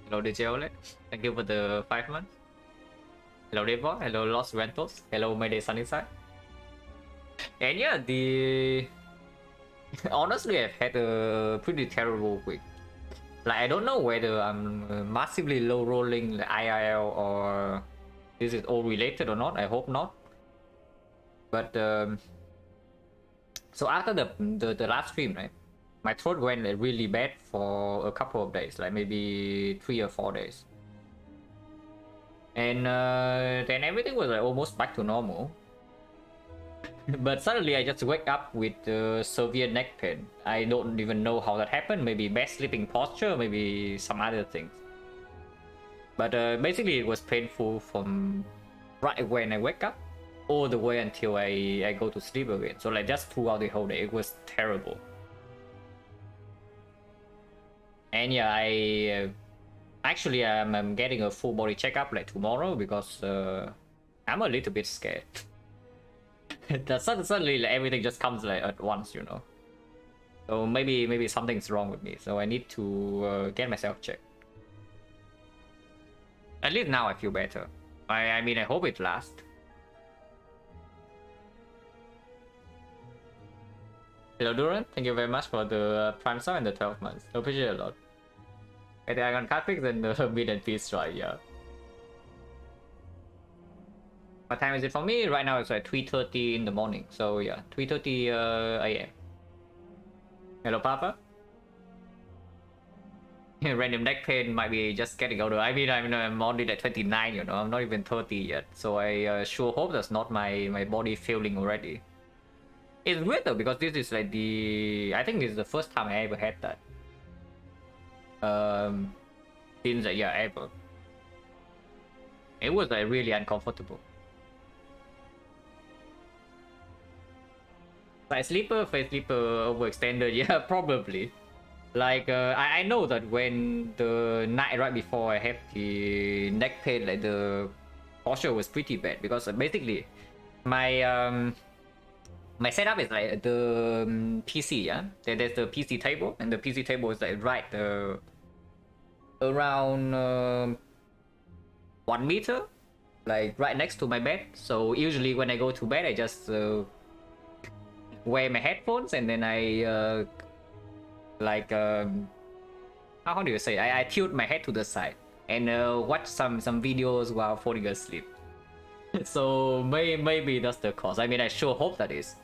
Hello DJ. Thank you for the 5 months. Hello Devon. Hello Los Rentos. Hello Mayday Sunnyside. And yeah, the honestly I've had a pretty terrible week. Like I don't know whether I'm massively low rolling the IRL or this is all related or not. I hope not. But so after the last stream, right, my throat went like, really bad for a couple of days, like maybe 3 or 4 days. And then everything was like almost back to normal. But suddenly I just wake up with severe neck pain. I don't even know how that happened. Maybe bad sleeping posture, maybe some other things. But basically it was painful from right when I wake up all the way until I go to sleep again. So like just throughout the whole day, it was terrible. And yeah, I actually I'm getting a full body checkup like tomorrow because I'm a little bit scared. That suddenly like, everything just comes like at once, you know. So maybe something's wrong with me. So I need to get myself checked. At least now I feel better. I mean I hope it lasts. Hello Duran, thank you very much for the Prime Sub and the 12 months. I appreciate it a lot. I think I got Catfix and the mid and peace try, yeah. What time is it for me? Right now it's like 3:30 in the morning. So yeah, 3:30 AM. Hello Papa. Random neck pain might be just getting older. I mean I'm only like 29, you know, I'm not even 30 yet. So I sure hope that's not my body failing already. It's weird though because this is like I think this is the first time I ever had that. Since yeah, ever. It was like really uncomfortable. Face sleeper overextended, yeah, probably. Like I know that when the night right before I had the neck pain, like the posture was pretty bad because basically my my setup is like the PC, yeah. There's the PC table, and the PC table is like right around 1 meter, like right next to my bed. So usually when I go to bed, I just wear my headphones and then I like how do you say? I tilt my head to the side and watch some videos while falling asleep. So maybe that's the cause. I mean, I sure hope that is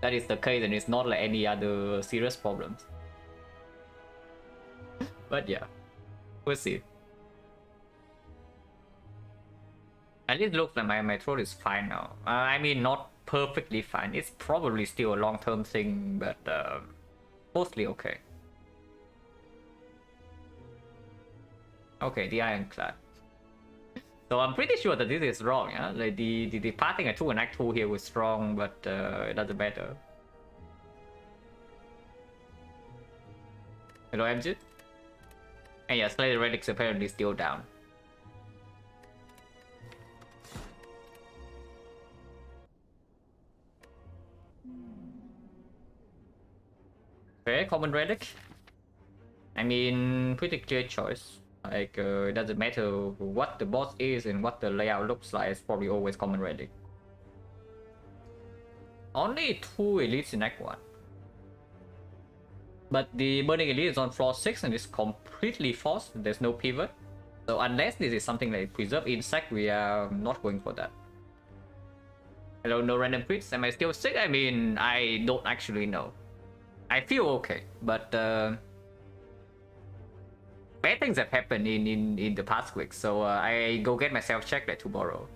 the case and it's not like any other serious problems. But yeah, we'll see. At least looks like my throat is fine now. I mean, not perfectly fine. It's probably still a long-term thing, but mostly okay. Okay, the Ironclad. So I'm pretty sure that this is wrong, yeah? Like the pathing I took an Act 2 here was wrong, but it doesn't matter. Hello, MJ? And yeah, Slayer Relic's apparently still down. Very common Relic. I mean, pretty clear choice. Like, it doesn't matter what the boss is and what the layout looks like, it's probably always common Relic. Only 2 elites in Act 1. But the Burning Elite is on floor 6 and it's completely forced, there's no pivot. So unless this is something like Preserve Insect, we are not going for that. Hello, no random crits. Am I still sick? I mean, I don't actually know. I feel okay, but bad things have happened in the past week, so I go get myself checked like tomorrow.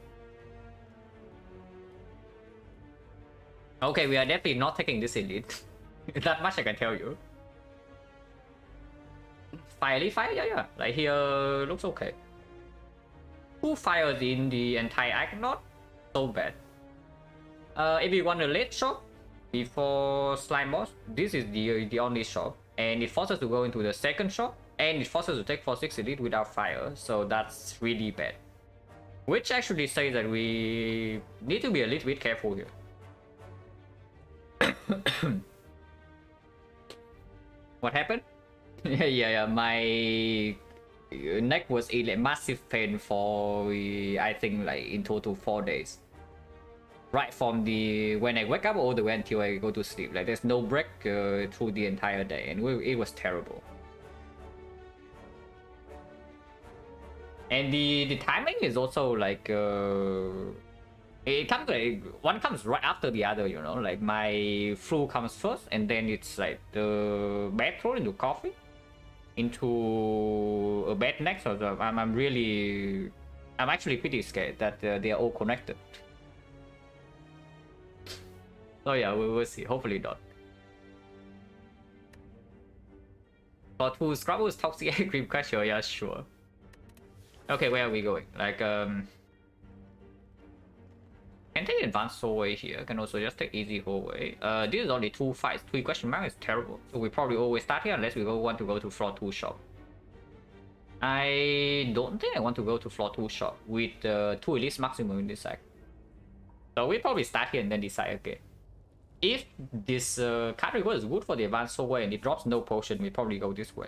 Okay, we are definitely not taking this elite. That much I can tell you. Fire, yeah. Like here looks okay. 2 fires in the entire act, not so bad. If you want a late shot before slime boss, this is the only shot, and it forces to go into the second shot, and it forces to take 4-6 elite without fire, so that's really bad. Which actually says that we need to be a little bit careful here. What happened? Yeah, my neck was in a massive pain for I think like in total 4 days. Right from the when I wake up all the way until I go to sleep. Like there's no break through the entire day, and it was terrible. And the timing is also like it comes like one comes right after the other, you know. Like my flu comes first, and then it's like the bad throat into coffee, into a bad neck. So I'm actually pretty scared that they are all connected. So yeah, we will see. Hopefully not. For 2 Scrabbles toxic egg cream crusher, yeah, sure. Okay, where are we going? Like can take advanced hallway here. Can also just take easy hallway. This is only 2 fights. 3 question mark is terrible. So we probably always start here unless we want to go to floor 2 shop. I don't think I want to go to floor 2 shop with 2 elite maximum in this act. So we probably start here and then decide again. If this card reward is good for the advanced hallway and it drops no potion, we probably go this way.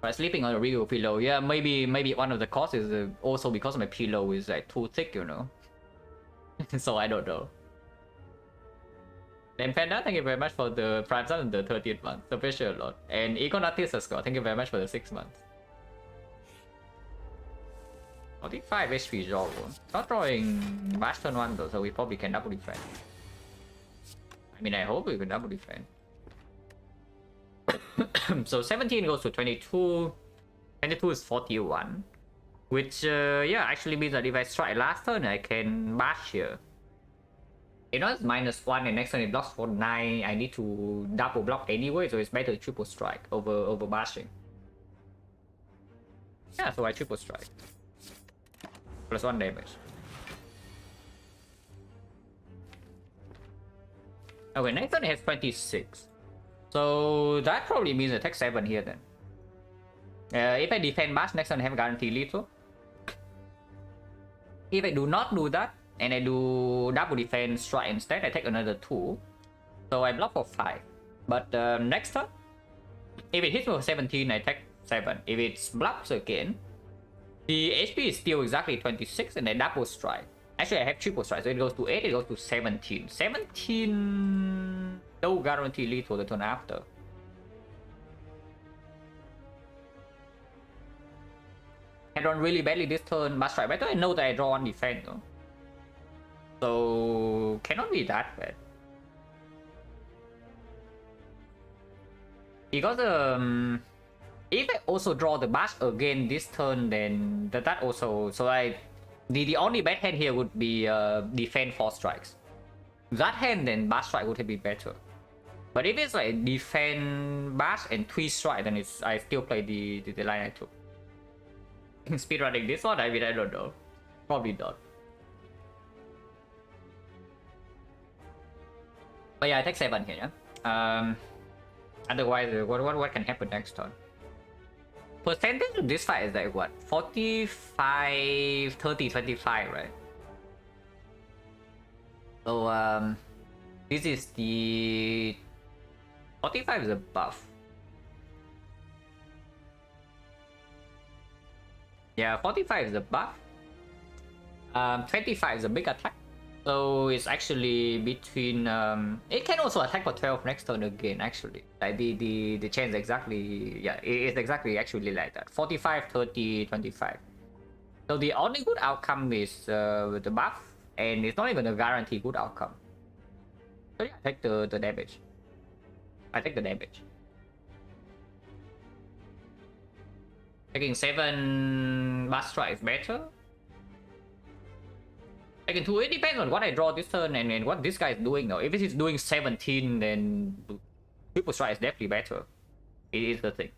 But sleeping on a real pillow, yeah, maybe one of the causes is also because my pillow is like too thick, you know. So I don't know. Then Panda, thank you very much for the Prime Sun and the 30th month. Appreciate a lot. And Econatis score, thank you very much for the 6 months. 45 HP draw. Not drawing Bash turn 1 though, so we probably can double defend. I mean, I hope we can double defend. So 17 goes to 22. 22 is 41. Which, yeah, actually means that if I strike last turn, I can bash here. You know, it's -1 and next turn it blocks for 9. I need to double block anyway, so it's better to triple strike over bashing. Yeah, so I triple strike. +1 damage. Okay, next turn has 26. So that probably means I take 7 here then. If I defend bash, next turn I have guaranteed lethal. If I do not do that, and I do double defense strike instead, I take another 2. So I block for 5. But next turn, if it hits for 17, I take 7. If it blocks again, the HP is still exactly 26 and I double strike. Actually, I have triple strike, so it goes to 8, it goes to 17. 17... no guarantee lethal the turn after. I drawn really badly this turn, but strike better. I know that I draw 1 defense though. So cannot be that bad. Because if I also draw the bash again this turn, then that also, so the only bad hand here would be defend 4 strikes. That hand then bash strike would be better. But if it's like defend bash and 3 strike, then I still play the line I took. Speedrunning this one, I mean, I don't know. Probably not. But yeah, I take 7 here, yeah? Otherwise, what can happen next turn? Percentage of this fight is like what? 45, 30, 25, right? So, this is the... 45 is a buff. Yeah, 45 is a buff. 25 is a big attack. So it's actually between it can also attack for 12 next turn again, actually. Like the chance exactly, yeah, it's exactly actually like that. 45, 30, 25. So the only good outcome is with the buff, and it's not even a guaranteed good outcome. So yeah, I take the damage. I take the damage. Taking 7 bash strike is better. Taking 2, it depends on what I draw this turn and what this guy is doing now. If it is doing 17, then triple strike is definitely better. It is the thing.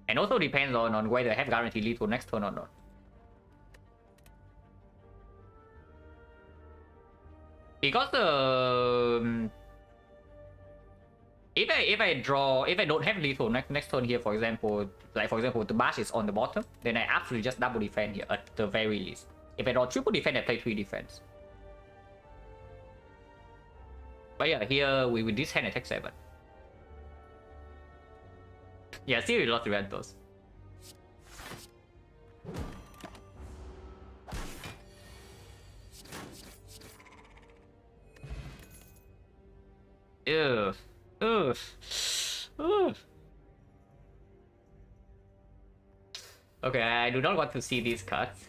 And also depends on whether I have guaranteed lethal next turn or not. Because if I don't have lethal next turn here, for example, the bash is on the bottom, then I absolutely just double defend here at the very least. If I draw triple defense, I play 3 defense. But yeah, here with this hand I take 7. Yeah, see, we lost the rentals. Ugh. Ugh. Ugh. Okay, I do not want to see these cards.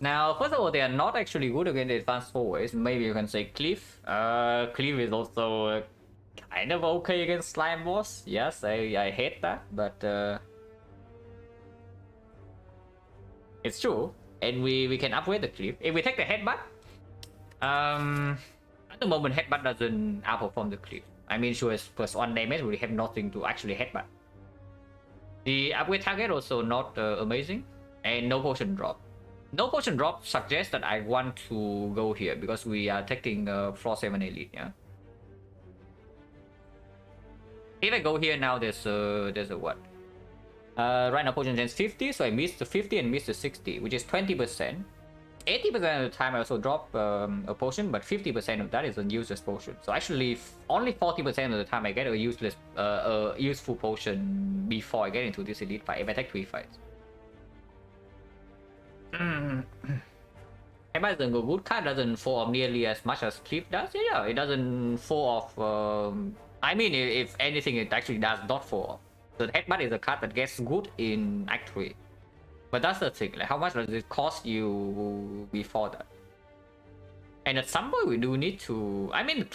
Now, first of all, they are not actually good against the advanced forwards. Maybe you can say Cliff. Cliff is also kind of okay against Slime Boss. Yes, I hate that, but it's true. And we can upgrade the Cliff. If we take the Headbutt, at the moment, Headbutt doesn't outperform the Cliff. I mean, sure, it's +1 damage, we have nothing to actually Headbutt. The upgrade target also not amazing, and no potion drop. No potion drop suggests that I want to go here because we are taking Floor 7 Elite, yeah. If I go here now, there's a what? Right now potion gens 50, so I missed the 50 and missed the 60, which is 20%. 80% of the time I also drop a potion, but 50% of that is a useless potion. So actually, only 40% of the time I get a useful potion before I get into this elite fight. If I take 3 fights. Headbutt doesn't go good. Card doesn't fall off nearly as much as Cliff does. Yeah, it doesn't fall off. I mean, if anything, it actually does not fall off. So the Headbutt is a card that gets good in Act 3. But that's the thing, like how much does it cost you before that? And at some point we do need to... I mean,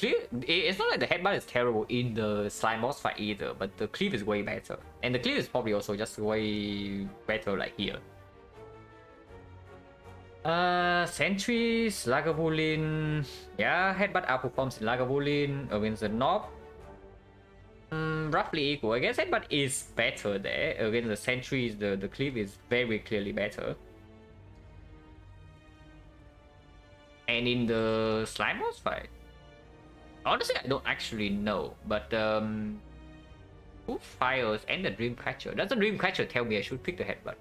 it's not like the Headbutt is terrible in the Slime Boss fight either, but the Cleave is way better. And the Cleave is probably also just way better like here. Sentries, Lagavulin... Yeah, Headbutt outperforms Lagavulin against the Knob. Roughly equal. I guess Headbutt is better there. Against the Sentries, the Cleave is very clearly better. And in the Slime Boss fight, honestly, I don't actually know. But who fires and the Dreamcatcher? Does the Dreamcatcher tell me I should pick the Headbutt?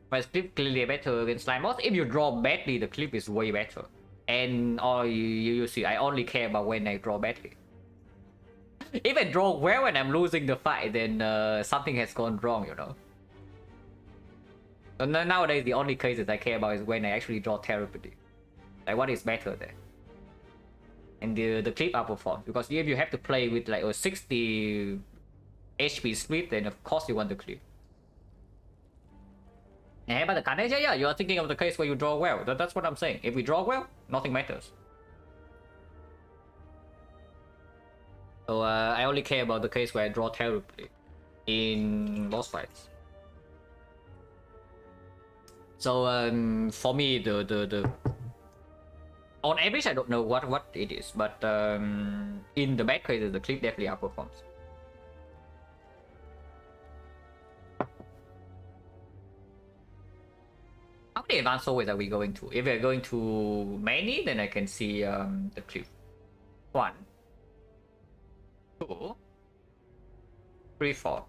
But Cliff clearly better against Slime Boss. If you draw badly, the Cliff is way better. And you see, I only care about when I draw badly. If I draw well and I'm losing the fight, then something has gone wrong, you know. So nowadays, the only cases I care about is when I actually draw terribly. Like, what is better there? And the Cliff outperforms. Because if you have to play with like a 60 HP split, then of course you want the Cliff. And about the Carnage, yeah, you are thinking of the case where you draw well. That's what I'm saying. If we draw well, nothing matters. So I only care about the case where I draw terribly in boss fights. So for me, the on average, I don't know what it is, but in the bad cases, the Cliff definitely outperforms. How many advanced always are we going to? If we're going to many, then I can see the Cliff. 1, 2, 3, 4.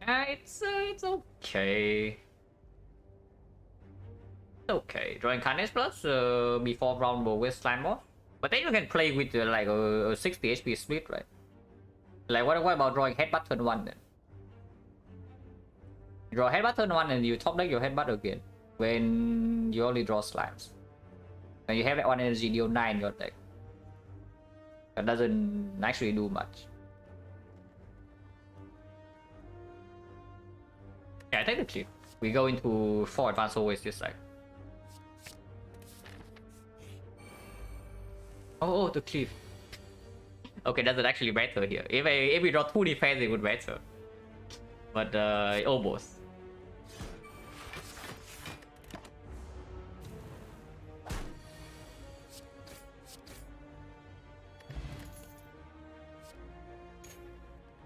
It's okay. It's okay. Drawing Carnage plus before round with Slime Boss. But then you can play with like a 60 HP split, right? Like what about drawing Headbutt turn 1 then? You draw Headbutt turn 1 and you top deck your Headbutt again when you only draw slimes. And you have that 1 energy deal 9 in your deck. That doesn't actually do much. Yeah, I take the Cliff. We go into 4 advanced always this side. Oh, the Cliff. Okay, that's actually better here. If we draw 2 defense, it would better. But almost.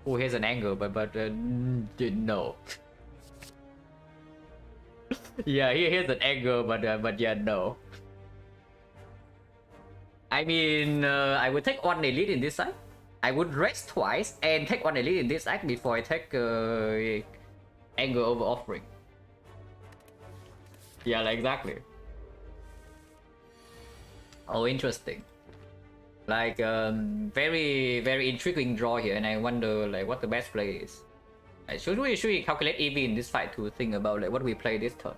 Oh, here's an angle, but no. Yeah, here's an angle, but yeah, no. I mean, I would take 1 elite in this side. I would rest twice and take 1 elite in this act before I take angle over offering. Yeah, like exactly. Oh, interesting. Like very very intriguing draw here, and I wonder like what the best play is. Should we calculate EV in this fight to think about like what we play this turn?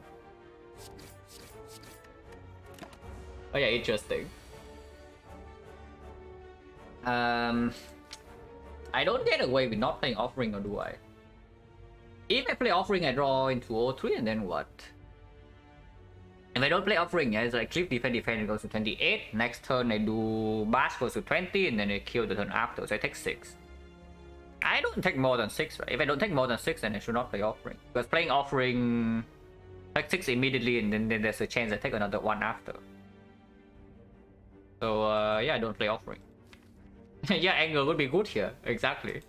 Oh yeah, interesting. I don't get away with not playing offering, or do I? If I play offering, I draw into 03, and then what? If I don't play offering, yeah, it's like clip defense, defense goes to 28. Next turn I do bash goes to 20, and then I kill the turn after, so I take 6. I don't take more than 6, right? If I don't take more than 6, then I should not play offering. Because playing offering, take 6 immediately, and then there's a chance I take another 1 after. So yeah, I don't play offering. Yeah, angle would be good here, exactly.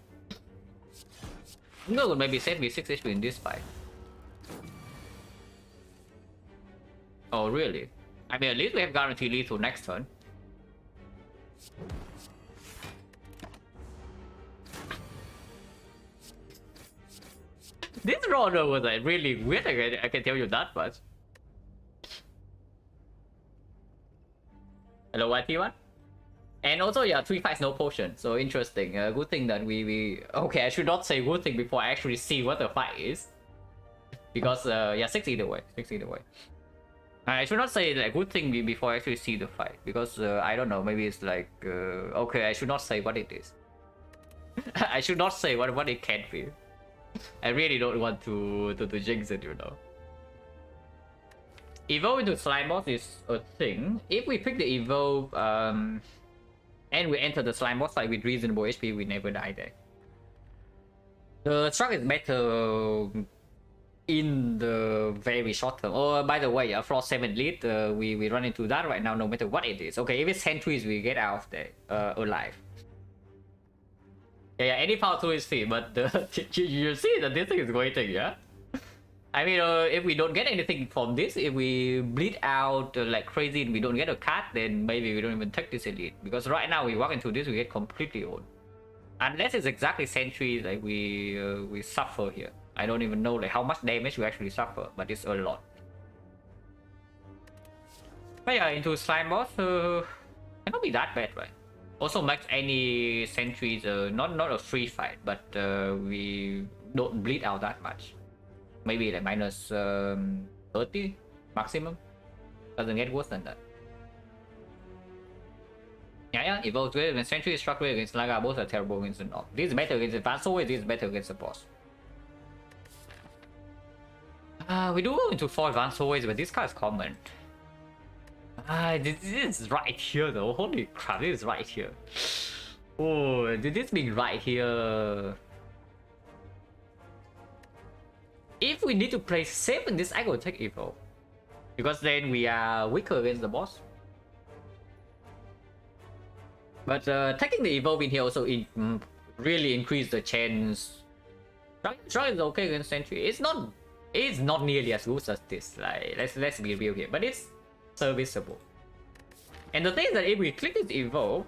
Angle would maybe save me 6 HP in this fight. Oh, really? I mean, at least we have guaranteed lethal next turn. This roller was like really weird, I can tell you that much. Hello, YT1? And also, yeah, 3 fights, no potion. So interesting. Good thing that we... Okay, I should not say good thing before I actually see what the fight is. Because, yeah, 6 either way. 6 either way. I should not say like good thing before I actually see the fight. Because, I don't know, maybe it's like... okay, I should not say what it is. I should not say what it can be. I really don't want to jinx it, you know. Evolve into slime boss is a thing. If we pick the evolve, and we enter the slime boss fight with reasonable HP, we never die there. The struck is better in the very short term. Oh, by the way, Frost 7 lead, we run into that right now, no matter what it is. Okay, if it's sentries, we get out of there alive. Yeah, any power 2 is free, but you see that this thing is waiting, yeah? I mean, if we don't get anything from this, if we bleed out like crazy and we don't get a card, then maybe we don't even take this elite. Because right now we walk into this, we get completely owned. Unless it's exactly sentry, like we suffer here. I don't even know like how much damage we actually suffer, but it's a lot. But yeah, into slime boss, cannot be that bad, right? Also makes any sentries not a free fight, but we don't bleed out that much. Maybe like minus 30 maximum. Doesn't get worse than that. Yeah, evolve great against sentry, struck great against Laga, both are terrible against the Knock. This is better against advanced always, this is better against the boss. We do go into 4 advanced always, but this card is common. This is right here though. Holy crap, this is right here. Oh, did this be right here? If we need to play safe in this, I will take Evo. Because then we are weaker against the boss. But taking the Evolve in here also really increase the chance. Strike is okay against Sentry. It's not nearly as good as this. Like let's be real here. But it's serviceable. And the thing is that if we click this Evolve,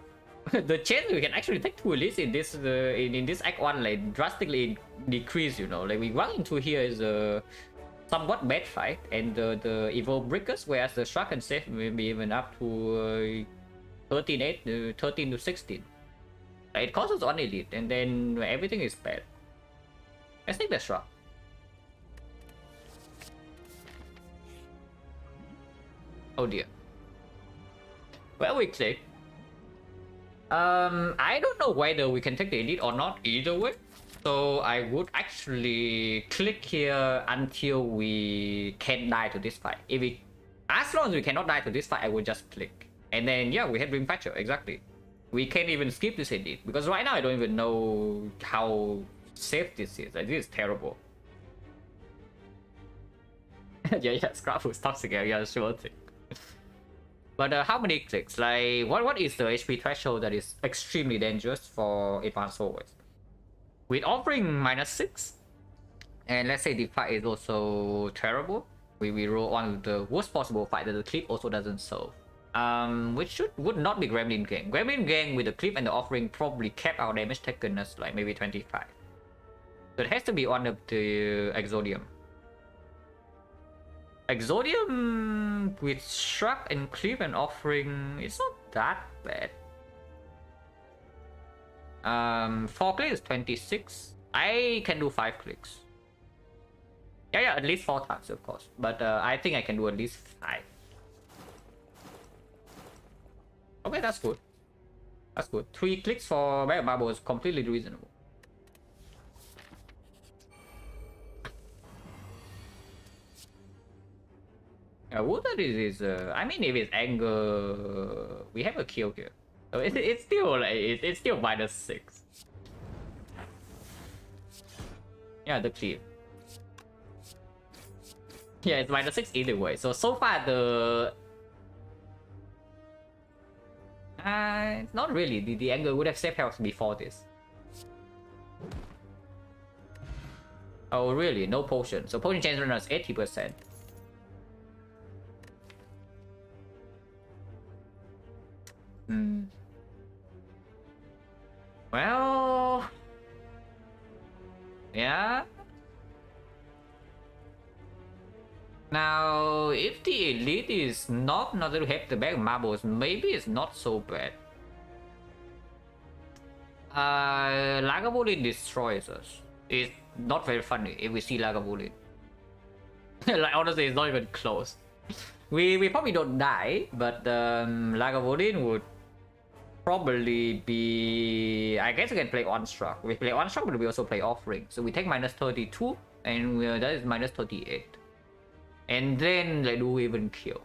the chance we can actually take 2 elites in this in this Act 1 like drastically decrease, you know. Like we run into here is a somewhat bad fight, and the Evolve breakers, whereas the Shark can save maybe even up to 13 to 16. It costs us 1 elite, and then everything is bad. Let's take the Shark. Oh dear. Well, we click. I don't know whether we can take the elite or not either way. So I would actually click here until we can die to this fight. As long as we cannot die to this fight, I would just click. And then yeah, we have Ring Patcher, exactly. We can't even skip this elite. Because right now I don't even know how safe this is. Like, this is terrible. yeah, Scrap was toxic, yeah, sure thing. But how many clicks? Like, what is the HP threshold that is extremely dangerous for advanced always? With offering -6, and let's say the fight is also terrible, we roll one of the worst possible fight that the clip also doesn't solve. Which would not be Gremlin Gang. Gremlin Gang with the clip and the offering probably kept our damage taken as like maybe 25. So it has to be one of the Exodium. Exodium with Shrug and Clip and Offering, it's not that bad. 4 clicks is 26. I can do 5 clicks. Yeah, at least 4 times, of course. But I think I can do at least 5. Okay, that's good. That's good. 3 clicks for Bag of Marble is completely reasonable. Water is I mean, if it's anger, we have a kill here. So it's still like it's still -6. Yeah, the clear. Yeah, it's -6 either way. So far the not really. The anger would have saved health before this. Oh really? No potion. So potion chance runners 80%. Well, yeah. Now, if the elite is not to have the bag of marbles, maybe it's not so bad. Lagavulin destroys us. It's not very funny if we see Lagavulin. Like honestly, it's not even close. We probably don't die, but Lagavulin would probably be. I guess we can play Onstruck. We play Onstruck, but we also play Offering. So we take -32, and that is -38. And then like do even kill.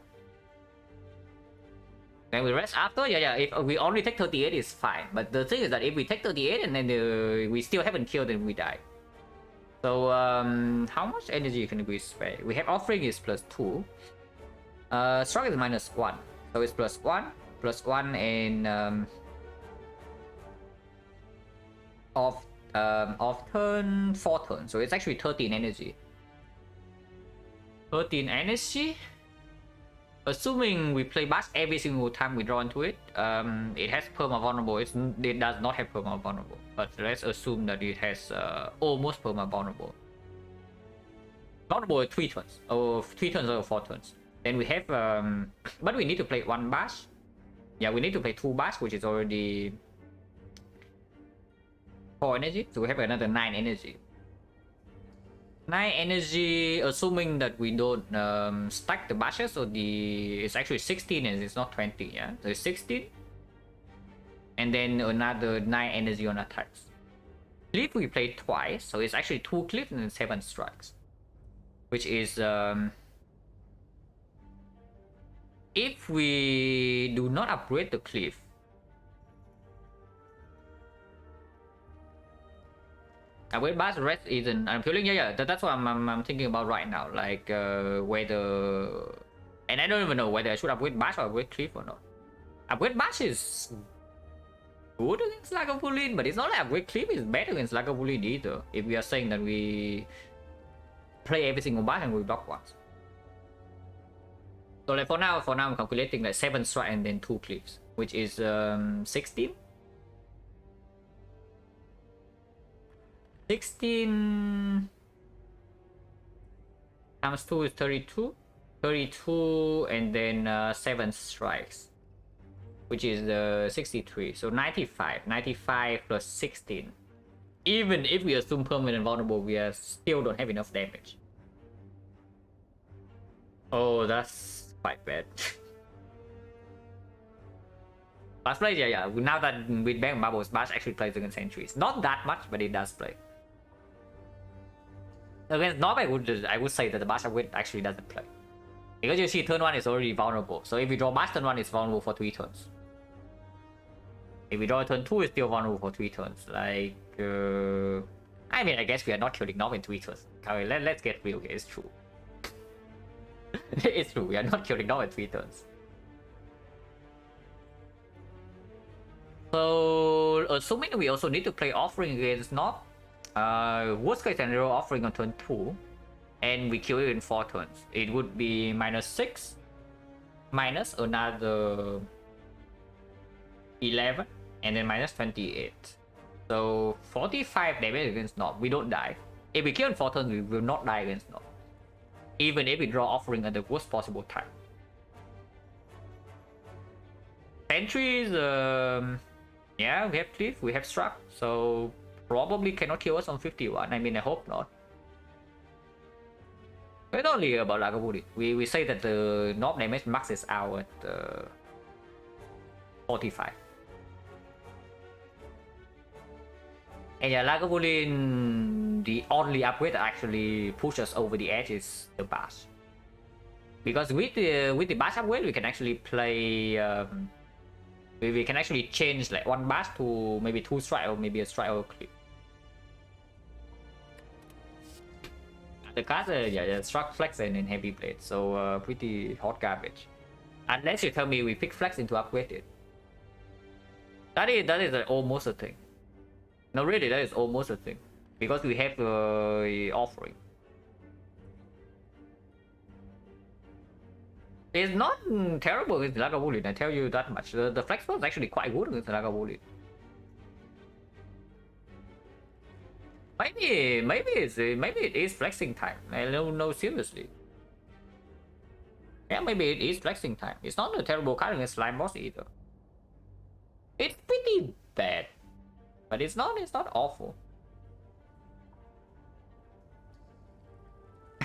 Then we rest after. Yeah. If we only take 38, it's fine. But the thing is that if we take 38 and then we still haven't killed, then we die. So how much energy can we spare? We have Offering is +2. Struck is -1. So it's +1, and off turn 4 turns. So it's actually 13 energy. 13 energy. Assuming we play Bash every single time we draw into it, it has perma vulnerable. It does not have perma vulnerable, but let's assume that it has almost perma vulnerable. Vulnerable 3 turns, or 3 turns or 4 turns. Then we have, but we need to play 1 Bash. Yeah, we need to play 2 Bash, which is already 4 energy. So we have another 9 energy. 9 energy, assuming that we don't stack the bashes, so it's actually 16 and it's not 20, yeah? So it's 16. And then another 9 energy on attacks. Cliff we play twice, so it's actually 2 cliffs and 7 strikes. Which is if we do not upgrade the cliff, upgrade bash rest isn't. I'm feeling that's what I'm thinking about right now. Like whether, and I don't even know whether I should upgrade bash or upgrade cliff or not. Upgrade bash is good against Lagavulin, but it's not like upgrade cliff is bad against Lagavulin either. If we are saying that we play every single bash and we block once. So like for now I'm calculating like 7 strike and then 2 cliffs, which is 16. 16 times 2 is 32. 32 and then 7 strikes, which is 63. So 95. 95 plus 16. Even if we assume permanent vulnerable, we still don't have enough damage. Oh, that's quite bad. Last play, yeah. Now that with Bang Bubbles, Bash actually plays against Sentries. Not that much, but it does play. Against Nob, I would say that the Bash actually doesn't play. Because you see turn 1 is already vulnerable. So if we draw Bash turn 1, it's vulnerable for 3 turns. If we draw turn 2, it's still vulnerable for 3 turns. Like, I mean, I guess we are not killing Nob in 3 turns. Okay, let's get real here, it's true. It's true, we are not killing Nob in 3 turns. So, assuming we also need to play Offering against Nob, worst case scenario, Offering on turn 2, and we kill it in 4 turns. It would be -6, minus another 11, and then -28. So 45 damage against Nob. We don't die. If we kill in 4 turns, we will not die against Nob. Even if we draw Offering at the worst possible time. Sentries, Yeah, we have Cliff, we have Struck, so probably cannot kill us on 51. I mean, I hope not. It's only about Lagavulin. We say that the knob damage maxes out at 45. And yeah, Lagavulin, the only upgrade that actually pushes us over the edge is the bash. Because with the bash upgrade, we can actually play. We can actually change like one bash to maybe 2 strike or maybe a strike or clip. The card, yeah, struck flex and in heavy blade, so pretty hot garbage. Unless you tell me we pick flex into upgrade it. That is almost a thing. No, really, that is almost a thing because we have offering. It's not terrible with Lagavulin, I tell you that much. The flex was actually quite good with Lagavulin. Maybe it is flexing time. I don't know seriously. Yeah, maybe it is flexing time. It's not a terrible card against slime boss either. It's pretty bad, but it's not awful.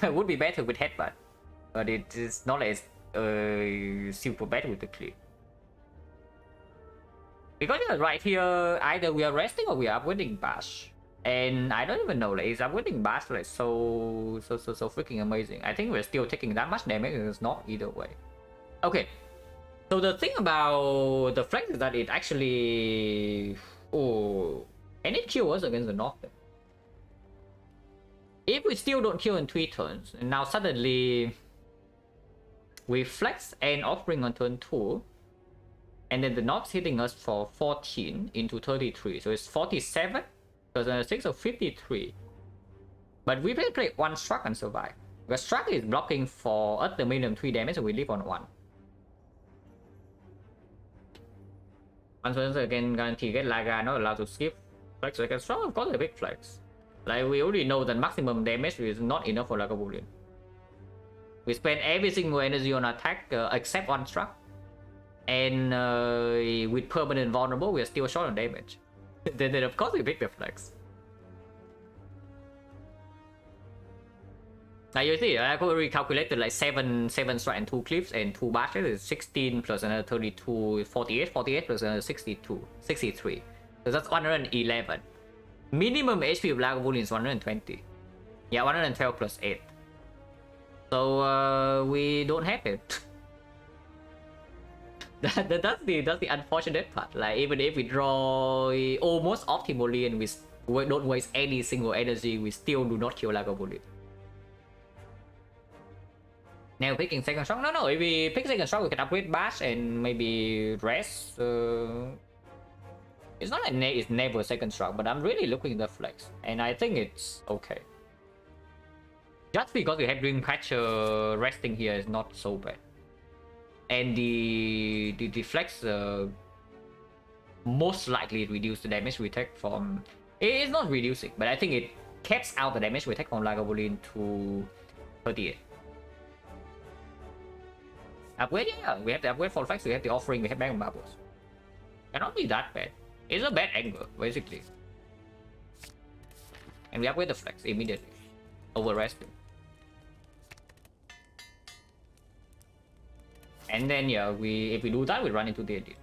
It would be better with headbutt, but it is not as super bad with the clip. Because right here, either we are resting or we are upgrading bash. And I don't even know, like, is upgrading bash like so freaking amazing. I think we're still taking that much damage and it's not either way. Okay. So the thing about the flex is that it actually... Oh... And it kills us against the knockback. If we still don't kill in 3 turns, and now suddenly... We flex and offering on turn 2. And then the knock's hitting us for 14 into 33. So it's 47. Because 6 of 53. But we play 1 struck and survive. Because struck is blocking for us the minimum 3 damage, so we live on 1. Once again, guarantee get Laga not allowed to skip flex. So I can struck, of course, a big flex. Like, we already know that maximum damage is not enough for Lagavulin. We spend every single energy on attack except 1 struck. And with permanent vulnerable, we are still short on damage. then of course we pick the flex. Now you see, I could recalculated like 7 strike and 2 clips and 2 bashes is 16 plus another 32, 48 plus another 62, 63. So that's 111. Minimum HP of Lagavulin is 120. Yeah, 112 plus 8. So we don't have it. That's the unfortunate part. Like, even if we draw almost optimally and we don't waste any single energy, we still do not kill Lagavulin. Now picking second shock? No, if we pick second shock, we can upgrade bash and maybe rest. It's not it's never second shock, but I'm really looking at the flex, and I think it's okay. Just because we have Dream Catcher resting here is not so bad. And the flex most likely reduce the damage we take from... It's not reducing, but I think it caps out the damage we take from Lagavulin to 38. Upgrade, yeah, we have the upgrade for flex, we have the offering, we have Bang Bubbles. Cannot be that bad. It's a bad angle, basically. And we upgrade the flex immediately. Over resting. And then yeah, if we do that, we run into the edit.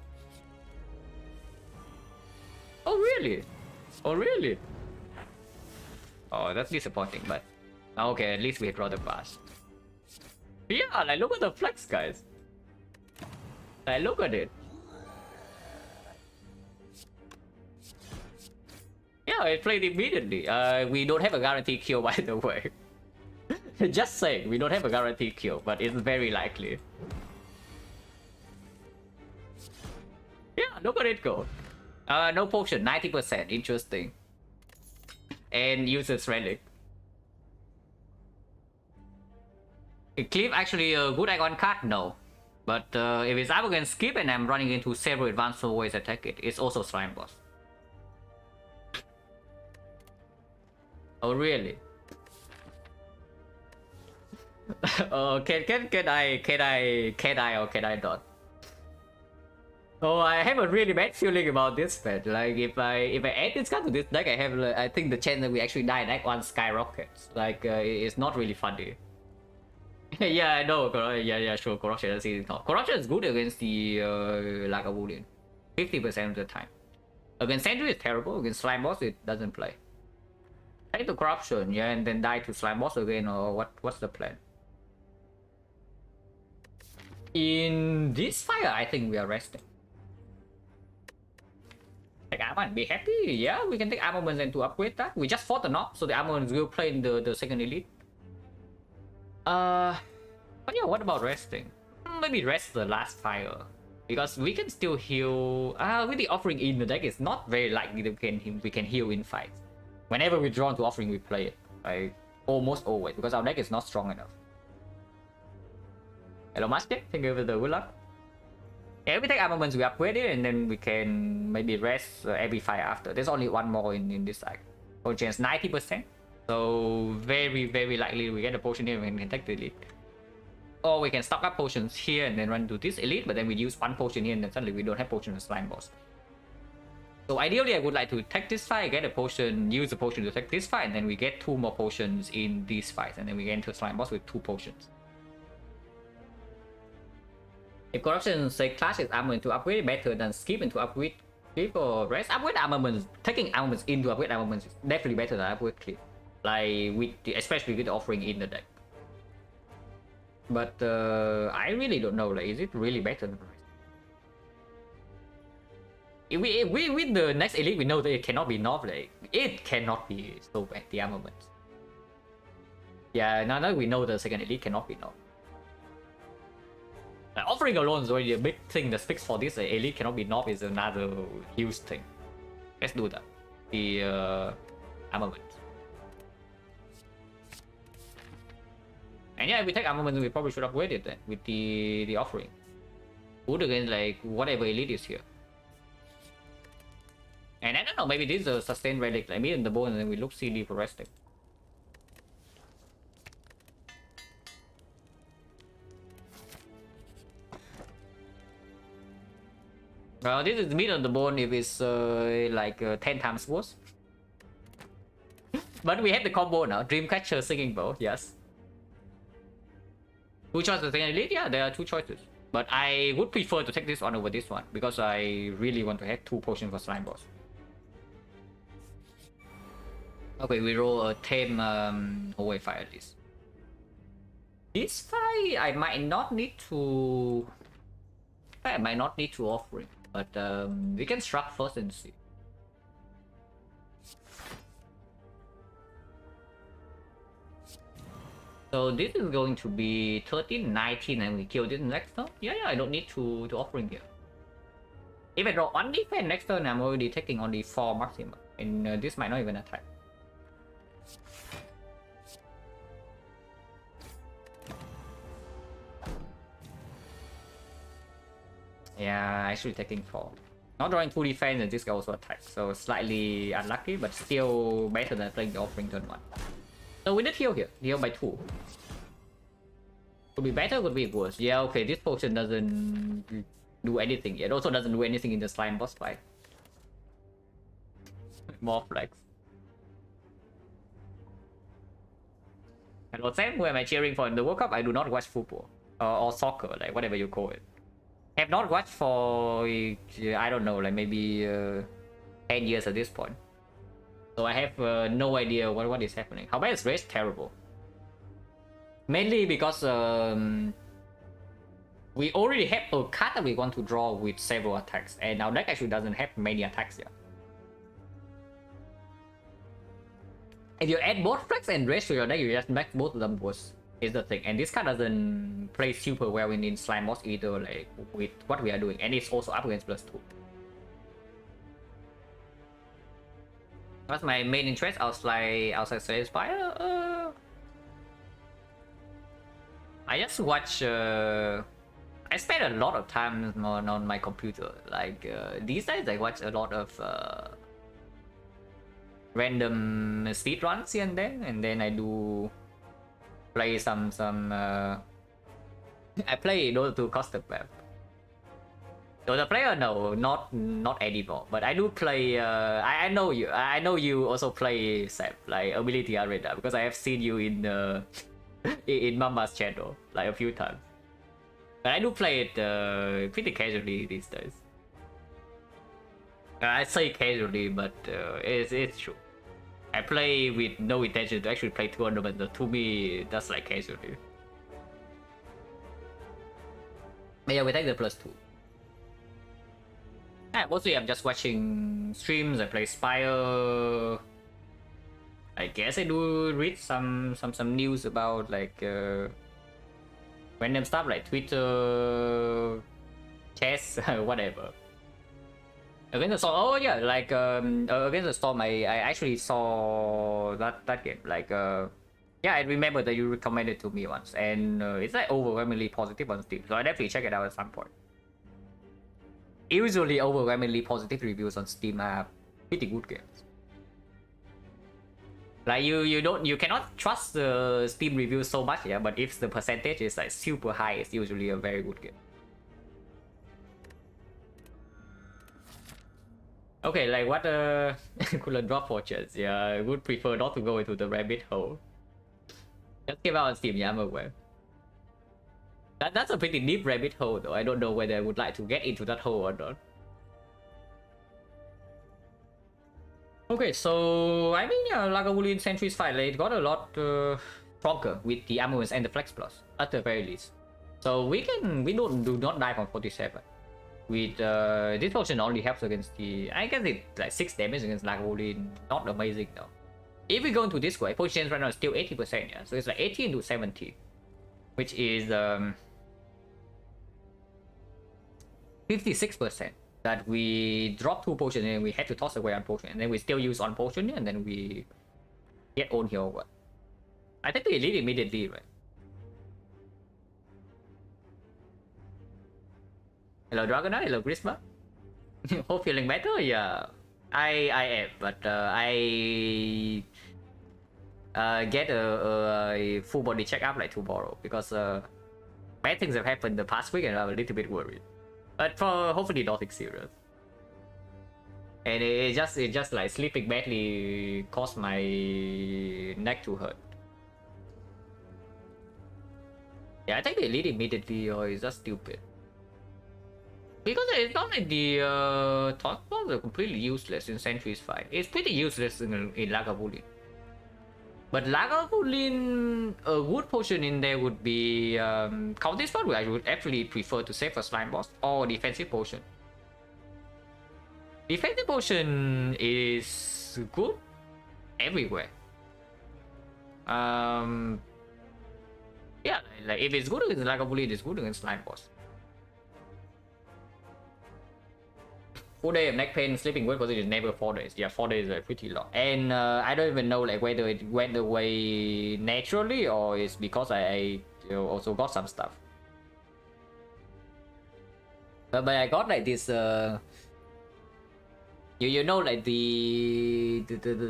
Oh really? Oh really? Oh, that's disappointing, but okay, at least we draw the pass. Yeah, like look at the flex, guys. Like look at it. Yeah, it played immediately. We don't have a guaranteed kill, by the way. Just saying, we don't have a guaranteed kill, but it's very likely. Yeah, look at it go. No potion, 90%. Interesting. And uses relic. Clip actually a good icon card? No. But if it's up against skip and I'm running into several advanced ways attack it, it's also slime boss. Oh really? Can I or can I not? Oh, I have a really bad feeling about this bet. Like if I add this card to this deck, I think the chance that we actually die in Act 1 skyrockets. Like it's not really funny. Yeah, I know. Yeah, sure. Corruption is not. Corruption is good against the Lagavulin, 50% of the time. Against Sentry it's terrible. Against Slime Boss it doesn't play. Take the Corruption, yeah, and then die to Slime Boss again, or what's the plan? In this fire, I think we are resting. Take armor, be happy. Yeah, we can take armaments and to upgrade that. We just fought the knob, so the armaments will play in the second elite. But yeah, what about resting? Maybe rest the last fire, because we can still heal. With the offering in the deck, it's not very likely that we can heal in fights. Whenever we draw into offering, we play it. Like almost always, because our deck is not strong enough. Hello, Master. Thank you for the good luck. Yeah, we take armaments, we upgrade it, and then we can maybe rest every fire after. There's only one more in this deck. So chance 90%. So very likely we get a potion here and we can take the elite. Or we can stock up potions here and then run to this elite, but then we use one potion here and then suddenly we don't have potion of slime boss. So ideally I would like to take this fight, get a potion, use the potion to take this fight, and then we get 2 more potions in these fights, and then we get into slime boss with 2 potions. If corruption say clash is armament to upgrade better than skip into upgrade clip or rest, upgrade armaments, taking armaments into upgrade armaments is definitely better than upgrade clip. Like with especially with the offering in the deck. But I really don't know, like, is it really better than rest? If we with the next elite we know that it cannot be nerfed, like, it cannot be so bad, the armaments. Yeah, now that we know the second elite cannot be nerfed. Offering alone is already a big thing that speaks for this. Elite cannot be nerfed is another huge thing. Let's do that. The armament. And yeah, if we take armament, we probably should upgrade it then with the offering. Good against like whatever elite is here. And I don't know, maybe this is a sustained relic, like me in the bone, and then we look CD for resting. This is mid on the bone if it's like 10 times worse. But we have the combo now. Dreamcatcher, Singing Bow, yes. 2 choices second elite? Yeah, there are 2 choices. But I would prefer to take this one over this one, because I really want to have 2 potions for slime boss. Okay, we roll a tame away fire at least. This fight I might not need to offering. But we can struck first and see. So this is going to be 13, 19, and we kill this next turn. Yeah, I don't need to offering here. If I draw 1 defense next turn, I'm already taking only 4 maximum, and this might not even attack. Yeah, actually taking 4. Not drawing 2 defense and this guy also attacks, so slightly unlucky, but still better than playing the offering turn 1. So we did heal here, heal by 2. Could be better, could be worse. Yeah, okay, this potion doesn't do anything. It also doesn't do anything in the slime boss fight. More flex. Hello Sam, who am I cheering for in the World Cup? I do not watch football. Or soccer, like whatever you call it. Have not watched for, I don't know, like maybe 10 years at this point. So I have no idea what is happening. How bad is race? Terrible. Mainly because we already have a card that we want to draw with several attacks, and our deck actually doesn't have many attacks yet. If you add both flex and race to your deck, you just make both of them worse. Is the thing, and this card doesn't play super well in slime boss either, like with what we are doing, and it's also up against +2. What's my main interest outside Spire? I just watch. I spend a lot of time on my computer. Like these days, I watch a lot of random speed runs here and then I do. Play some I play in order to custom map. So the player, no, not anymore. But I do play. I know you. I know you also play Sep, like Ability Arena, because I have seen you in in Mama's channel like a few times. But I do play it pretty casually these days. I say casually, but it's true. I play with no intention to actually play tournament. So to me, that's like casually. But yeah, we take the +2. Yeah, mostly I'm just watching streams. I play Spire. I guess I do read some news about like random stuff like Twitter, chess, whatever. Against the Storm. Oh yeah, like Against the Storm, I actually saw that game. Like yeah, I remember that you recommended to me once, and it's like overwhelmingly positive on Steam. So I definitely check it out at some point. Usually, overwhelmingly positive reviews on Steam are pretty good games. Like you cannot trust the Steam reviews so much, yeah. But if the percentage is like super high, it's usually a very good game. Okay, like what couldn't drop fortunes. Yeah, I would prefer not to go into the rabbit hole. Just came out on Steam, yeah, I'm aware. That's a pretty deep rabbit hole though. I don't know whether I would like to get into that hole or not. Okay, so I mean, yeah, Lagavulin Centuries fight, it got a lot stronger with the Armaments and the Flex Plus at the very least. So we do not die from 47. With this potion only helps against the, I guess it's like 6 damage against Lagavulin. Not amazing though. If we go into this way, potion right now is still 80%, yeah. So it's like 80 into 70, which is 56%. That we drop 2 potions and we had to toss away on potion, and then we still use on potion, and then we get on here or what? I think we lead immediately, right? Hello Dragonite, hello Grisma. Hope feeling better? Yeah, I am, but I get a full body checkup like tomorrow, because bad things have happened the past week and I'm a little bit worried. But for hopefully nothing serious. And it just like sleeping badly caused my neck to hurt. Yeah, I think they lead immediately, or is that stupid? Because it's not like the thought balls are completely useless in Centuries fight. It's pretty useless in Lagavulin. But Lagavulin, a good potion in there would be Counter Spot, which I would actually prefer to save for Slime Boss, or Defensive Potion. Defensive Potion is good everywhere. Yeah, like if it's good against Lagavulin, it's good against Slime Boss. Full day of neck pain, sleeping well position, never 4 days. Yeah, 4 days are pretty long. And I don't even know like whether it went away naturally or it's because I also got some stuff. But I got like this you know like the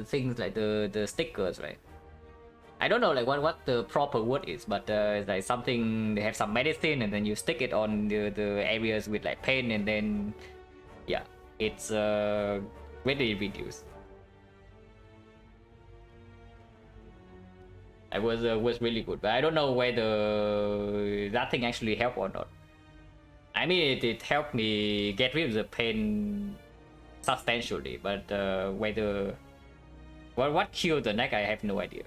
things like the stickers, right? I don't know like what the proper word is, but it's like something, they have some medicine and then you stick it on the areas with like pain, and then yeah, it's greatly reduced. It was really good, but I don't know whether that thing actually helped or not. I mean, it helped me get rid of the pain substantially, but whether what killed the neck, I have no idea.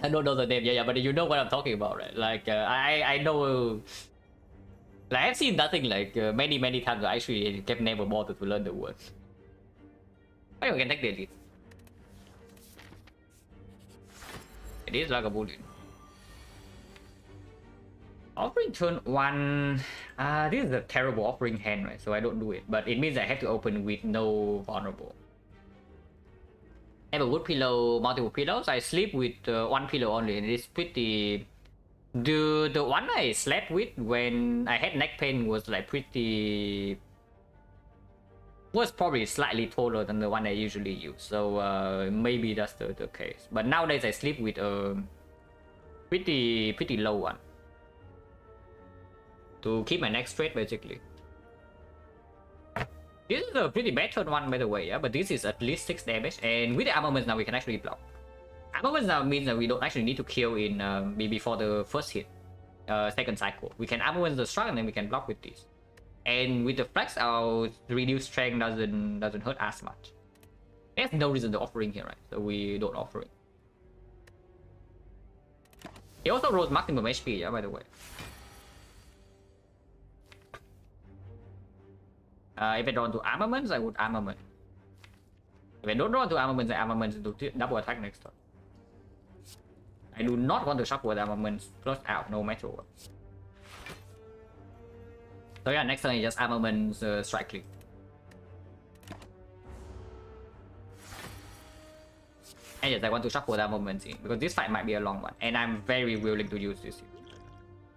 I don't know the name, yeah, but you know what I'm talking about, right? Like I know. Like I've seen that thing like many times. I actually kept never bothered to learn the words. Oh, you can take the elite. It is like a bullion. Offering turn 1. This is a terrible offering hand, right? So I don't do it. But it means I have to open with no vulnerable. I have a wood pillow, multiple pillows. I sleep with one pillow only, and it's pretty. The one I slept with when I had neck pain was like pretty. Was probably slightly taller than the one I usually use. So maybe that's the case. But nowadays I sleep with a pretty low one. to keep my next trade basically. This is a pretty bad turn 1 by the way, yeah, but this is at least 6 damage, and with the armaments now we can actually block. Armaments now means that we don't actually need to kill in before the first hit, second cycle. We can armaments the strike and then we can block with this. And with the flex, our reduced strength doesn't hurt as much. There's no reason to offering here, right? So we don't offer it. He also rolls maximum HP, yeah, by the way. If I draw into armaments, I would armament. If I don't draw into armaments, I armaments do double attack next turn. I do not want to shuffle the armaments plus out, no matter what. So yeah, next turn is just armaments strike click. And yes, I want to shuffle the armaments in because this fight might be a long one, and I'm very willing to use this.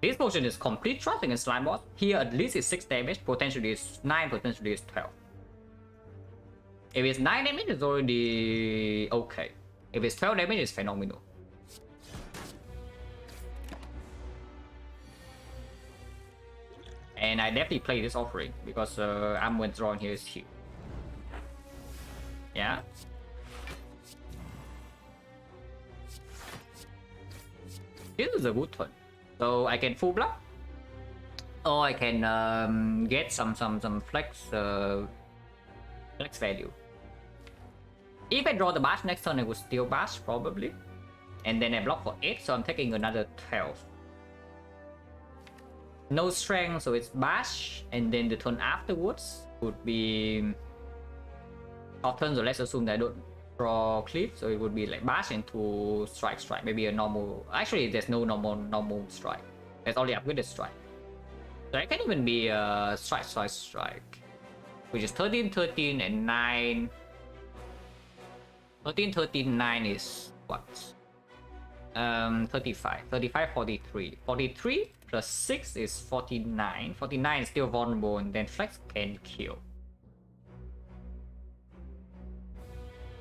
This potion is complete trust against slime boss. Here at least it's 6 damage, potentially it's 9, potentially it's 12. If it's 9 damage, it's already okay. If it's 12 damage, it's phenomenal. And I definitely play this offering because I'm withdrawing here is huge. Yeah. This is a good turn. So I can full block, or I can get some flex value. If I draw the bash next turn, I would steal bash probably, and then I block for 8, so I'm taking another 12. No strength, so it's bash, and then the turn afterwards would be off turn. So let's assume that I don't draw cliff, so it would be like bash into strike, maybe a normal. Actually, there's no normal strike. There's only upgraded strike. So it can even be strike, which is 13, 13, and 9. 13, 13, 9 is what? 35, 43. 43 plus 6 is 49. 49 is still vulnerable, and then flex can kill.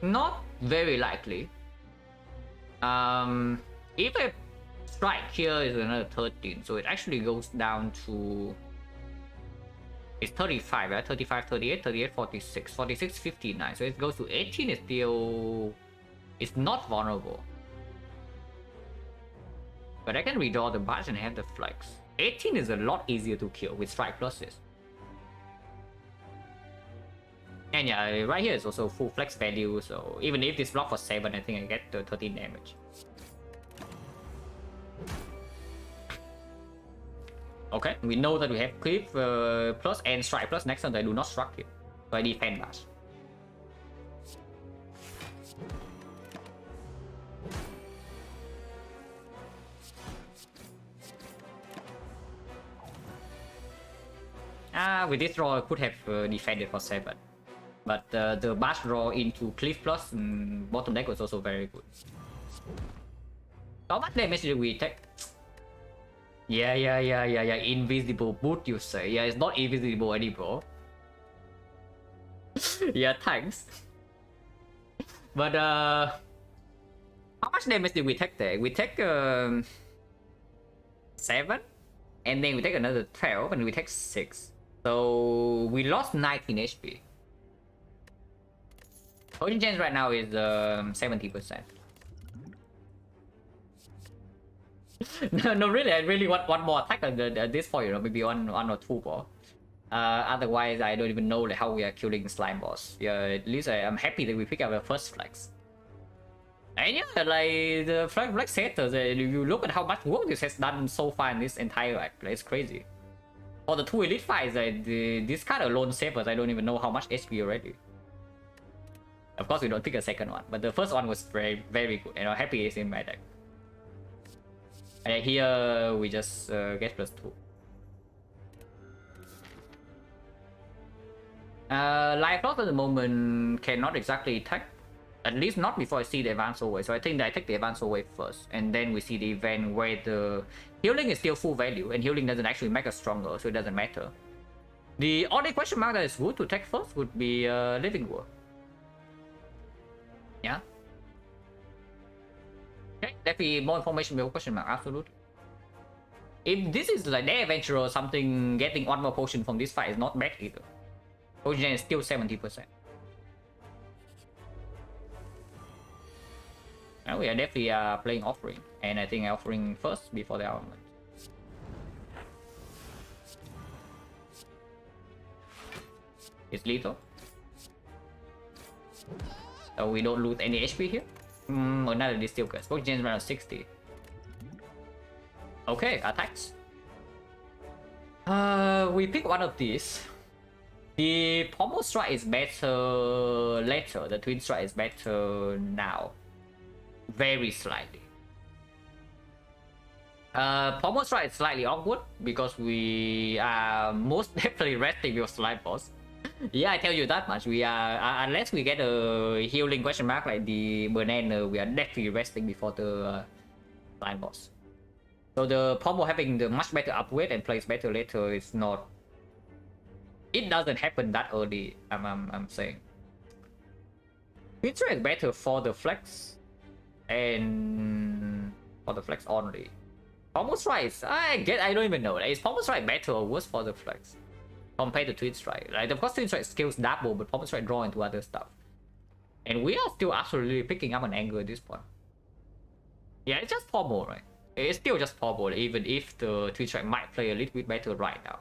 Not very likely. If a strike here is another 13, so it actually goes down to, it's 35, right? 35, 38, 38, 46, 46, 59. So it goes to 18. Is still, it's not vulnerable. But I can redraw the bash and have the flex. 18 is a lot easier to kill with strike pluses. And yeah, right here is also full flex value, so even if this block for 7, I think I get the 13 damage. Okay, we know that we have cliff plus and strike plus. Next turn I do not struck it, so I defend bash. With this draw I could have defended for 7. But the bash draw into cliff plus bottom deck was also very good. How much damage did we take? Yeah. Invisible boot, you say? Yeah, it's not invisible anymore. Yeah, thanks. But how much damage did we take there? We take 7, and then we take another 12, and we take 6. So we lost 19 HP. Potion chance right now is 70%. no, really, I really want one more attack at this point, you know, maybe one or 2 more. Otherwise, I don't even know like, how we are killing slime boss. Yeah, at least I'm happy that we pick up the first flex. And yeah, like the flex setters, if you look at how much work this has done so far in this entire act, like, it's crazy. For the 2 elite fights, this card alone saved us. I don't even know how much HP already. Of course, we don't pick a second one, but the first one was very, very good, and I'm happy it's in my deck. And here we just get +2. Life loss at the moment cannot exactly attack, at least not before I see the advanced away. So I think that I take the advanced away first, and then we see the event where the healing is still full value, and healing doesn't actually make us stronger, so it doesn't matter. The only question mark that is good to take first would be Living War. Yeah. Okay, definitely more information, more question mark, absolutely. if this is like their adventure or something, getting one more potion from this fight is not bad either. Potion gen is still 70%. Now we are definitely playing offering, and I think offering first before the armament. It's lethal. So we don't lose any HP here. Another distill curse. Potion gen is around 60. Okay, attacks. We pick one of these. The pommel strike is better later. The twin strike is better now. Very slightly. Pommel strike is slightly awkward because we are most definitely resting before slime boss. Yeah, I tell you that much. We are unless we get a healing question mark like the banana, we are definitely resting before the slime boss. So the pommel having the much better upgrade and plays better later is not. It doesn't happen that early. I'm saying. Pizza is better for the flex, and for the flex only. Pommel strike, I don't even know. Is pommel strike better or worse for the flex compared to twin strike? Like of course twin strike skills double, but pommel strike draw into other stuff. And we are still absolutely picking up an angle at this point. Yeah, it's just pommel, right? It's still just pommel, even if the twin strike might play a little bit better right now.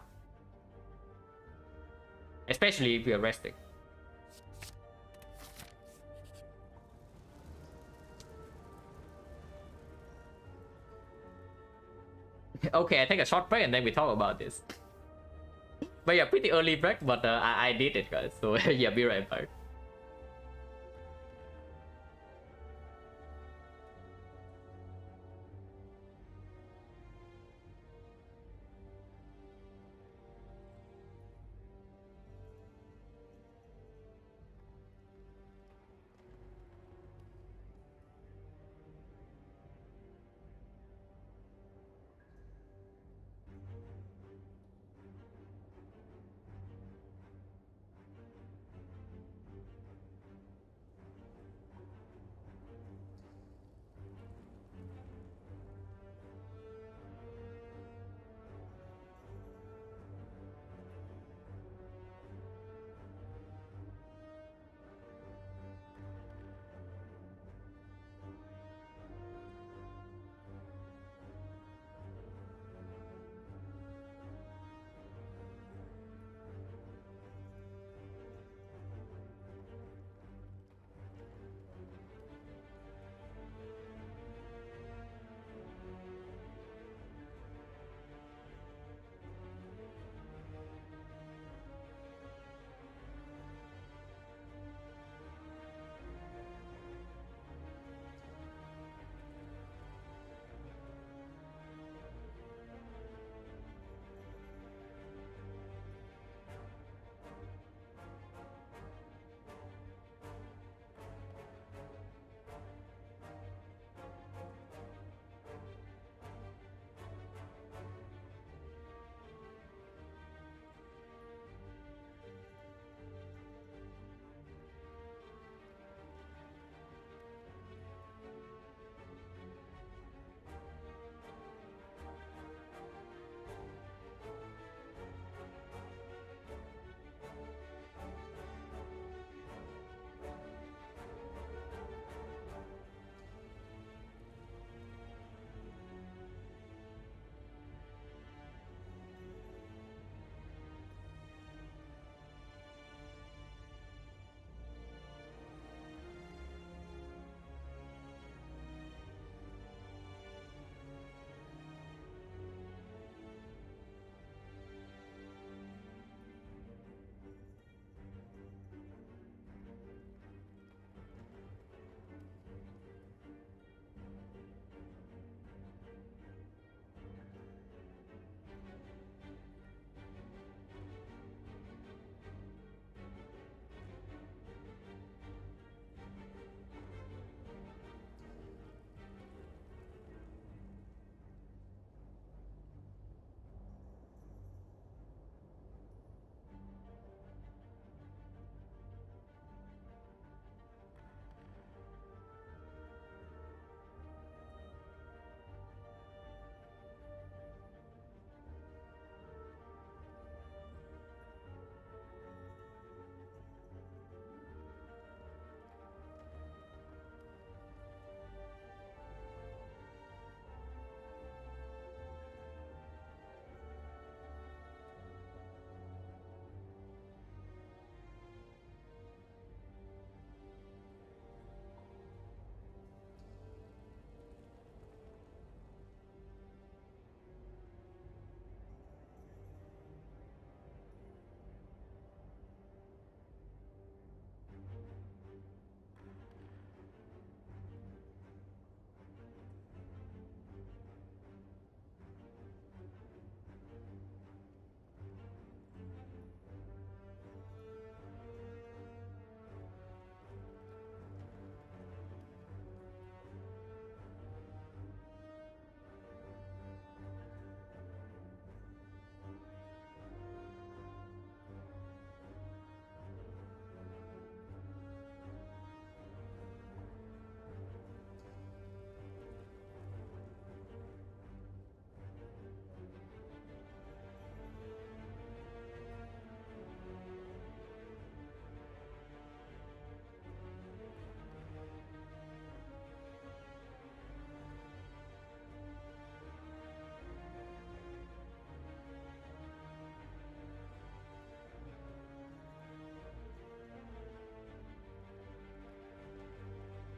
Especially if we are resting. Okay, I take a short break and then we talk about this. But yeah, pretty early break, but I did it, guys. So yeah, be right back.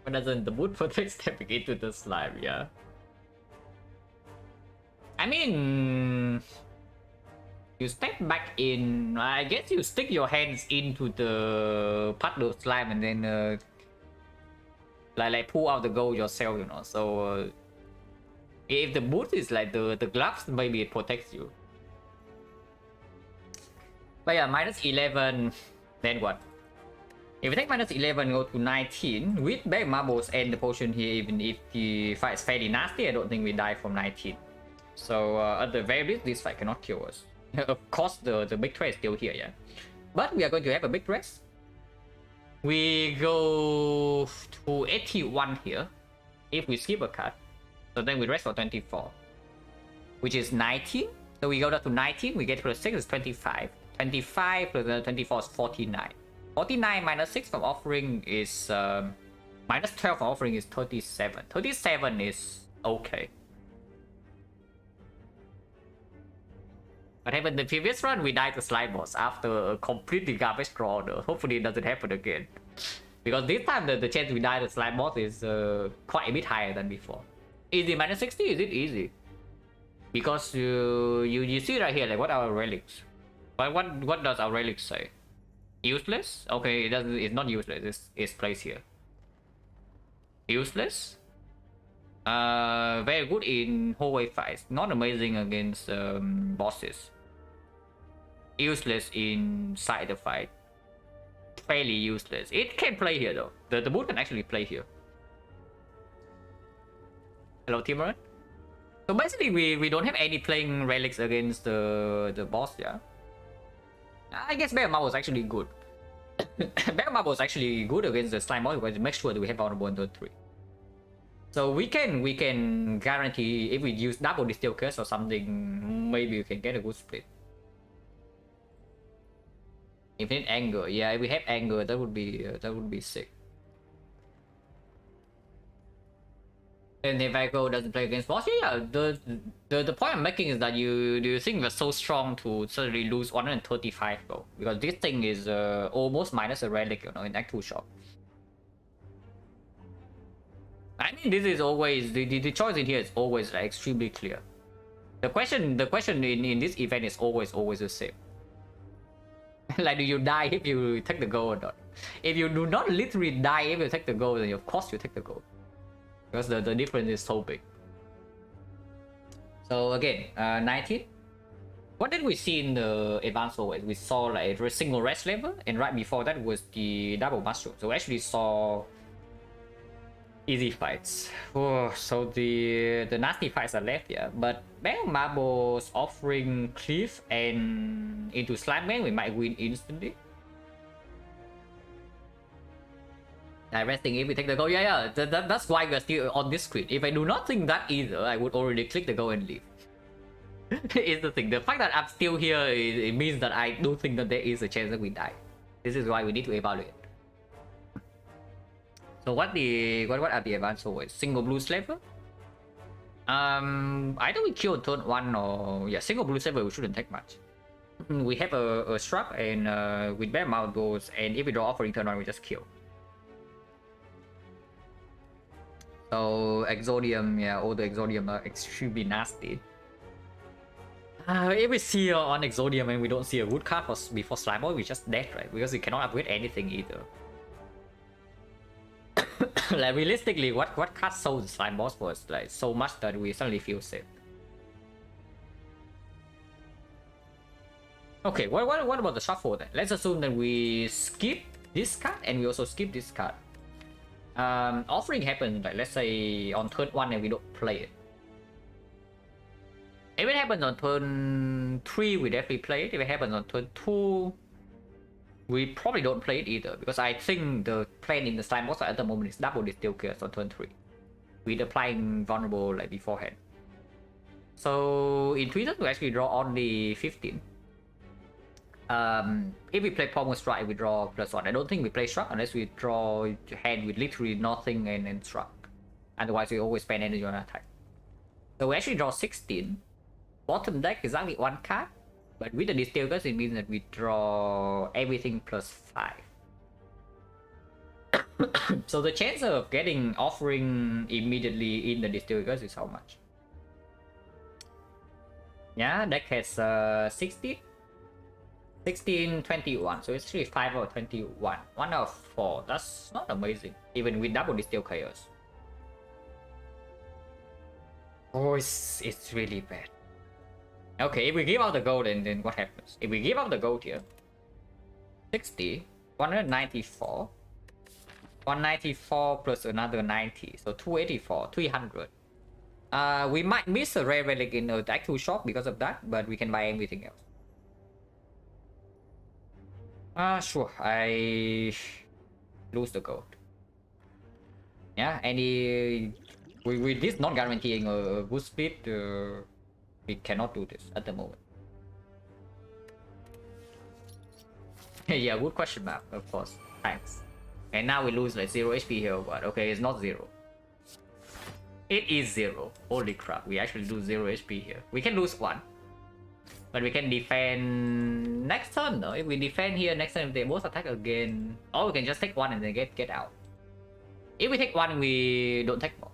But doesn't the boot protect stepping into the slime? Yeah. I mean, you step back in. I guess you stick your hands into the puddle of slime and then like pull out the gold yourself, you know. So if the boot is like the gloves, maybe it protects you. But yeah, -11. Then what? If we take -11, go to 19 with bag marbles and the potion here. Even if the fight is fairly nasty, I don't think we die from 19. So at the very least, this fight cannot kill us. Of course, the big threat is still here, yeah. But we are going to have a big rest. We go to 81 here. If we skip a card, so then we rest for 24, which is 19. So we go down to 19. We get plus 6 is 25. 25 plus 24 is 49. 49 minus 6 from offering is minus 12 from offering is 37. 37 is okay. What happened in the previous run? We died to slime boss after a completely garbage draw. Hopefully it doesn't happen again. Because this time the chance we die to slime boss is quite a bit higher than before. Easy -60? Is it easy? Because you see right here, like what are our relics? But what does our relics say? Useless? Okay, it doesn't. It's not useless. It's placed here. Useless. Very good in hallway fights. Not amazing against bosses. Useless in side of fight. Fairly useless. It can play here though. The boot can actually play here. Hello, Timur. So basically, we don't have any playing relics against the boss. Yeah. I guess Bear Marble is actually good. Bear Marble is actually good against the slime boss because it makes sure that we have vulnerable in turn 3. So we can guarantee if we use double distill curse or something, maybe we can get a good split. If we need anger, yeah, if we have anger, that would be sick. And if Echo doesn't play against boss, yeah, the point I'm making is that do you think we're so strong to suddenly lose 135 gold? Because this thing is almost minus a relic, you know, in Act 2 shop. I mean, this is always the choice in here is always like, extremely clear. The question in this event is always the same. Like, do you die if you take the gold or not? If you do not literally die if you take the gold, then of course you take the gold. Because the difference is so big. So again, 19. What did we see in the advanced always? We saw like a single rest level, and right before that was the double mushroom. So we actually saw easy fights. Oh, so the nasty fights are left here. But Bell Marbles offering Cliff and into Slime Man, we might win instantly. Resting if we take the goal, yeah, that's why we're still on this screen. If I do not think that either, I would already click the goal and leave. Is the thing. The fact that I'm still here, it means that I do think that there is a chance that we die. This is why we need to evaluate. So what are the advanced always? Single blue slaver? Either we kill turn 1 or yeah, single blue slaver we shouldn't take much. We have a shrub and with bear mouth goes, and if we draw offering turn 1 we just kill. So Exodium, yeah, all the Exodium are extremely nasty. If we see on Exodium and we don't see a wood card before Slime Boy, we just dead, right? Because we cannot upgrade anything either. Like realistically, what card sold the Slime Boss was like so much that we suddenly feel safe. Okay, what about the shuffle then? Let's assume that we skip this card and we also skip this card. Offering happens like let's say on turn 1 and we don't play it. If it happens on turn 3, we definitely play it. If it happens on turn 2, we probably don't play it either, because I think the plan in the Slime Boss at the moment is double distill curse on turn 3 with applying vulnerable like beforehand. So in 3 turns we actually draw only 15. If we play Pommel Strike, we draw +1. I don't think we play Shrug unless we draw a hand with literally nothing and Shrug. Otherwise, we always spend energy on attack. So we actually draw 16. Bottom deck is only 1 card, but with the Distill Curse, it means that we draw everything +5. So the chance of getting offering immediately in the distillers is how much? Yeah, deck has 16, 16, 21. So it's actually 5 or 21. 1 out of 4. That's not amazing. Even with double distill chaos. Oh, it's really bad. Okay, if we give out the gold, then what happens? If we give out the gold here, 60, 194, 194 plus another 90, so 284, 300. We might miss a rare relic in the deck 2 shop because of that, but we can buy everything else. Sure, I lose the gold. Yeah, any with this not guaranteeing a good split, we cannot do this at the moment. Yeah, good question mark, of course. Thanks. And now we lose like 0 HP here, but okay, it's not 0. It is 0. Holy crap, we actually lose 0 HP here. We can lose 1. But we can defend next turn, no? If we defend here next turn, if they both attack again, or we can just take 1 and then get out. If we take 1, we don't take more.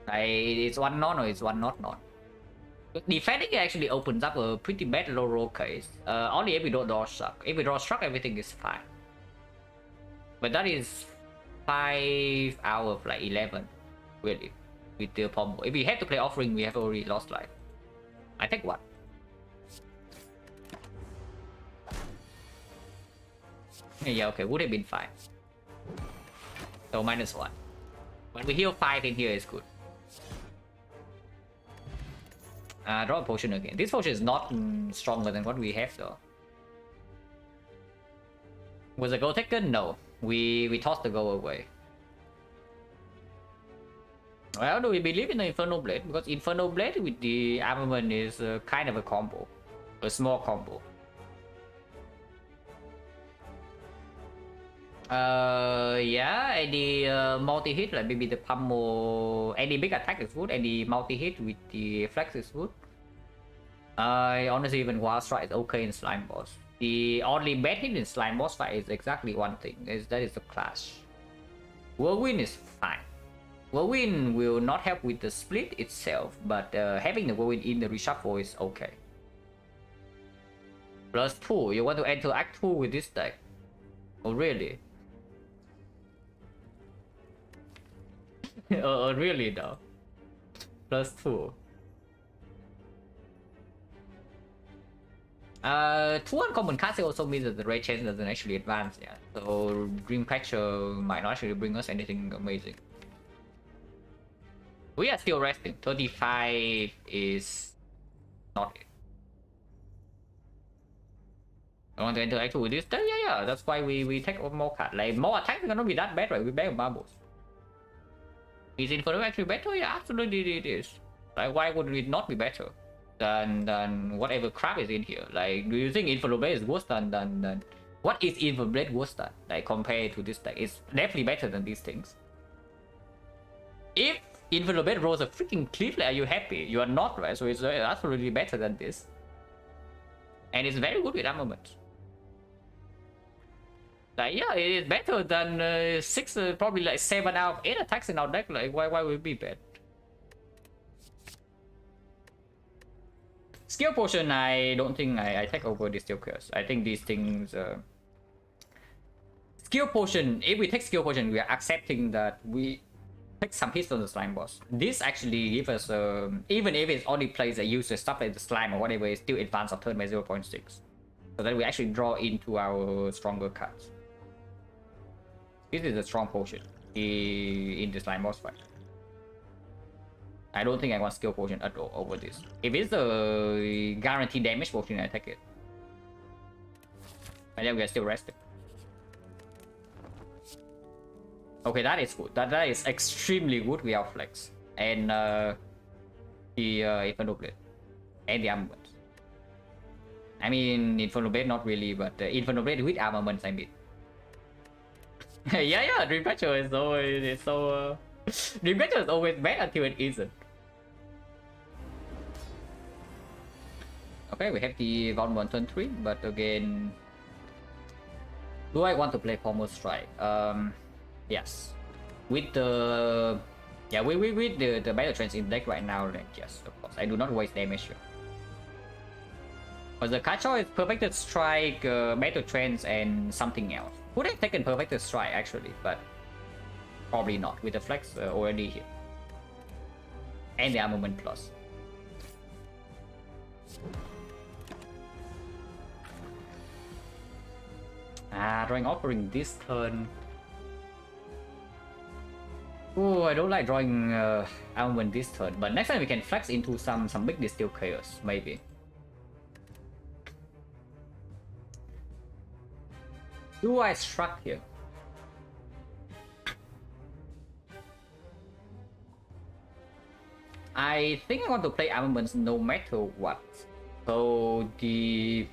It's 1 non or it's 1 not non. Defending actually opens up a pretty bad low roll case. Only if we don't draw struck. If we draw struck, everything is fine. But that is 5 out of like 11, really, with the pombo. If we have to play offering, we have already lost life. I take 1. Yeah, okay, would have been 5. So -1. But we heal 5 in here is good. Draw a potion again. This potion is not stronger than what we have though. Was the gold taken? No. We tossed the gold away. Well, do we believe in the Infernal Blade? Because Infernal Blade with the armament is kind of a combo. A small combo. Yeah, any multi-hit, like maybe the pummel, any big attack is good, any multi-hit with the flex is good. Honestly, even Wild Strike is okay in Slime Boss. The only bad hit in Slime Boss fight is exactly one thing, that is the Clash. Whirlwind is fine. Whirlwind will not help with the split itself, but having the Whirlwind in the reshuffle is okay. +2, you want to enter Act 2 with this deck? Oh really? Really though? +2. 2 uncommon cards also means that the red chance doesn't actually advance, yeah. So Dreamcatcher might not actually bring us anything amazing. We are still resting. 35 is not it. I want to interact with this. Yeah, that's why we take more cards. Like more attacks are gonna be that bad, right? We bag marbles. Is Inferno actually better? Yeah, absolutely it is. Like why would it not be better than whatever crap is in here? Like, do you think Inferno Blade is worse than what is Inferno Blade worse than? Like compared to this deck, it's definitely better than these things. If Inferno Blade rolls a freaking cliff, are you happy? You are not, right? So it's absolutely better than this, and it's very good with armament. Like, yeah, it is better than 6, probably like 7 out of 8 attacks in our deck. Like, why would it be bad? Skill Potion, I don't think I take over the Steel Curse. I think these things... Skill Potion, if we take Skill Potion, we are accepting that we take some hits on the Slime Boss. This actually gives us, even if it's only plays that uses stuff like the Slime or whatever, it's still advance of turn by 0.6. So that we actually draw into our stronger cards. This is a strong potion in the Slime Boss fight. I don't think I want Skill Potion at all over this. If it's a guaranteed damage potion, I take it. And then we are still resting. Okay, that is good. That is extremely good without flex. And the Infernal Blade. And the armament. I mean, Infernal Blade not really, but Infernal Blade with armaments I mean. yeah, Dreamcatcher is always so. Dreamcatcher is always bad until it isn't. Okay, we have the Vault 1 turn 3, but again, Do I want to play Pommel Strike? Yes. With the with the battle trends in deck right now, then yes, of course. I do not waste damage here. But the card choice is Perfected Strike, battle trends, and something else. Would have taken Perfected Strike actually, but probably not with the flex already here. And the Armament Plus. Drawing Offering this turn. Oh, I don't like drawing Armament this turn, but next time we can flex into some big Distill Chaos, maybe. Do I struck here? I think I want to play Armaments no matter what. So the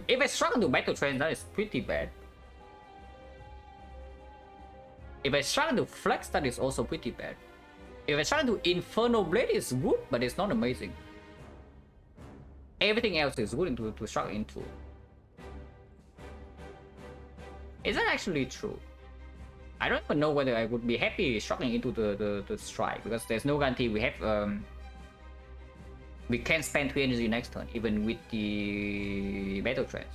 if I struggle to battle train, that is pretty bad. If I struggle to flex, that is also pretty bad. If I struggle to Inferno Blade, it's good, but it's not amazing. Everything else is good to struggle into. Is that actually true? I don't even know whether I would be happy struggling into the strike, because there's no guarantee we have we can spend 3 energy next turn, even with the battle trends.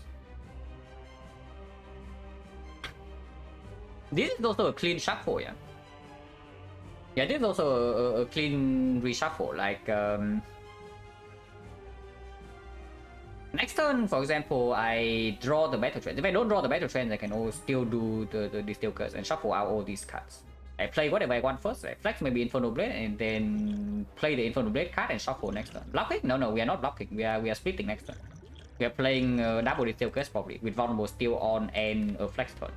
This is also a clean shuffle, yeah. Yeah, this is also a clean reshuffle. Like next turn, for example, I draw the battle trends. If I don't draw the battle trends, I can always still do the Distill Curse and shuffle out all these cards. I play whatever I want first. I flex maybe Inferno Blade and then play the Inferno Blade card and shuffle next turn. Blocking? No, we are not blocking. We are splitting next turn. We are playing double Distill Curse probably with Vulnerable Steel on and a flex turn.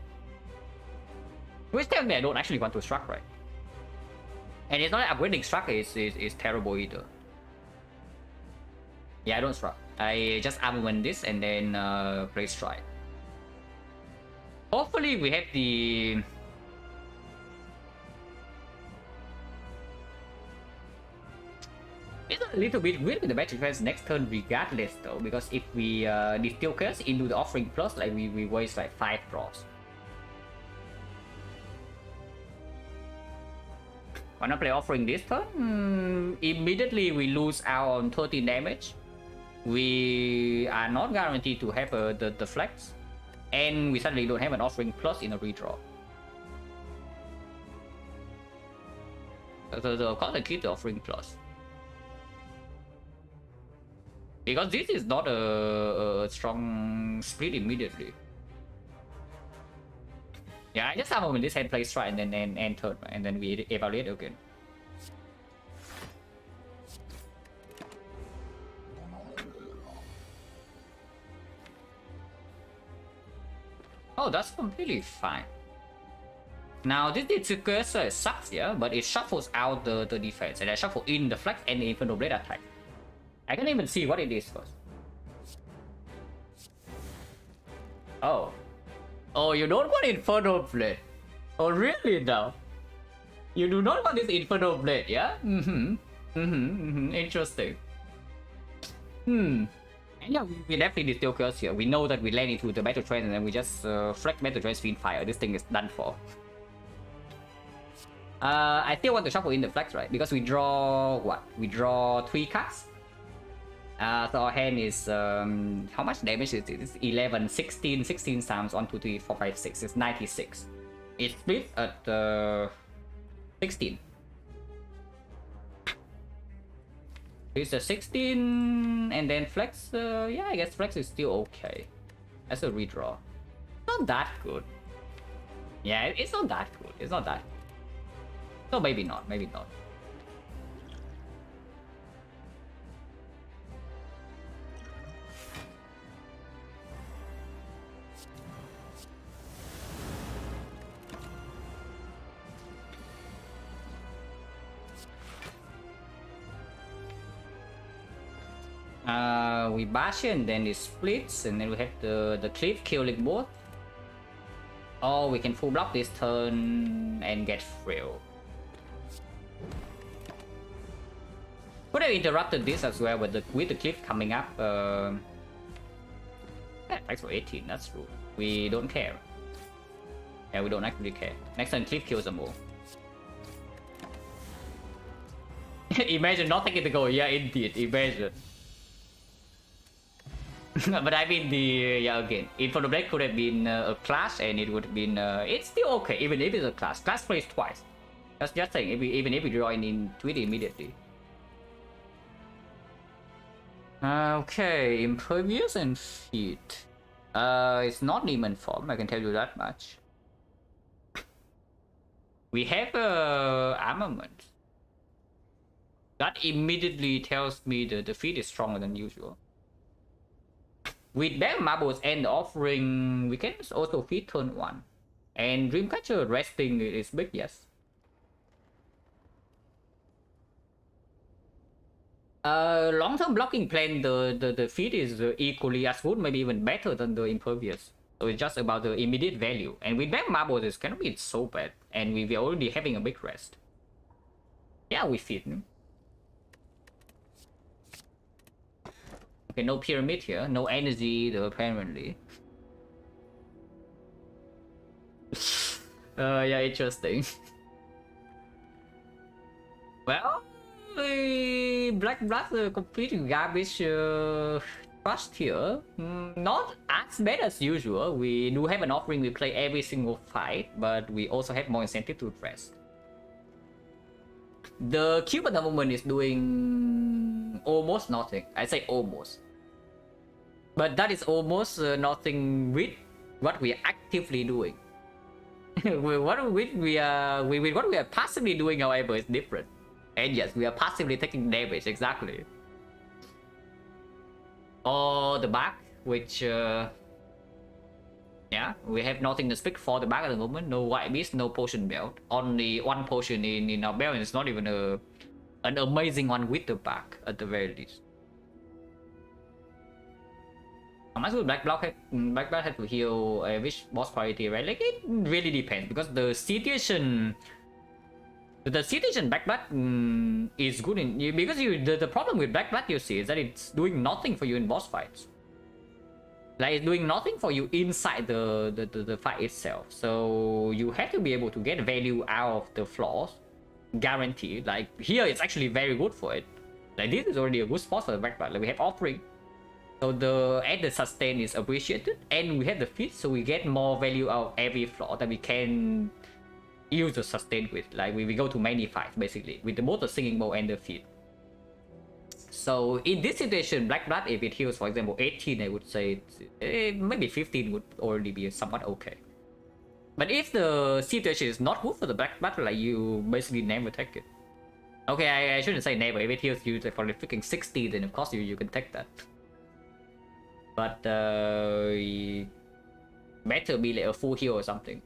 Which tells me I don't actually want to struck, right? And it's not like upgrading struck is terrible either. Yeah, I don't struck. I just armament this and then play strike. Hopefully we have the it's a little bit weird with the battle trends next turn regardless though, because if we Distill Curse into the Offering Plus, like we waste like 5 draws. Wanna play Offering this turn? Immediately we lose out on 13 damage. We are not guaranteed to have the flex, and we suddenly don't have an Offering Plus in a redraw. So of course I keep the Offering Plus, because this is not a strong split immediately. Yeah, I just have when this hand play strike and then end turn, and then we evaluate again. Oh, that's completely fine. Now this cursor sucks, yeah, but it shuffles out the defense, and I shuffle in the flex and the Inferno Blade attack. I can't even see what it is first. Oh. Oh, you don't want Inferno Blade. Oh, really now? You do not want this Inferno Blade, yeah? Interesting. And yeah, we definitely Distill Curse here. We know that we land into the battle trend and then we just flex battle trend Fiend Fire. This thing is done for. I still want to shuffle in the flex, right? Because we draw what? We draw 3 cards. So our hand is how much damage is it? It's 11, 16 times 1, 2, 3, 4, 5, 6. It's 96. It splits at 16. It's a 16 and then flex. Yeah, I guess flex is still okay. That's a redraw. Not that good. Yeah, it's not that good. It's not that. So maybe not. Maybe not. We bash and then it splits, and then we have the cliff killing both. Or we can full block this turn and get frill. Could have interrupted this as well, but with the cliff coming up. Yeah, thanks for 18, that's true. We don't care. Yeah, we don't actually care. Next turn, click kills them all. Imagine not taking the goal. Yeah, indeed. Imagine. But I mean yeah, again, Info the Blade could have been a class and it would have been it's still okay even if it's a class. Class plays twice. That's just saying, even if we join into it immediately. Okay, Impervious and Feet. It's not Demon Form, I can tell you that much. We have Armament. That immediately tells me that the Feet is stronger than usual. With Bell Marbles and Offering, we can also feed turn 1. And Dreamcatcher resting is big, yes. Long-term blocking plan, the feed is equally as good, maybe even better than the Impervious. So it's just about the immediate value. And with Bell Marbles, it's gonna be so bad. And we're already having a big rest. Yeah, we feed. Okay, no pyramid here, no energy though, apparently. Yeah, interesting. Well, Black Blood completely garbage trust here. Not as bad as usual. We do have an offering, we play every single fight, but we also have more incentive to rest. The cube at the moment is doing almost nothing. I say almost. But that is almost nothing with what we are actively doing. With what we are passively doing, however, is different. And yes, we are passively taking damage, exactly. Or the back, which yeah, we have nothing to speak for the back at the moment. No white beast, no potion belt. Only one potion in our belt, and it's not even an amazing one with the back at the very least. How much would Black Block have to heal which boss quality, right? Like, it really depends, because the situation Black Blood is good in because the problem with Black Blood, you see, is that it's doing nothing for you in boss fights. Like, it's doing nothing for you inside the fight itself. So you have to be able to get value out of the flaws, guaranteed. Like, here it's actually very good for it. Like, this is already a good spot for the Black Blood. Like, we have offering. So the sustain is appreciated, and we have the feat, so we get more value out of every flaw that we can use the sustain with. Like, we go to many fights basically with both the singing bow and the feat. So in this situation, Black Blood, if it heals, for example, 18, I would say maybe 15 would already be somewhat okay. But if the situation is not good for the Black Blood, like, you basically never take it. Okay, I shouldn't say never. If it heals you for like freaking 60, then of course you can take that. But better be like a full heal or something,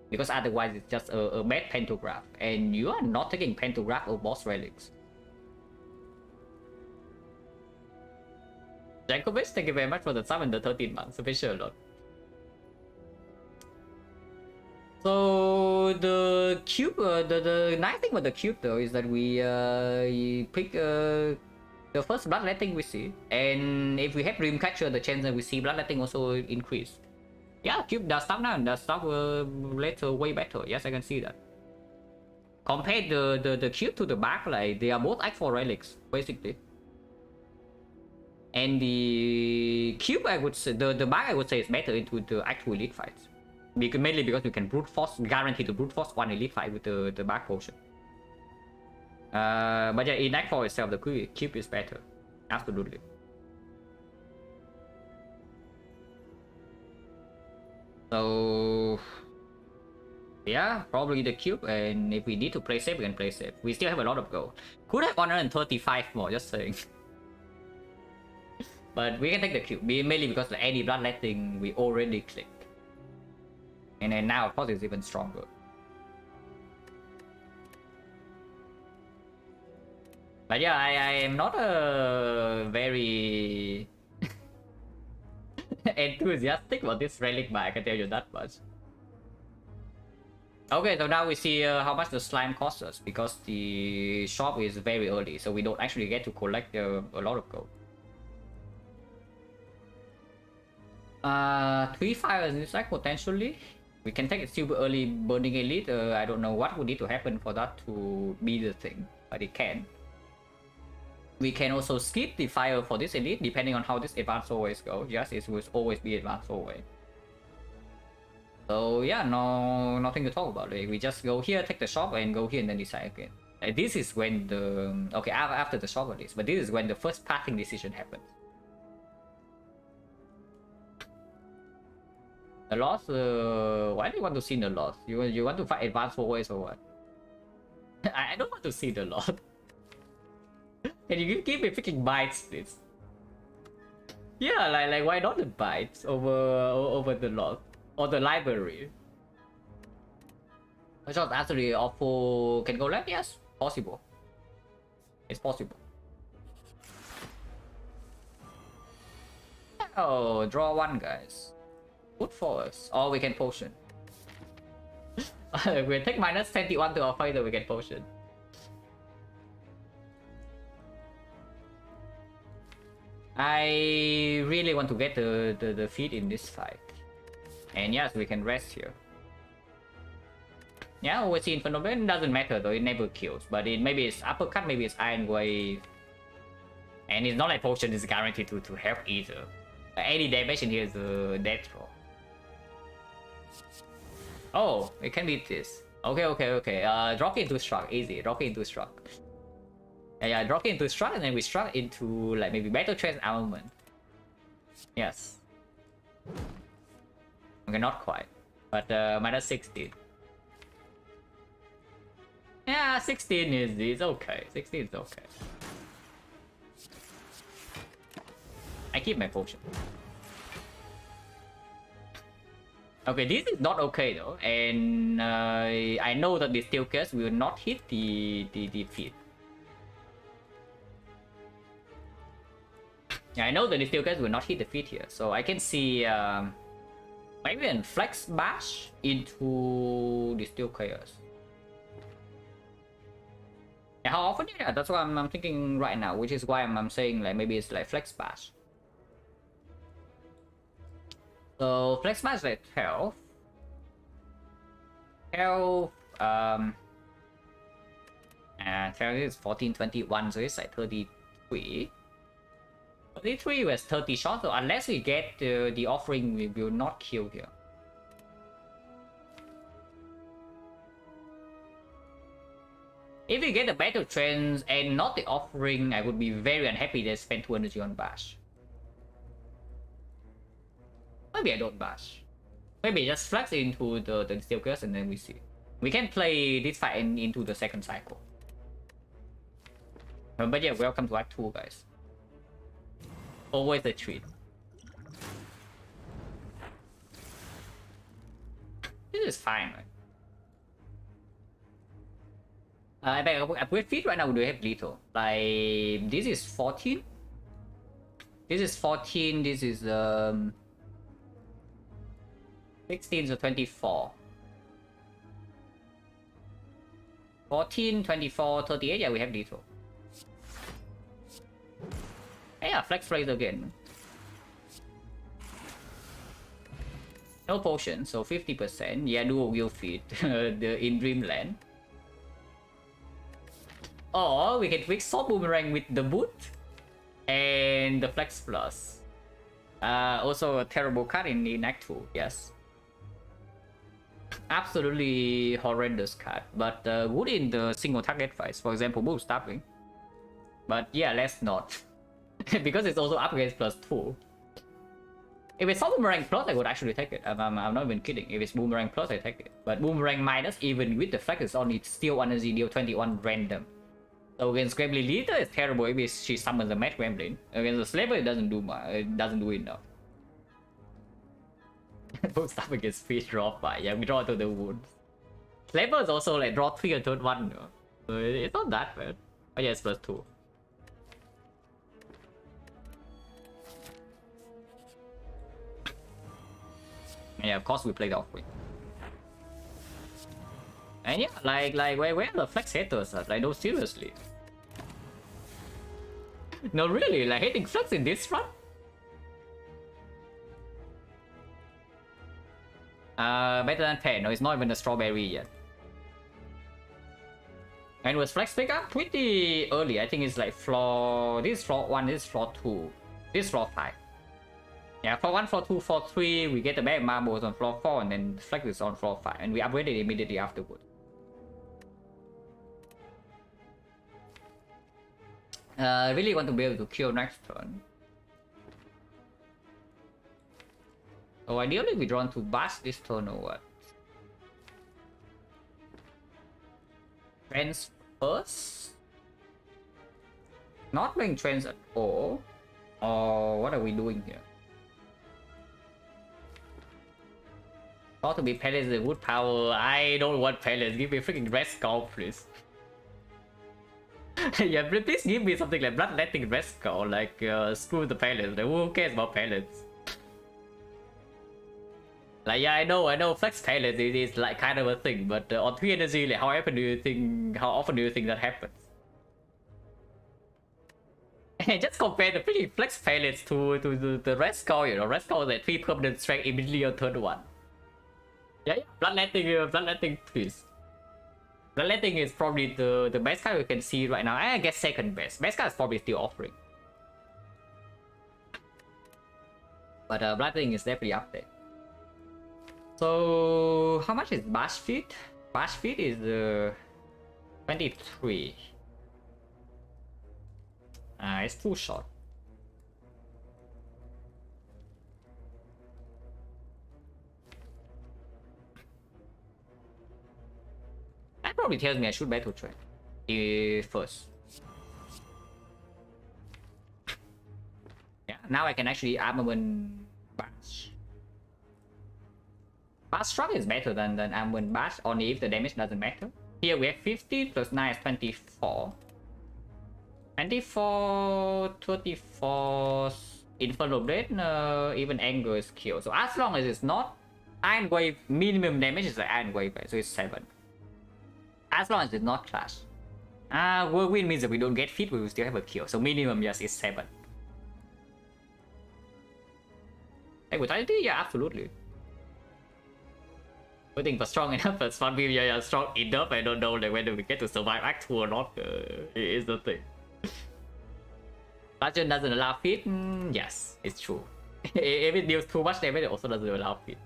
because otherwise it's just a bad pantograph, and you are not taking pantograph or boss relics. Jankovic, thank you very much for the sub and the 13 months. Appreciate a lot. So the cube, the nice thing about the cube though is that we pick the first bloodletting we see, and if we have Dreamcatcher, the chance that we see bloodletting also increase. Yeah, cube does stuff now and does stuff later way better. Yes, I can see that. Compare the cube to the back, like, they are both act for relics basically. And the cube, I would say, the back I would say is better into the actual elite fights, mainly because we can brute force, guarantee to brute force one elite fight with the back potion. But yeah, in act for itself, the cube is better, absolutely. So yeah, probably the cube, and if we need to play safe, we can play safe. We still have a lot of gold. Could have 135 more, just saying. But we can take the cube, mainly because like, any bloodletting we already clicked. And then now, of course, it's even stronger. But yeah, I am not a very enthusiastic about this relic, but I can tell you that much. Okay, so now we see how much the slime costs us, because the shop is very early, so we don't actually get to collect a lot of gold. 3 fires in this deck potentially. We can take it super early burning elite. I don't know what would need to happen for that to be the thing, but it can. We can also skip the fire for this elite depending on how this advance always go. Yes, it will always be advanced always. So yeah, nothing to talk about. Like, we just go here, take the shop, and go here and then decide again. This is when the okay after the shop release, but this is when the first passing decision happens. The loss. Why do you want to see the loss? You want to fight advanced always or what? I don't want to see the loss. Can you give me freaking bites, please? Yeah, like why not the bites over the loss or the library? Which was actually awful. Can go left? Yes, possible. It's possible. Oh, draw one, guys. Good for us. Or we can potion. We take minus 21 to our fighter, we get potion. I really want to get the feed in this fight. And yes, we can rest here. Yeah, always see Inferno Blade, doesn't matter though, it never kills. But maybe it's uppercut, maybe it's Iron Wave. And it's not like potion is guaranteed to help either. Any damage in here is a death roll. Oh, it can beat this. Okay. Drop into struck, easy. Drop into struck. Yeah, drop into struck and then we struck into like maybe battle trance armament. Yes. Okay, not quite. But minus 16. Yeah, 16 is okay. 16 is okay. I keep my potion. Okay, this is not okay though, and I know that the steel case will not hit the feed. Yeah, I know that the steel case will not hit the feed here, so I can see maybe a flex bash into the steel chaos. Yeah, how often? Yeah, that's what I'm thinking right now, which is why I'm saying like maybe it's like flex bash. So flex bash like health. Health health is 1421, so it's like 33. 33 was 30 shots, so unless we get the offering, we will not kill here. If we get the battle trends and not the offering, I would be very unhappy that I spent 2 energy on bash. Maybe I don't bash. Maybe just flex into the steel curse and then we see. We can play this fight into the second cycle. But yeah, welcome to Act 2, guys. Always a treat. This is fine, right? With feed right now, we do have lethal. Like, this is 14. This is 14, this is 16 to 24. 14, 24, 38, yeah, we have lethal. Yeah, flex raise again. No potion, so 50%. Yeah, dual will feed in Dreamland. Or we can quick swap boomerang with the boot and the flex plus. Also a terrible card in Act 2, yes. Absolutely horrendous card, but good in the single target fights, for example, move stopping. But yeah, let's not. Because it's also up against +2. If it's not boomerang plus, I would actually take it. I'm not even kidding. If it's boomerang plus, I take it. But boomerang minus, even with the flex, it's only still energy deal 21 random. So against Gremlin Leader, it's terrible if she summons a Mad Gremlin. Against the Slaver, it doesn't do much. It doesn't do enough. Don't stop against fish draw 5. Yeah, we draw to the wounds. Slaver is also like draw 3 on turn 1. No? So it's not that bad. Oh yeah, it's +2. Yeah, of course we played offering. And yeah, like where are the flex haters at? Like, no, seriously. No, really, like hating flex in this run? Better than pear. No, it's not even a strawberry yet. And was flex pick up pretty early. I think it's like floor. This is floor 1, this is floor 2, this is floor 5. Yeah, floor 1, floor 2, floor 3, we get the bag marbles on floor 4, and then flex is on floor 5, and we upgraded immediately afterwards. I really want to be able to kill next turn. So ideally we draw to bash this turn or what? Trends first? Not playing trends at all? Or what are we doing here? Thought to be pellets the wood power. I don't want pellets. Give me freaking red skull, please. Yeah, please give me something like bloodletting red skull. Like screw the pellets. Like, who cares about pellets? Like yeah, I know. Flex pellets is like kind of a thing, but on 3 energy, like, how often do you think that happens? Just compare the freaking flex pellets to the red skull. You know, red skull is like 3 permanent strength immediately on turn 1. Yeah, bloodletting, please. Bloodletting is probably the best card we can see right now. I guess second best. Best card is probably still offering. But bloodletting is definitely up there. So how much is bash feet? Bash feet is 23. It's too short. That probably tells me I should battle trade first. Yeah, now I can actually armament bash. Bash struck is better than armament bash, only if the damage doesn't matter. Here we have 50 plus 9 is 24. 24, 34, Infernal Blade, even Anger is kill. So as long as it's not Iron Wave, minimum damage is the Iron Wave, so it's 7. As long as it's not Clash. Whirlwind means that we don't get fit, we will still have a kill. So minimum, yes, is 7. Hey, Vitality? Yeah, absolutely. Waiting for strong enough, but Swan Beam, yeah, strong enough. I don't know like whether we get to survive Act 2 or not. Is the thing. Legend doesn't allow fit? Yes, it's true. If it deals too much damage, it also doesn't allow fit.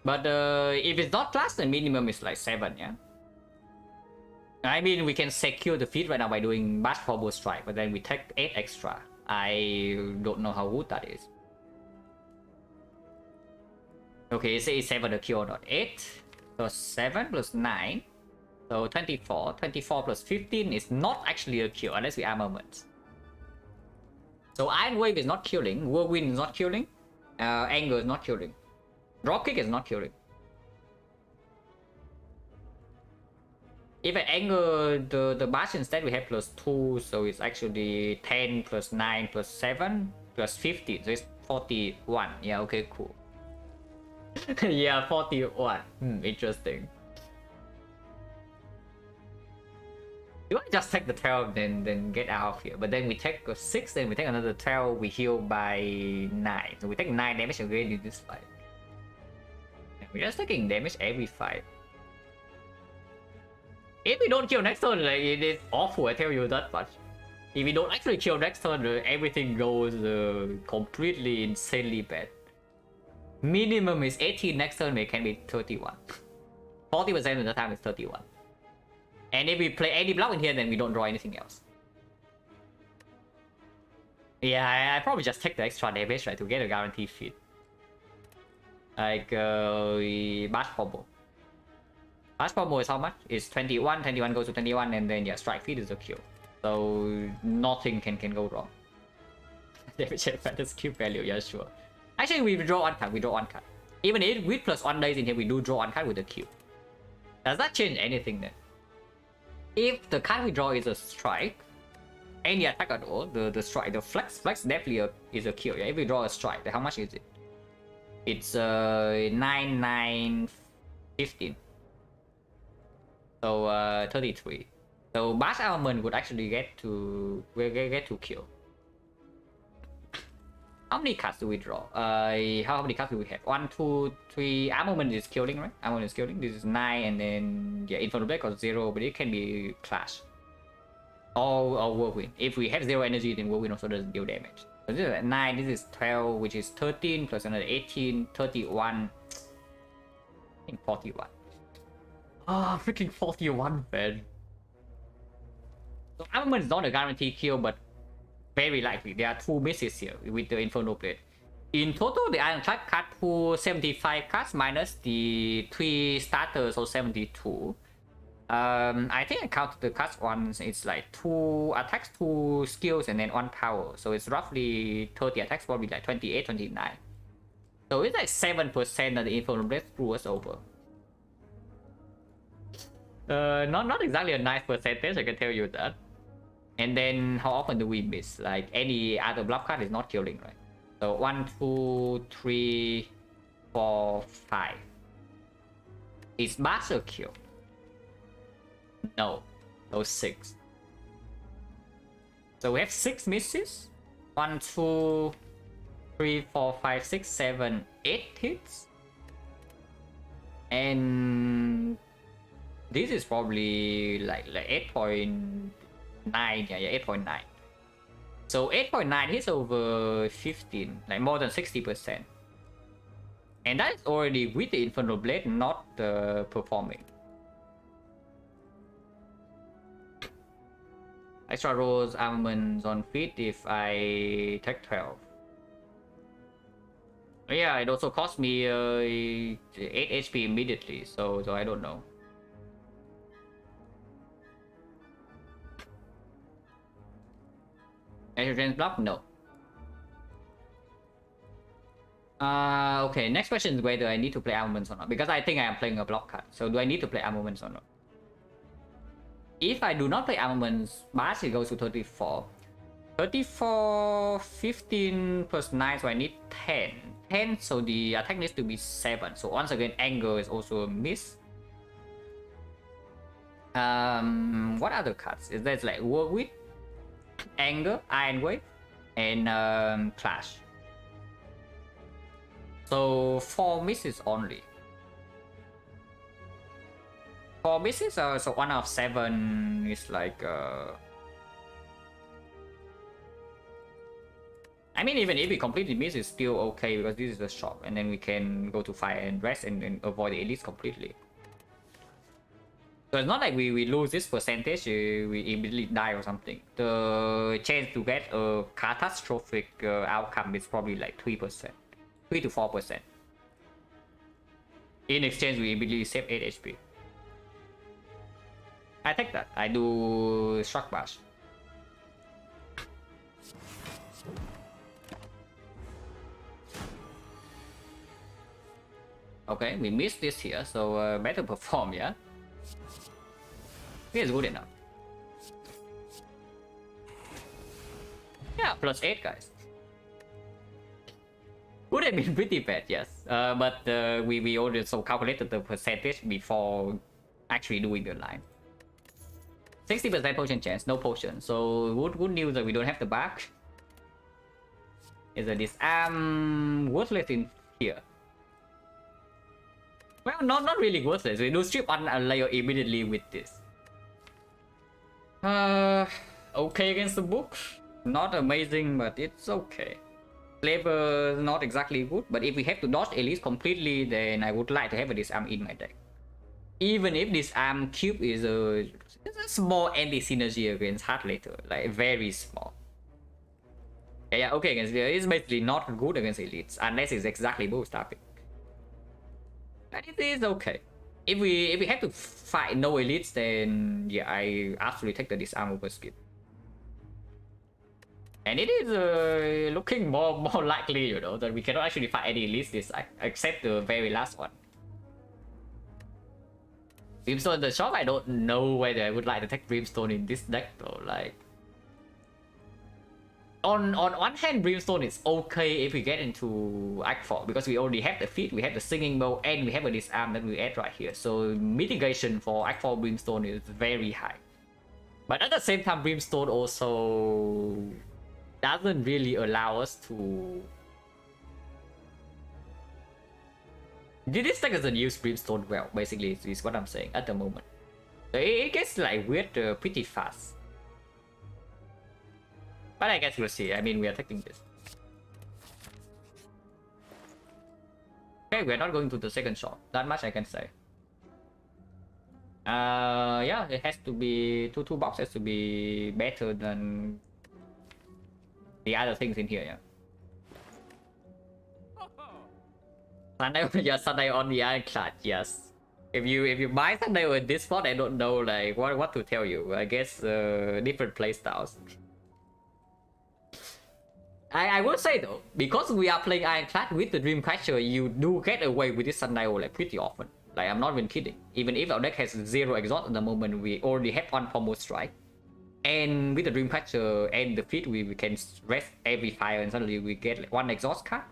But if it's not class, the minimum is like 7, yeah? I mean, we can secure the feed right now by doing Bash Combo Strike, but then we take 8 extra. I don't know how good that is. Okay, say 7 a kill or not. 8 plus 7 plus 9. So 24. 24 plus 15 is not actually a kill unless we armament. So Iron Wave is not killing, Whirlwind is not killing, Anger is not killing, Dropkick is not killing. If I Anger the bash instead, we have plus 2, so it's actually 10 plus 9 plus 7 plus 15, so it's 41. Yeah, okay, cool. Yeah, 41. Interesting. Do I just take the 12 then get out of here? But then we take a 6, then we take another 12, we heal by 9. So we take 9 damage again in this fight. And we're just taking damage every fight. If we don't kill next turn, like, it is awful, I tell you that much. If we don't actually kill next turn, everything goes completely insanely bad. Minimum is 18, next turn it can be 31. 40% of the time it's 31. And if we play any block in here, then we don't draw anything else. Yeah, I probably just take the extra damage, right, to get a guaranteed feed. Like, Bash Combo. Bash Combo is how much? It's 21, 21 goes to 21, and then yeah, Strike Feed is a kill. So, nothing can go wrong. Damage and fantasy Q value, yeah, sure. Actually, we draw 1 card, Even if with plus 1 dice in here, we do draw 1 card with a Q. Does that change anything then? If the card we draw is a strike, any attack at all, the strike, the flex definitely is a kill. Yeah, if we draw a strike, then how much is it? It's 9, 9, 15. So 33. So Bash Element would actually get to kill. How many cards do we draw? How many cards do we have? 1, 2, 3. Armament is killing, right? Armament is killing. This is 9, and then yeah, Infernal Blade got 0, but it can be Clash. Or Whirlwind. If we have 0 energy, then Whirlwind also doesn't deal damage. So this is 9, this is 12, which is 13 plus another 18, 31. I think 41. Oh, freaking 41, man. So Armament is not a guaranteed kill, but very likely. There are 2 misses here with the Infernal Blade. In total, the Ironclad card pool 75 cards minus the 3 starters, so 72. I think I counted the cards once. It's like 2 attacks, 2 skills, and then 1 power. So it's roughly 30 attacks, probably like 28, 29. So it's like 7% that the Infernal Blade screw us over. Not exactly a nice percentage, I can tell you that. And then how often do we miss? Like any other bluff card is not killing, right? So 1, 2, 3, 4, 5. Is Bash a kill? No. No 6. So we have 6 misses. 1, 2, 3, 4, 5, 6, 7, 8 hits. And this is probably like 8.9, yeah, 8.9. So 8.9 hits over 15, like more than 60%. And that is already with the Infernal Blade not performing. Extra rolls armaments on feet if I take 12. Yeah, it also cost me 8 HP immediately, so I don't know. Adrian's block? No. Okay, next question is whether I need to play armaments or not. Because I think I am playing a block card. So do I need to play armaments or not? If I do not play armaments, Bash goes to 34. 34, 15 plus 9, so I need 10. 10, so the attack needs to be 7. So once again, anger is also a miss. What other cards? Is there like Whirlwind, Anger, Iron Wave, and Clash. So 4 misses only. 4 misses, so 1 out of 7 is like I mean, even if we completely miss, it's still okay because this is a shock, and then we can go to fire and rest and avoid the elites completely. So it's not like we lose this percentage, we immediately die or something. The chance to get a catastrophic outcome is probably like 3%, 3 to 4%. In exchange, we immediately save 8 HP. I take that. I do Shock Bash. Okay, we missed this here, so better perform, yeah? It's good enough. Yeah, plus 8, guys. Would have been pretty bad, yes. But we also calculated the percentage before actually doing the line. 60% potion chance, no potion. So good news that we don't have the back. Is that this worthless in here? Well, not really worthless. We do strip on a layer immediately with this. Okay against the book. Not amazing, but it's okay. Flavor not exactly good, but if we have to dodge elites completely, then I would like to have a disarm in my deck. Even if this arm cube is a small anti-synergy against Heart Later, like very small. Yeah, okay against it's basically not good against elites unless it's exactly bull staffing. But it is okay. If we have to fight no elites, then yeah, I absolutely take the disarm over skip. And it is looking more likely, you know, that we cannot actually fight any elites this except the very last one. Brimstone in the shop, I don't know whether I would like to take Brimstone in this deck though. Like, on one hand, Brimstone is okay if we get into Act 4 because we already have the feat, we have the singing bow, and we have a disarm that we add right here. So mitigation for Act 4 Brimstone is very high. But at the same time, Brimstone also doesn't really allow us to This deck doesn't use Brimstone well, basically, is what I'm saying at the moment. So it gets like weird pretty fast. But I guess we'll see. I mean, we are taking this. Okay, we're not going to the second shot. That much I can say. Yeah, it has to be two boxes to be better than the other things in here. Yeah. Sunday, yeah, Sunday on the Ironclad. Yes. If you buy Sunday with this spot, I don't know like what to tell you. I guess different playstyles. I will say though, because we are playing Ironclad with the Dreamcatcher, you do get away with this Sunday like pretty often. Like I'm not even kidding. Even if our deck has 0 exhaust at the moment, we already have 1 Pommel Strike. And with the Dreamcatcher and the feat, we can rest every fire and suddenly we get like 1 exhaust card,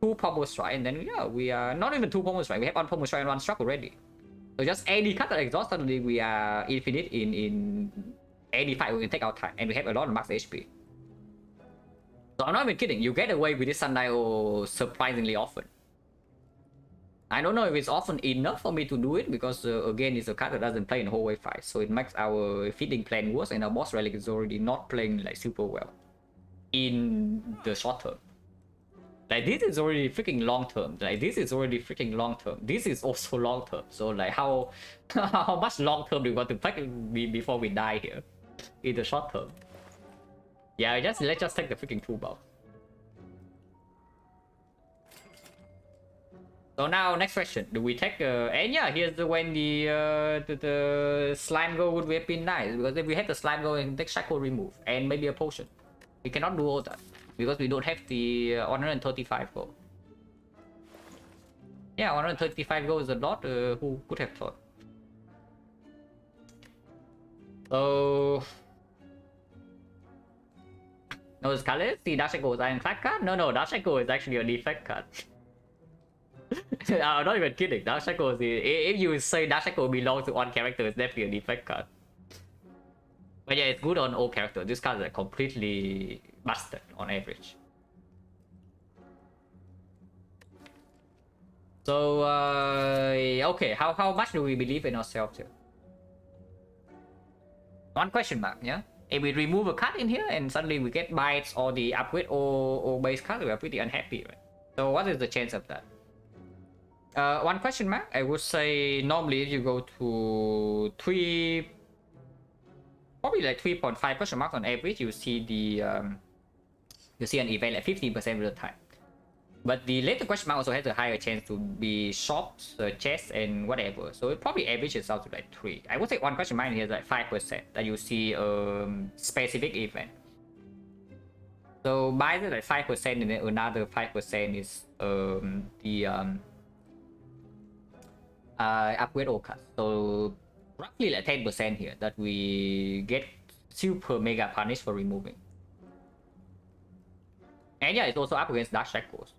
2 Pommel Strike, and then yeah, we are not even 2 Pommel Strike, we have 1 Pommel Strike and 1 Struck already. So just any card that exhaust, suddenly we are infinite in any fight we can take our time, and we have a lot of max HP. So I'm not even kidding, you get away with this Sundial surprisingly often. I don't know if it's often enough for me to do it, because again, it's a card that doesn't play in whole wave fight, so it makes our feeding plan worse, and our boss relic is already not playing like super well in the short term. Like this is already freaking long term. Like this is already freaking long term. This is also long term. So like how how much long term do we want to play before we die here in the short term? Yeah, let's just take the freaking toolbox. So now next question, do we take and yeah, here's when the slime go would have been nice, because if we had the slime go and take shackle remove and maybe a potion, we cannot do all that because we don't have the 135 gold. Yeah, 135 gold is a lot. Who could have thought? So no, Scarlet, the Dash Echo is Ironclad card? No, Dash Echo is actually a defect card. I'm not even kidding. Dash Echo is if you say Dash Echo belongs to one character, it's definitely a defect card. But yeah, it's good on all characters. This card is like completely busted on average. So okay, how much do we believe in ourselves here? One question mark, yeah. If we remove a card in here and suddenly we get bites or the upgrade or base card, we are pretty unhappy, right? So what is the chance of that? One question mark. I would say normally if you go to probably like 3.5 question marks on average, you see the you see an event like 15% of the time. But the later question mark also has a higher chance to be shops, chests, and whatever. So it probably averages out to like 3. I would say one question mark here is like 5% that you see specific event. So by the like 5% and then another 5% is the upgrade all cards. So roughly like 10% here that we get super mega punish for removing. And yeah, it's also up against Dark Shackles.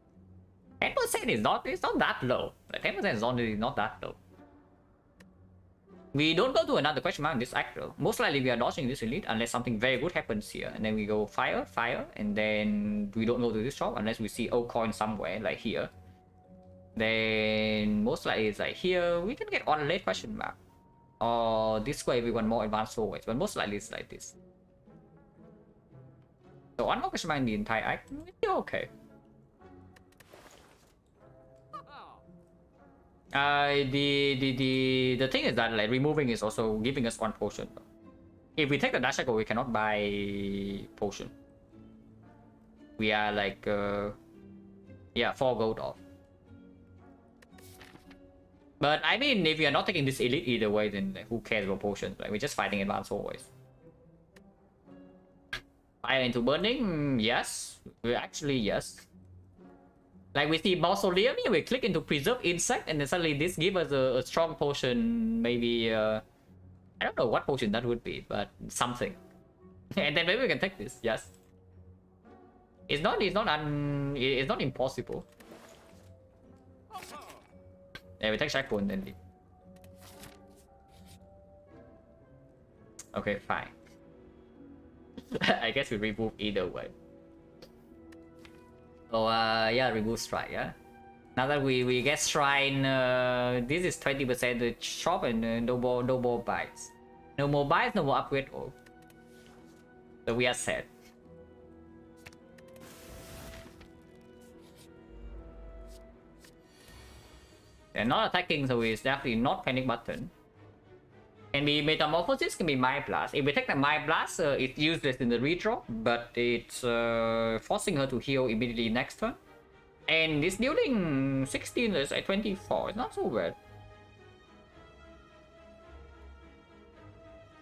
10% is not that low. Like 10% is only not that low. We don't go to another question mark in this actor. Most likely we are dodging this elite unless something very good happens here. And then we go fire, and then we don't go to this shop unless we see old coin somewhere, like here. Then most likely it's like here. We can get on late question mark. Or this way we want more advanced always, but most likely it's like this. So one more question mark in the entire act, you're okay. The thing is that like removing is also giving us 1 potion. If we take the dash cycle, we cannot buy potion. We are like yeah, 4 gold off. But I mean, if we are not taking this elite either way, then like, who cares about potions? Like we're just fighting advance always. Fire into burning, yes. Actually, yes. Like we see Mausoleum here, we click into Preserve Insect, and then suddenly this gives us a strong potion, maybe, I don't know what potion that would be, but something. And then maybe we can take this, yes. It's not impossible. Yeah, we take Shackle and then leave. Okay, fine. I guess we remove either way. So yeah, remove strike, yeah. Now that we get shrine, this is 20% the shop and no more bites. No more bites, no more upgrade. Oh. So we are set. They're not attacking, so it's definitely not panic button. Can be Metamorphosis, can be Mind Blast. If we take the Mind Blast, it's useless in the redraw, but it's forcing her to heal immediately next turn. And it's dealing 16 is at 24, it's not so bad.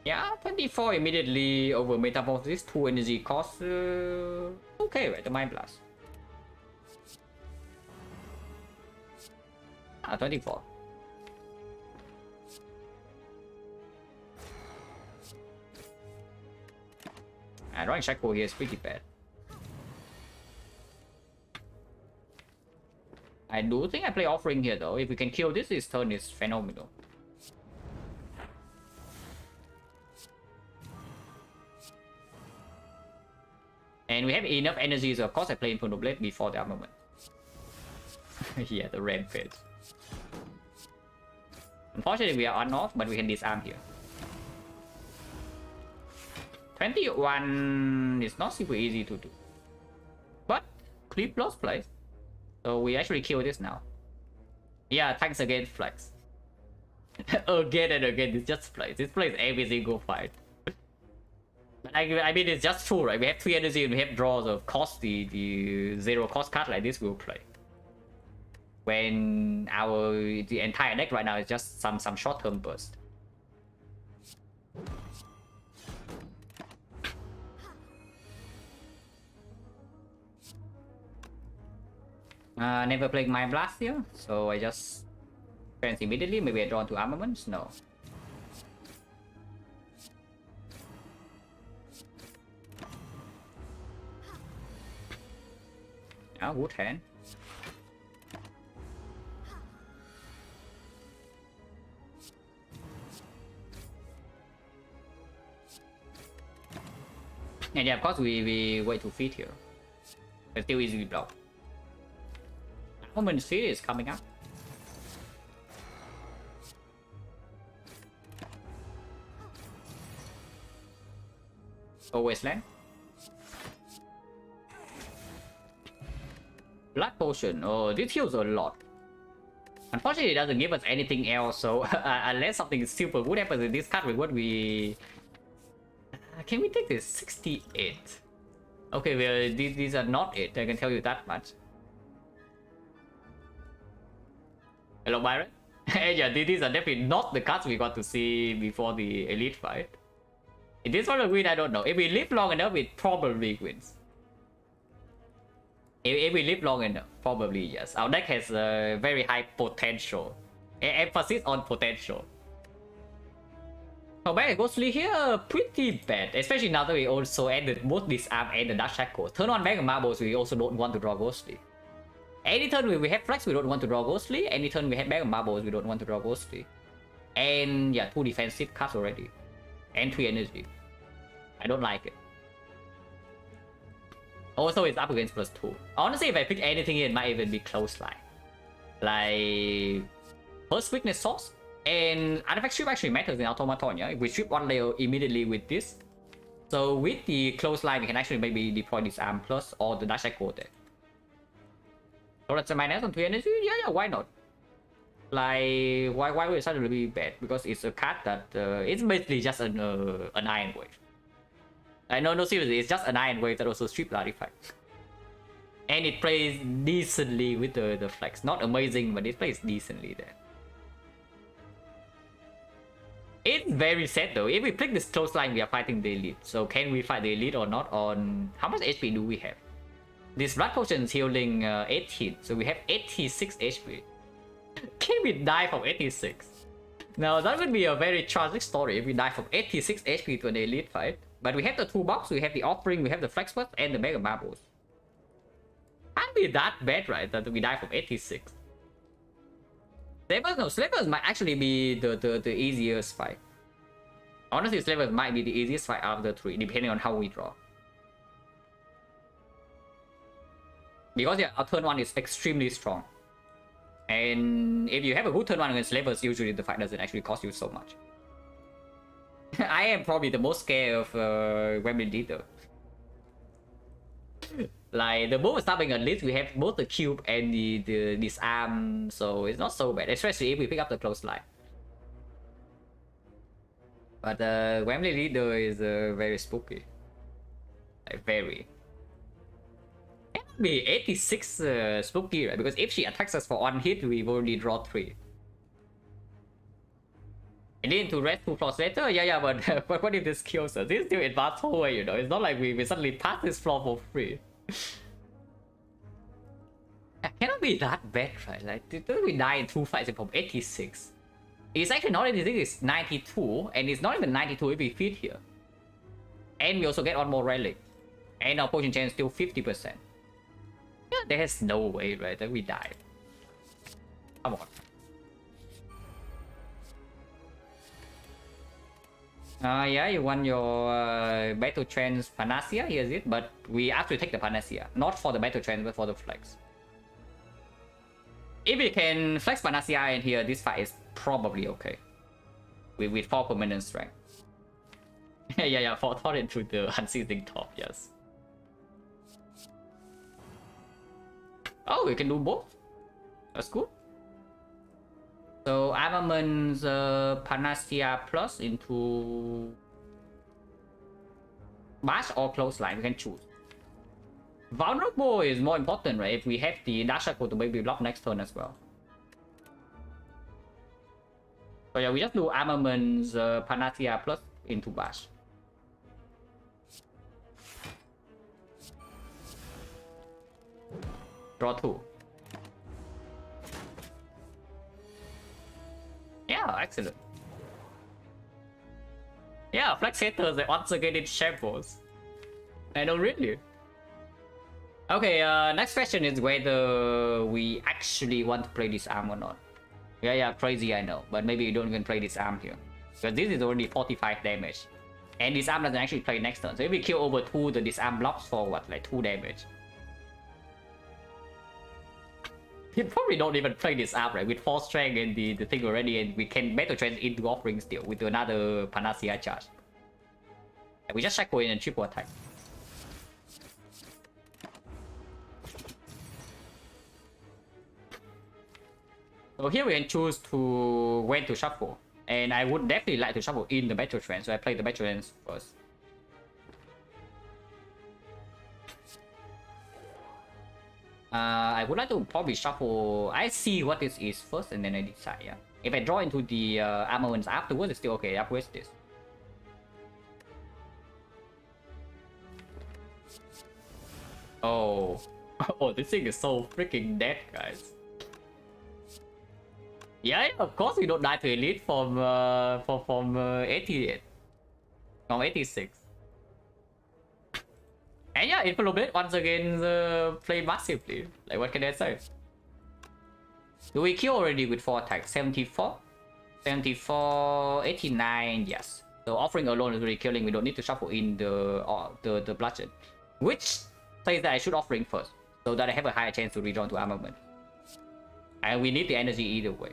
Yeah, 24 immediately over Metamorphosis, 2 energy cost. Okay, right, the Mind Blast. 24. Drawing Shackle here is pretty bad. I do think I play Offering here though. If we can kill this turn is phenomenal. And we have enough energy, so of course I play Inferno Blade before the armament. Yeah, the Rampage. Unfortunately, we are on off, but we can disarm here. 21 is not super easy to do. But Creep lost place. So we actually kill this now. Yeah, thanks again, Flex. Again and again, this just plays. This plays every single fight. But I mean, it's just true, right? We have 3 energy and we have draws of cost. The 0 cost card like this will play. When the entire deck right now is just some short-term burst. Never played Mind Blast here, so I just trans immediately. Maybe I draw into armaments? No. Now Wood Hand. And yeah, of course we wait to feed here. But still easily block. Moment feed is coming up. Oh, Wasteland. Blood Potion. Oh, this heals a lot. Unfortunately, it doesn't give us anything else, so unless something super good happens in this card with what we... can we take this? 68. Okay, well, these are not it, I can tell you that much. Hello, Byron. Yeah, these are definitely not the cards we got to see before the Elite fight. If this one will win, I don't know. If we live long enough, it probably wins. If we live long enough, probably yes. Our deck has a very high potential. Emphasis on potential. Oh, back Ghostly here, pretty bad. Especially now that we also added both Disarm and the Dark Shackle. Turn on Bag of Marbles, we also don't want to draw Ghostly. Any turn we have Flex, we don't want to draw Ghostly. Any turn we have Bag of Marbles, we don't want to draw Ghostly. And yeah, 2 defensive cards already. And 3 energy. I don't like it. Also, it's up against +2. Honestly, if I pick anything here, it might even be close line. Like... First Weakness Source. And Artifact Strip actually matters in Automaton, yeah? If we strip 1 layer immediately with this. So with the close line, we can actually maybe deploy Disarm plus or the Dark Shackle there. So that's a minus on 3 energy? Yeah, why not? Like, why would it suddenly be bad? Because it's a card that, it's basically just an Iron Wave. No, seriously, it's just an Iron Wave that also strips the artifact. And it plays decently with the Flex. Not amazing, but it plays decently there. It's very sad though. If we pick this close line, we are fighting the Elite. So can we fight the Elite or not on... How much HP do we have? This Blood Potion is healing 18. So we have 86 HP. Can we die from 86? Now that would be a very tragic story if we die from 86 HP to an Elite fight. But we have the toolbox, we have the Offering, we have the Flex Buff, and the Mega Marbles. Can't be that bad, right? That we die from 86. Slavers might actually be the easiest fight. Honestly, Slavers might be the easiest fight out of the 3, depending on how we draw. Because yeah, our turn 1 is extremely strong. And if you have a good turn 1 against levels, usually the fight doesn't actually cost you so much. I am probably the most scared of Gremlin Leader. Like, the moment stopping, at least we have both the cube and the disarm, so it's not so bad, especially if we pick up the close line. But Gremlin Leader is very spooky. Like, very. It would be 86 spooky, right? Because if she attacks us for 1 hit, we already draw 3. And then to rest 2 floors later, yeah, but what if this kills us? This is still advanced whole way, you know? It's not like we suddenly pass this floor for free. It cannot be that bad, right? Like, didn't we die in 2 fights from 86? It's actually not 86, it's 92, and it's not even 92 if we feed here. And we also get 1 more relic. And our potion chance still 50%. Yeah, there's no way, right, that we die. Come on. Yeah, you want your Battle Trance Panacea, here's it, but we actually take the Panacea. Not for the Battle Trance, but for the Flex. If we can Flex Panacea in here, this fight is probably okay. With 4 permanent strength. yeah, 4 thought into the unceasing top, yes. Oh, we can do both. That's cool. So armaments Panacea plus into Bash or Clothesline, we can choose. Vulnerable is more important, right? If we have the Dash Shackle to maybe block next turn as well. So yeah, we just do armaments Panacea plus into Bash. Draw 2. Yeah, excellent. Yeah, Flex Haters are once again in shambles. I know, really. Okay, next question is whether we actually want to play this arm or not. Yeah, crazy, I know. But maybe you don't even play this arm here. Because this is already 45 damage. And this arm doesn't actually play next turn. So if we kill over 2, the disarm blocks for what, like 2 damage. You probably don't even play this arm, right? With 4 strength and the thing already, and we can Battle Trance into offering still with another Panacea charge. And we just shackle in and triple attack. So here we can choose to when to shuffle. And I would definitely like to shuffle in the Battle Trance, so I play the Battle Trance first. I would like to probably shuffle. I see what this is first and then I decide, yeah. If I draw into the armaments afterwards, it's still okay. I upgrade this. Oh. Oh, this thing is so freaking dead, guys. Yeah, of course we don't die to elite from 88. From 86. And yeah, Infernal Blade once again play massively. Like, what can I say? Do we kill already with 4 attacks? 74? 74, 89, yes. So offering alone is really killing. We don't need to shuffle in the bludgeon. Which says that I should offering first, so that I have a higher chance to redraw to armament. And we need the energy either way.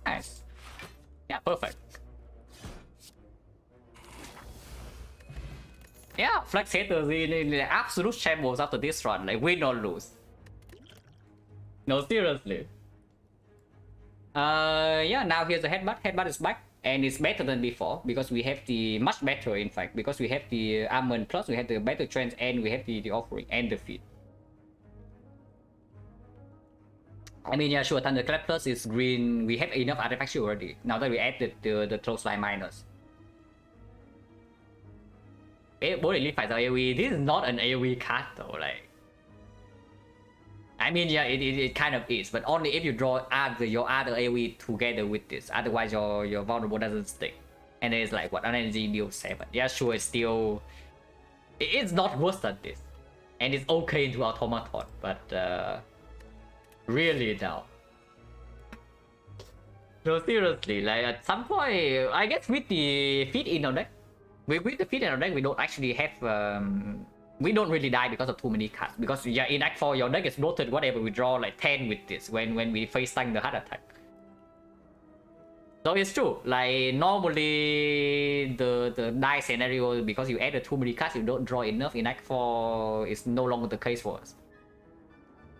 Nice. Yeah, perfect. Yeah, Flex Haters in the absolute shambles after this run. Like, win or lose. No, seriously. Yeah, now here's the headbutt. Headbutt is back. And it's better than before because we have the much better, in fact, because we have the armament plus, we have the Battle Trance, and we have the offering and the feed. I mean, yeah, sure, Thunderclap Plus is green. We have enough artifacts already. Now that we added the Clothesline Miners. Both elite fights are AoE. This is not an AoE card though, like. I mean, yeah, it kind of is, but only if you draw your other AoE together with this. Otherwise, your vulnerable doesn't stick. And it's like, what, an energy deal 7. Yeah, sure, it's still... It's not worse than this. And it's okay into Automaton, but... really now. No, seriously, like at some point, I guess with the feed in our deck, with the feed in our deck, we don't actually have, we don't really die because of too many cards. Because yeah, in Act 4, your deck is bloated, whatever, we draw like 10 with this when we face tank the hard attack. So it's true, like normally the die scenario, because you added too many cards, you don't draw enough in Act 4, is no longer the case for us.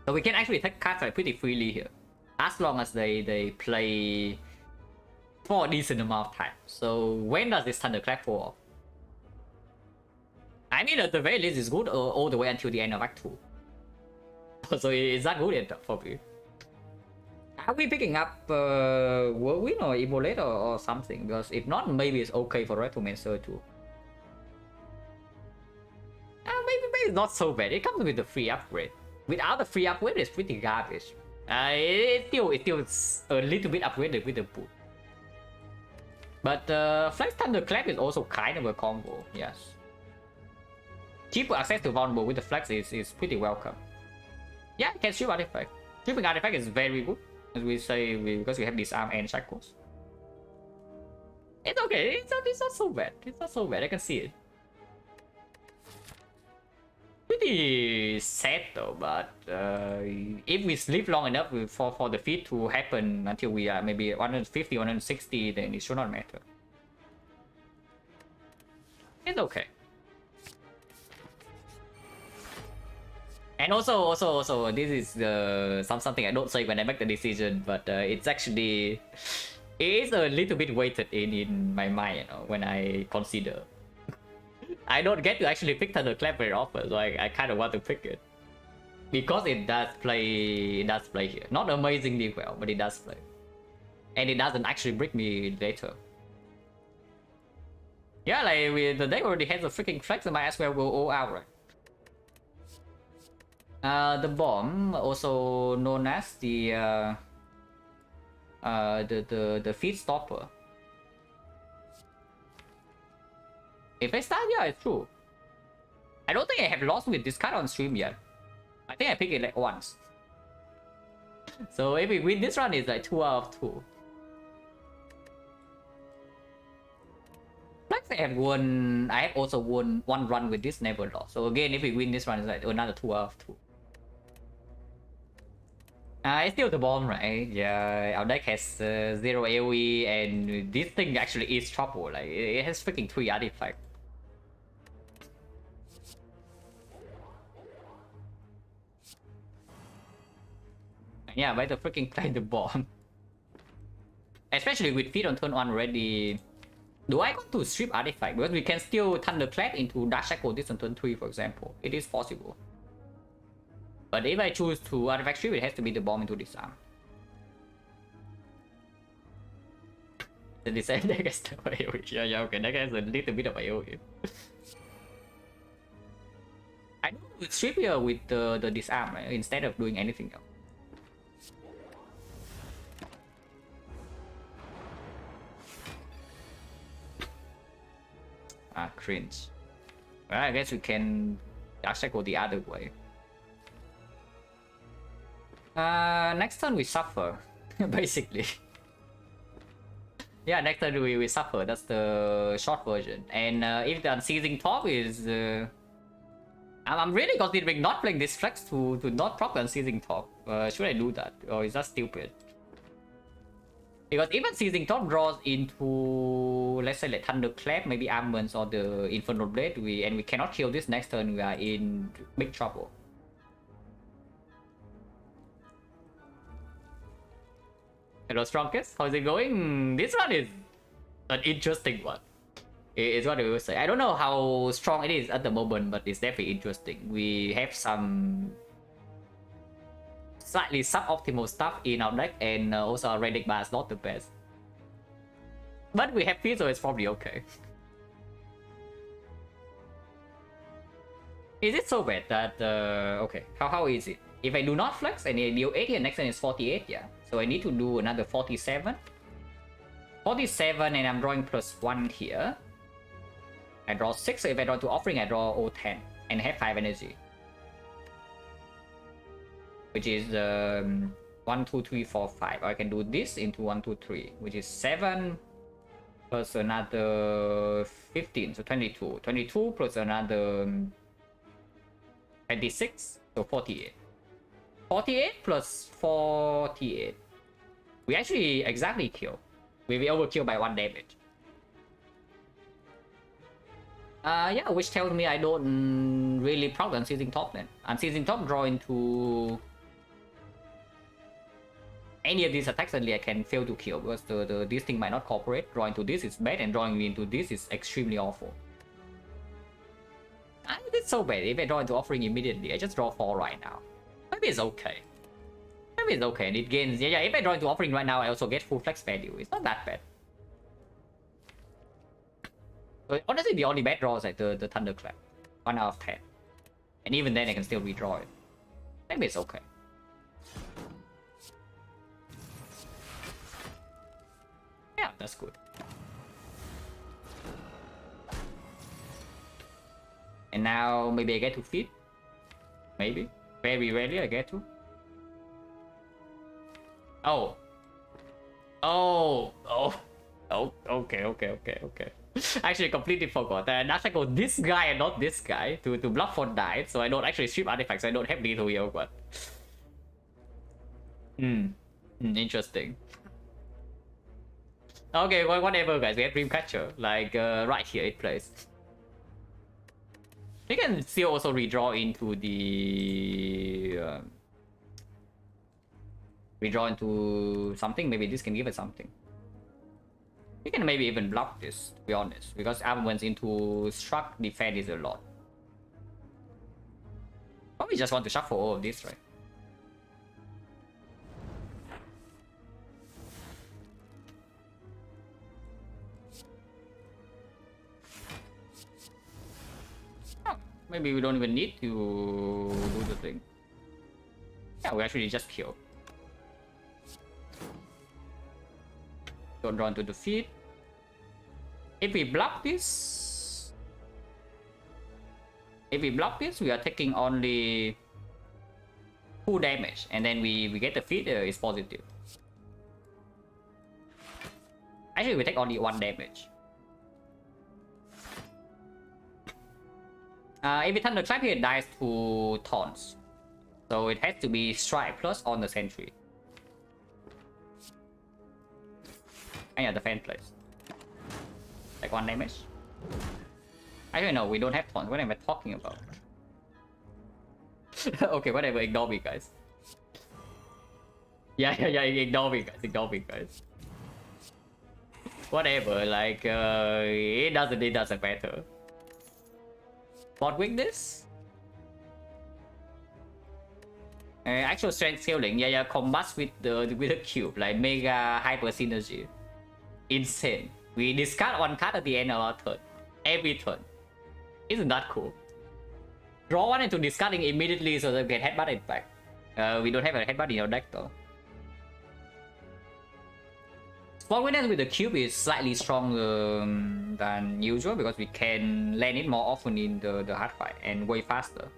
So we can actually take cards like pretty freely here, as long as they play for a decent amount of time. So when does this Thunderclap fall off? I mean, at the very least, it's good all the way until the end of Act 2. So it's not good enough for me. Are we picking up Whirlwind or Evolate or something? Because if not, maybe it's okay for Retromancer too. Maybe it's not so bad. It comes with the free upgrade. Without the free upgrade, it's pretty garbage. It's still a little bit upgraded with the boot. But Flex Thunderclap is also kind of a combo, yes. Cheaper access to vulnerable with the Flex is pretty welcome. Yeah, it can shoot artifact. Shooting artifact is very good, as we say, because we have Disarm and Shackles. It's okay, it's not so bad. It's not so bad, I can see it. Pretty sad though, but if we sleep long enough for the feat to happen until we are maybe 150, 160, then it should not matter. It's okay. And also, this is something I don't say when I make the decision, but it's actually, it is a little bit weighted in my mind, you know, when I consider. I don't get to actually pick Thunderclap very often, so I kind of want to pick it. Because it does play here. Not amazingly well, but it does play. And it doesn't actually break me later. Yeah, like the deck already has a freaking Flex, I might as well go all out, right? The bomb, also known as the feed stopper. If I start, yeah, it's true. I don't think I have lost with this card on stream yet. I think I picked it like once. So if we win this run, it's like 2 out of 2. Flex, I have also won one run with this, never lost. So again, if we win this run, it's like another 2 out of 2. It's still the bomb, right? Yeah, our deck has 0 AoE, and this thing actually is trouble. Like, it has freaking 3 artifacts. Yeah, better freaking play the bomb. Especially with feed on turn 1 already. Do I want to strip artifact? Because we can still Thunderclap into Dark Shackle this on turn 3, for example. It is possible. But if I choose to artifact strip, it has to be the bomb into Disarm. The Disarm deck has no AoE. Yeah, okay, that has a little bit of AoE. I do strip here with the Disarm, right? Instead of doing anything else. Cringe. Well, I guess we can Dark Shackle the other way. Next turn we suffer, basically. Yeah, next turn we suffer. That's the short version. And if the Unceasing Top is, I'm really considering not playing this Flex to not proc Unceasing Top. Should I do that, or is that stupid? Because even Seizing Top draws into, let's say, like Thunderclap, maybe Armaments or the Infernal Blade, and we cannot kill this next turn, we are in big trouble. Hello, Strongest. How's it going? This one is an interesting one. It's what I will say. I don't know how strong it is at the moment, but it's definitely interesting. We have some slightly suboptimal stuff in our deck, and also our red deck bar is not the best. But we have feed, so it's probably okay. Is it so bad that, okay, how is it? If I do not flex and I deal 80 and next turn is 48, yeah. So I need to do another 47. 47 and I'm drawing +1 here. I draw 6, so if I draw 2 offering, I draw 010 and have 5 energy. Which is 1, 2, 3, 4, 5. I can do this into 1, 2, 3, which is 7 plus another 15, so 22. 22 plus another 26, so 48. 48 plus 48. We actually exactly kill. We overkill by 1 damage. Yeah, which tells me I don't really probably unseizing top then. Unseizing top draw into any of these attacks, suddenly I can fail to kill because this thing might not cooperate. Drawing to this is bad, and drawing into this is extremely awful. It's so bad. If I draw into offering immediately, I just draw 4 right now. Maybe it's okay. Maybe it's okay, and it gains. Yeah, if I draw into offering right now, I also get full flex value. It's not that bad. But honestly, the only bad draw is like the Thunderclap. 1 out of 10. And even then, I can still redraw it. Maybe it's okay. Yeah, that's good. And now maybe I get to feed. Maybe. Very rarely I get to. Oh. Oh. Oh. Oh. Okay. Actually, completely forgot. Now I go this guy and not this guy to block for dive, so I don't actually strip artifacts. I don't have lethal here, but. Interesting. Okay, well, whatever, guys. We have Dreamcatcher, like right here it plays. You can still also redraw into the redraw into something. Maybe this can give it something. You can maybe even block this, to be honest, because armaments into struck defense is a lot. Probably just want to shuffle all of this, right? Maybe we don't even need to do the thing. Yeah, we actually just kill. Don't draw into the feed. If we block this... we are taking only 2 damage. And then we get the feed, it's positive. Actually, we take only 1 damage. Every time the trap here dies to taunts, so it has to be strike plus on the sentry. And yeah, the fan plays like 1 damage. Actually, no, we don't have taunts. What am I talking about? Okay, whatever. Ignore me, guys. Yeah. Ignore me, guys. Whatever. Like, it doesn't matter. Bot weakness? Actual strength scaling, yeah, combats with the cube, like mega hyper synergy. Insane. We discard 1 card at the end of our turn. Every turn. Isn't that cool? Draw 1 into discarding immediately so that we get headbutt it back. We don't have a headbutt in our deck though. Spot weakness with the cube is slightly stronger than usual because we can land it more often in the hard fight and way faster.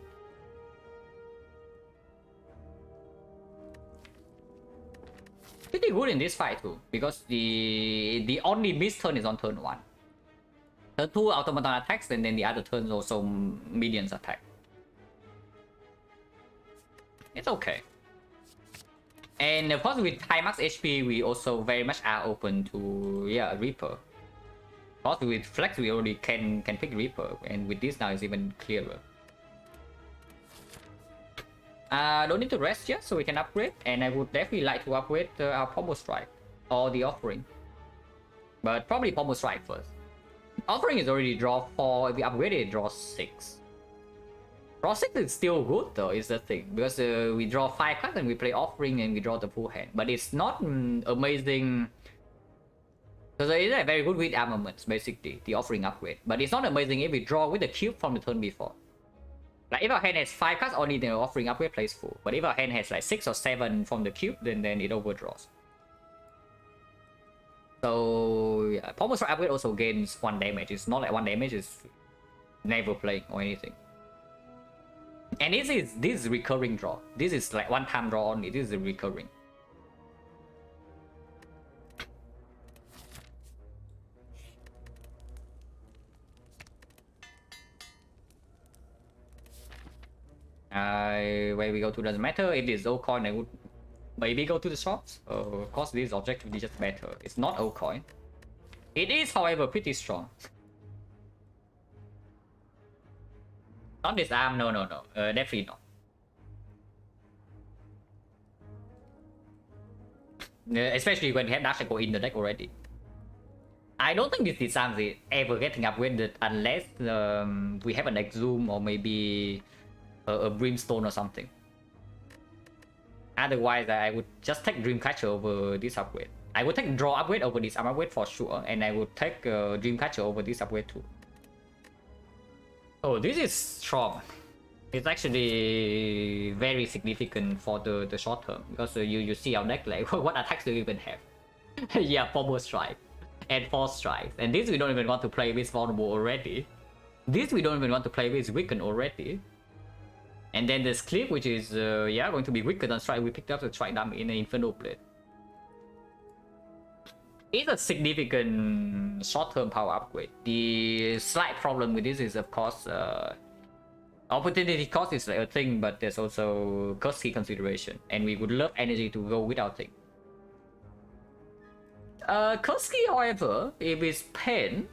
Pretty good in this fight too, because the only miss turn is on turn 1. Turn 2 automaton attacks, and then the other turns also minions attack. It's okay. And of course with high max HP, we also very much are open to Reaper. Of course with Flex we already can pick Reaper, and with this now it's even clearer. Don't need to rest yet, so we can upgrade, and I would definitely like to upgrade our Pommel Strike or the Offering. But probably Pommel Strike first. Offering is already draw 4, if we upgrade it, draw 6. Draw 6 is still good though, is the thing, because we draw 5 cards and we play Offering and we draw the full hand. But it's not amazing, because it is very good with armaments, basically, the Offering upgrade. But it's not amazing if we draw with the cube from the turn before. Like if our hand has 5 cards, only the Offering upgrade plays full. But if our hand has like 6 or 7 from the cube, then it overdraws. So yeah, Pommel Strike upgrade also gains 1 damage. It's not like 1 damage is never playing or anything. And this is recurring draw. This is like 1 time draw only. This is recurring. Where we go to doesn't matter. If it's old coin, I would maybe go to the shops. Of course, this is objectively just better. It's not old coin. It is, however, pretty strong. Not this arm, no. Definitely not. Especially when we have Dark Shadow in the deck already. I don't think this disarm is ever getting upgraded unless we have an Exhume or maybe a Brimstone or something. Otherwise, I would just take Dreamcatcher over this upgrade. I would take Draw upgrade over this arm upgrade for sure, and I would take Dreamcatcher over this upgrade too. Oh, this is strong. It's actually very significant for the short term because you see our deck, like what attacks do we even have? Yeah, Formal Strike and Force Strikes, and this we don't even want to play with Vulnerable already. This we don't even want to play with Weaken already. And then there's Cliff, which is yeah, going to be weaker than Strike. We picked up the Strike Dummy in an Inferno Blade. It's a significant short-term power upgrade. The slight problem with this is, of course, opportunity cost is like a thing, but there's also cost key consideration, and we would love energy to go with our thing. Koski, however, if it's Pain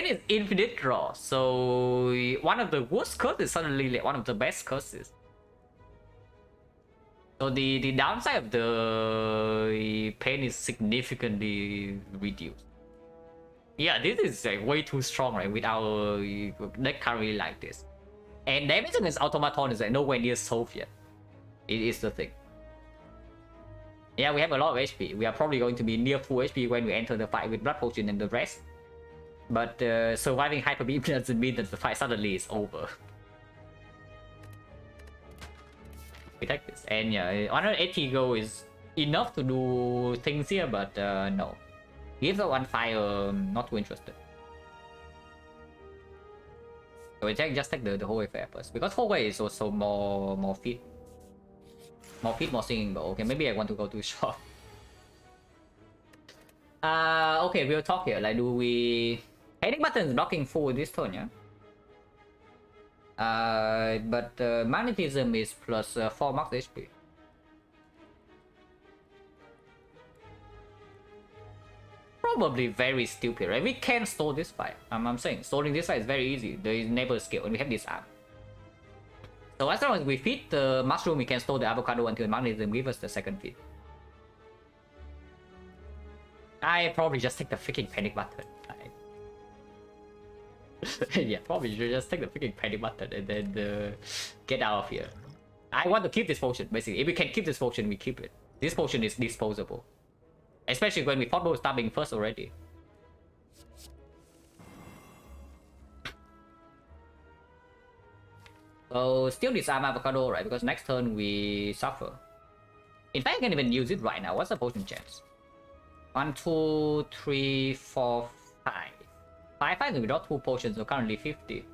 is infinite draw, so one of the worst curses is suddenly like one of the best curses. So the downside of the Pain is significantly reduced. Yeah, this is like way too strong, right? With our deck currently like this. And damage against Automaton is like nowhere near solved yet. It is the thing. Yeah, we have a lot of HP. We are probably going to be near full HP when we enter the fight with Blood Potion and the rest. But surviving Hyper Beam doesn't mean that the fight suddenly is over. We take this. And yeah, 180 gold is enough to do things here, but no. Gives us one fire, not too interested. So we just take the whole way first. Because whole way is also more fit. More fit, more singing, but okay, maybe I want to go to shop. Okay, we'll talk here. Like, do we... Panic button is blocking full this turn, yeah? But magnetism is plus 4 max HP. Probably very stupid, right? We can stall this fight. I'm saying, stalling this fight is very easy. There is never a skill, and we have this arm. So as long as we feed the mushroom, we can store the avocado until magnetism gives us the second feed. I probably just take the freaking panic button. Yeah, probably should just take the freaking panic button and then get out of here. I want to keep this potion, basically. If we can keep this potion, we keep it. This potion is disposable. Especially when we fought both stabbing first already. So still disarm avocado, right? Because next turn we suffer. In fact, I can even use it right now. What's the potion chance? 1, 2, 3, 4, 5. 5 we draw 2 potions, so currently 50.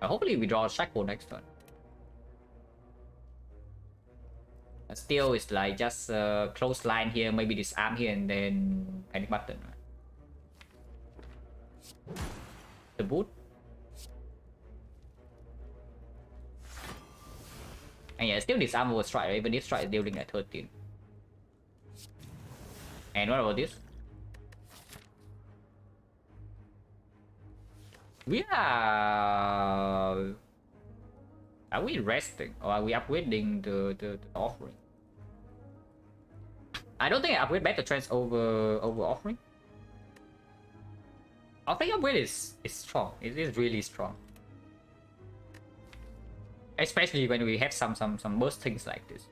Hopefully we draw a Shackle next turn. Still, it's like just close line here, maybe disarm here, and then panic button. The boot. And yeah, still disarm over strike, right? Even if strike is dealing at 13. And what about this? We are we resting or are we upgrading the offering? I don't think I upgrade Battle Trance over offering. I think upgrade is strong. It is really strong. Especially when we have some burst things like this.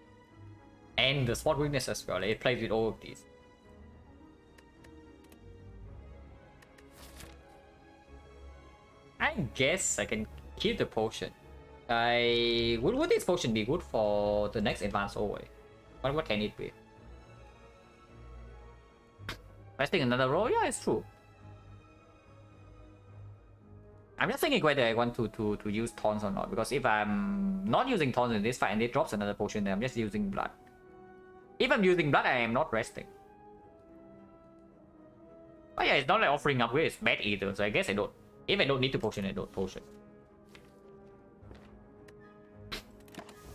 And the spot weakness as well. It plays with all of these. I guess I can keep the potion. Would this potion be good for the next advanced always? What can it be? Resting another roll? Yeah, it's true. I'm just thinking whether I want to use Taunts or not, because if I'm not using Taunts in this fight and it drops another potion, then I'm just using Blood. If I'm using Blood, I am not resting. Oh yeah, it's not like offering upgrade is bad either, so I guess I don't. If I don't need to potion, I don't potion.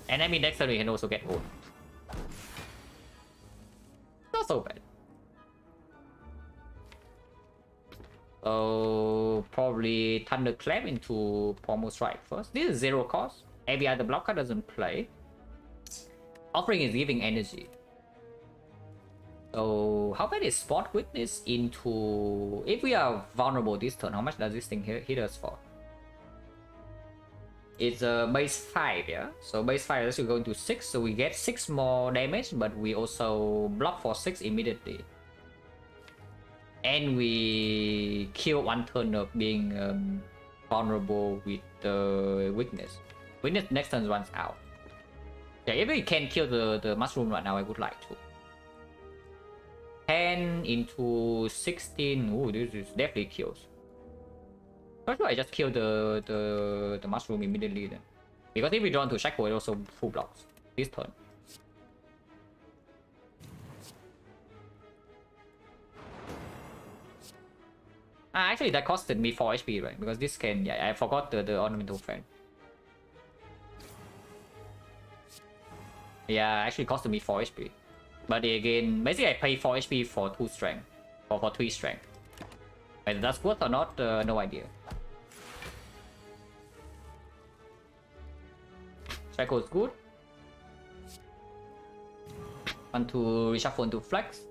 And I mean next turn we can also get old. Not so bad. So probably Thunderclap into Pommel Strike first. This is 0 cost. Every other blocker doesn't play. Offering is giving energy. So how bad is Spot Witness into... If we are vulnerable this turn, how much does this thing hit us for? It's a base 5, yeah? So base 5 is going to 6, so we get 6 more damage, but we also block for 6 immediately. And we kill 1 turn of being vulnerable with the weakness. Weakness next turn runs out. Yeah, if we can kill the mushroom right now, I would like to. 10 into 16. Ooh, this is definitely kills. Not sure I just kill the mushroom immediately then. Because if we draw into Shackle, it also full blocks this turn. Actually that costed me 4 HP, right? Because this can, yeah, I forgot the ornamental fan. Yeah, actually costed me 4 HP. But again, basically I pay 4 HP for 2 strength. Or for 3 strength. Whether that's worth or not, no idea. Shackle is good. Want to reshuffle into flex.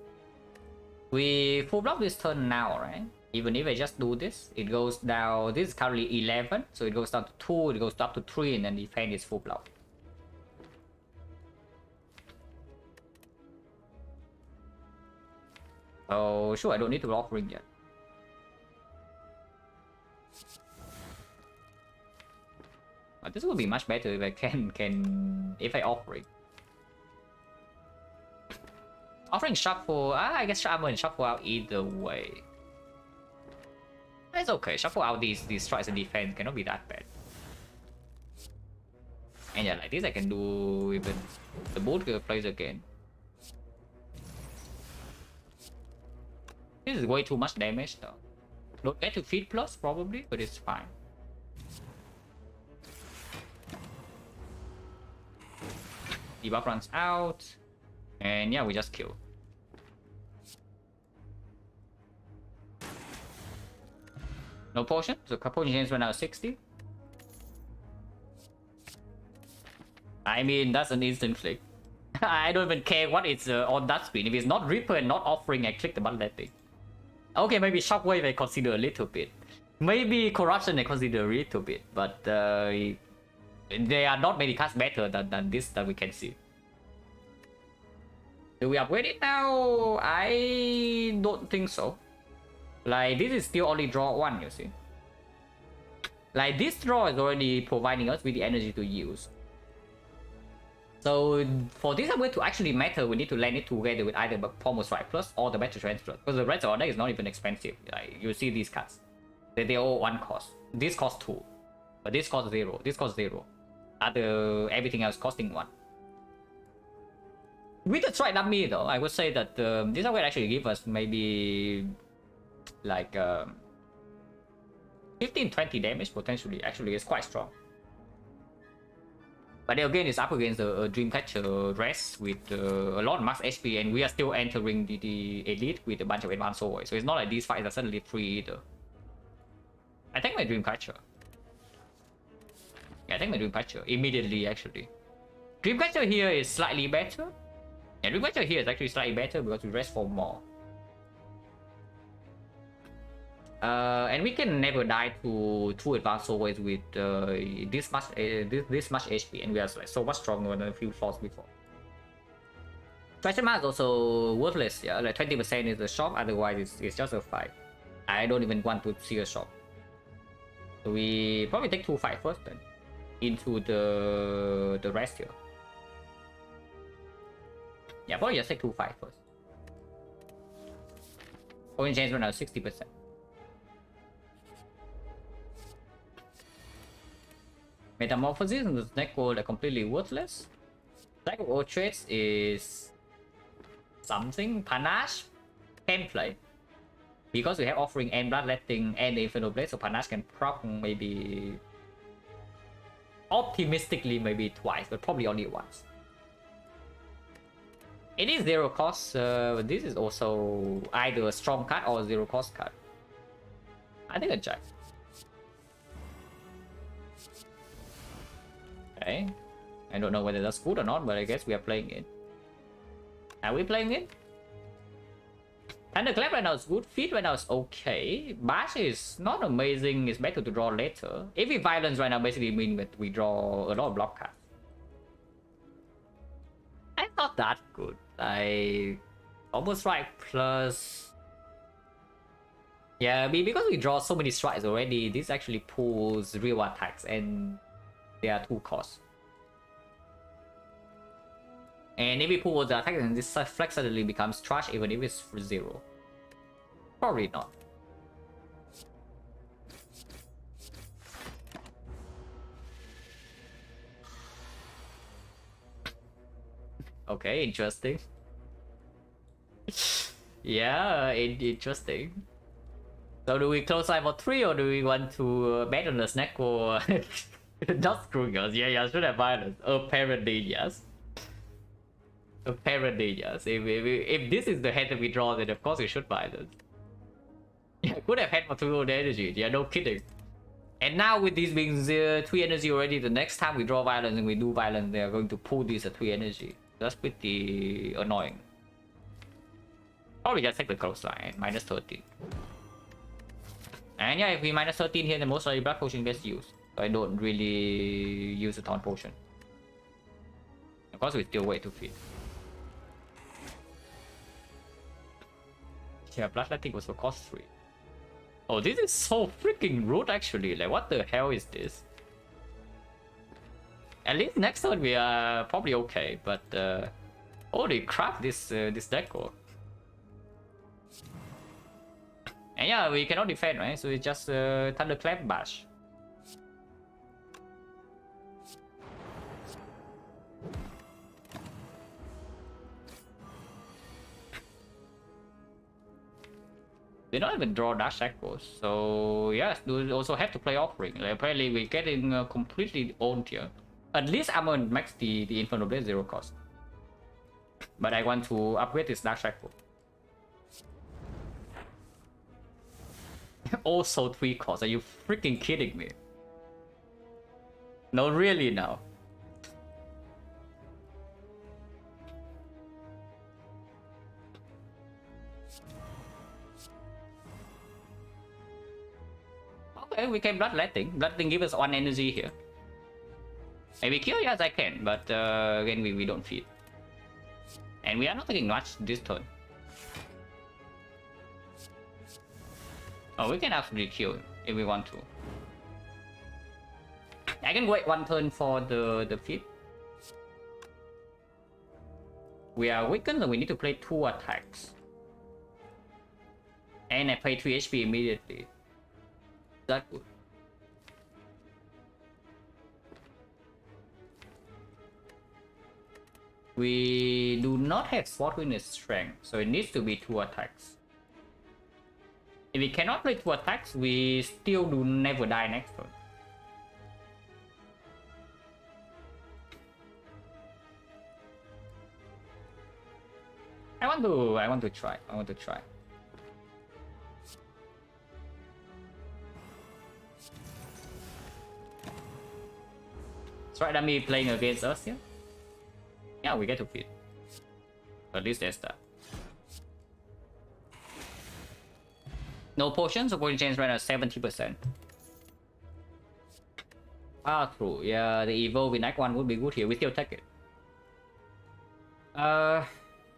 We full block this turn now, right? Even if I just do this, it goes down. This is currently 11, so it goes down to 2, it goes up to 3, and then defend is full block. Oh, sure, I don't need to offering yet. But this would be much better if I if I offering. Offering shuffle, I guess I'm going to shuffle out either way. It's okay, shuffle out these strikes and defense cannot be that bad. And yeah, like this I can do even the boat plays again. This is way too much damage though. Don't get to feed plus probably, but it's fine. Debuff runs out. And yeah, we just kill. No potion, so potion chains went out 60. I mean, that's an instant click. I don't even care what it's on that screen. If it's not Reaper and not offering, I click the button that thing. Okay, maybe Shockwave I consider a little bit. Maybe Corruption I consider a little bit. But there are not many cards better than this that we can see. Do we upgrade it now? I don't think so. Like, this is still only draw 1, you see. Like, this draw is already providing us with the energy to use. So, for this upgrade to actually matter, we need to land it together with either the Pommel Strike Plus or the Battle Transfer. Because the rest of our deck is not even expensive. Like, you see these cards. They're all 1 cost. This costs 2. But this costs 0. This costs 0. Everything else costing 1. With the Strike Dummy though, I would say that this upgrade actually give us maybe like 15-20 damage potentially. Actually, it's quite strong. But then again, it's up against a Dreamcatcher rest with a lot of max HP, and we are still entering the elite with a bunch of advanced soul. So it's not like these fights are suddenly free either. I take my Dreamcatcher. Yeah, I take my Dreamcatcher immediately actually. Dreamcatcher here is slightly better. Yeah, Dreamcatcher here is actually slightly better because we rest for more. And we can never die to 2 advanced soulways with this much HP, and we are like so much stronger than a few floors before. Treasure Map is also worthless, yeah, like 20% is a shop, otherwise it's just a fight. I don't even want to see a shop. So we probably take 2 fight first then, into the rest here. Yeah, probably just take 2 fight first. Point change right now 60%. Metamorphosis and the Snack World are completely worthless. Snack World traits is something. Panache can play. Because we have offering and bloodletting and the Inferno Blade, so Panache can proc maybe optimistically maybe twice, but probably only once. It is zero cost. This is also either a strong card or a zero cost card. I think a check. Okay. I don't know whether that's good or not, but I guess we are playing it. Are we playing it? Thunderclap right now is good. Feet right now is okay. Bash is not amazing. It's better to draw later. If we violence right now basically means that we draw a lot of block cards. It's not that good. I almost right plus. Yeah, because we draw so many strikes already, this actually pulls real attacks and they are 2 costs. And if we pull the attack, then this flex suddenly becomes trash even if it's for 0. Probably not. Okay, interesting. Yeah, interesting. So do we close line for 3 or do we want to bet on the snack or not screwing us? Yeah, should have violence. Apparently, yes. Apparently, yes. If this is the hand that we draw, then of course we should violence. Yeah, could have had for 2 energy. Yeah, no kidding. And now with these being 3 energy already, the next time we draw violence and we do violence, they are going to pull this at 3 energy. That's pretty annoying. Probably just take the close line, minus 13. And yeah, if we minus 13 here, then most likely blood potion gets used. So I don't really use a taunt potion. Of course, we still wait to feed. Yeah, bloodletting was for cost 3. Oh, this is so freaking rude actually. Like, what the hell is this? At least next turn we are probably okay, but holy crap, this deco. And yeah, we cannot defend, right? So it's just Thunderclap Bash. They don't even draw dash echoes, so yes, we also have to play offering. Like, apparently we're getting completely owned here. At least I'm gonna max the Inferno Blade 0 cost. But I want to upgrade this dash echo. Also 3 costs, are you freaking kidding me? No, really now. Okay, we can bloodletting. Bloodletting gives us 1 energy here. Maybe kill? Yes, I can, but again, we don't feed. And we are not taking much this turn. Oh, we can actually kill if we want to. I can wait 1 turn for the feed. We are weakened, so we need to play 2 attacks. And I play 3 HP immediately. That good. We do not have Sword Witness Strength, so it needs to be 2 attacks. If we cannot play 2 attacks, we still do never die next turn. I want to try. It's right, me playing against us here. Yeah, we get to feed. At least there's that. No potions, so potion chance right now 70%. Ah, true. Yeah, the evolve in Act 1 would be good here. We still take it.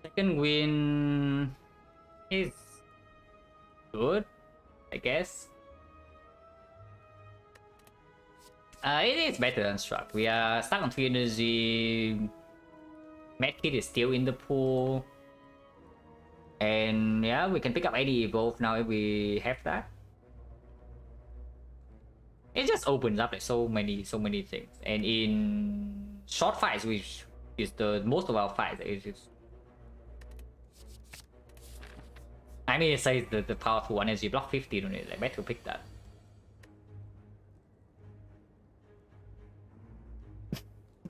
Second win is good, I guess. It is better than Struck. We are stuck on 3 energy. Medkit is still in the pool. And yeah, we can pick up any evolve now if we have that. It just opens up like so many things. And in short fights, which is the most of our fights, I mean, it says the powerful energy block 50 on it. Like, better pick that.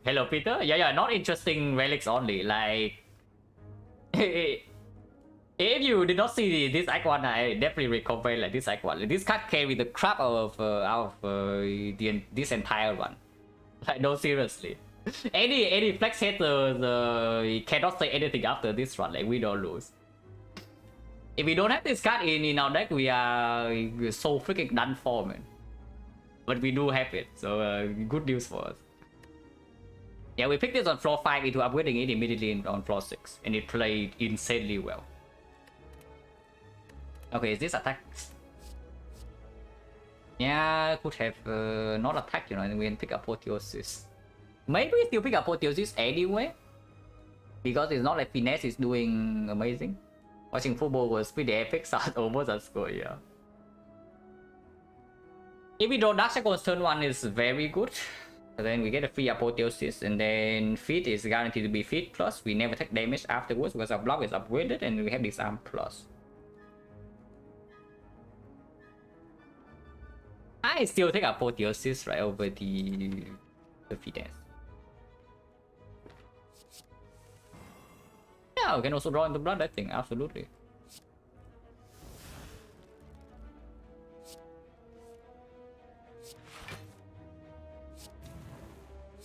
Hello, Peter. Yeah, not interesting relics only. Like, if you did not see this Act 1, I definitely recommend like this Act 1. This card carry the crap out of this entire one. Like, no, seriously. Any flex hater cannot say anything after this run. Like, we don't lose. If we don't have this card in our deck, we are so freaking done for, man. But we do have it, so good news for us. Yeah, we picked this on floor 5 into upgrading it immediately on floor 6, and it played insanely well. Okay, is this attack? Yeah, could have not attack, you know, and we can pick up Apotheosis. Maybe we still pick up Apotheosis anyway, because it's not like Finesse is doing amazing. Watching football was pretty epic, so almost as good, yeah. If we draw Dark Shackles turn 1 is very good. And then we get a free Apotheosis, and then Feet is guaranteed to be Feet plus. We never take damage afterwards because our block is upgraded, and we have Disarm plus. I still take Apotheosis right over the Finesse. Yeah, we can also draw into blood, I think, absolutely.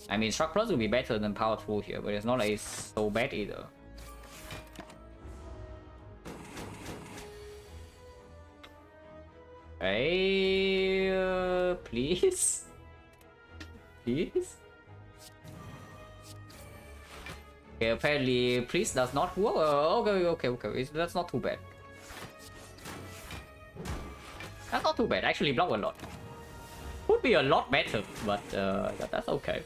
I mean, Shock Plus will be better than Powerful here, but it's not like it's so bad either. Hey, please? Please? Okay, apparently Priest does not work. Okay. That's not too bad. That's not too bad. Actually, block a lot. Could be a lot better, but that's okay.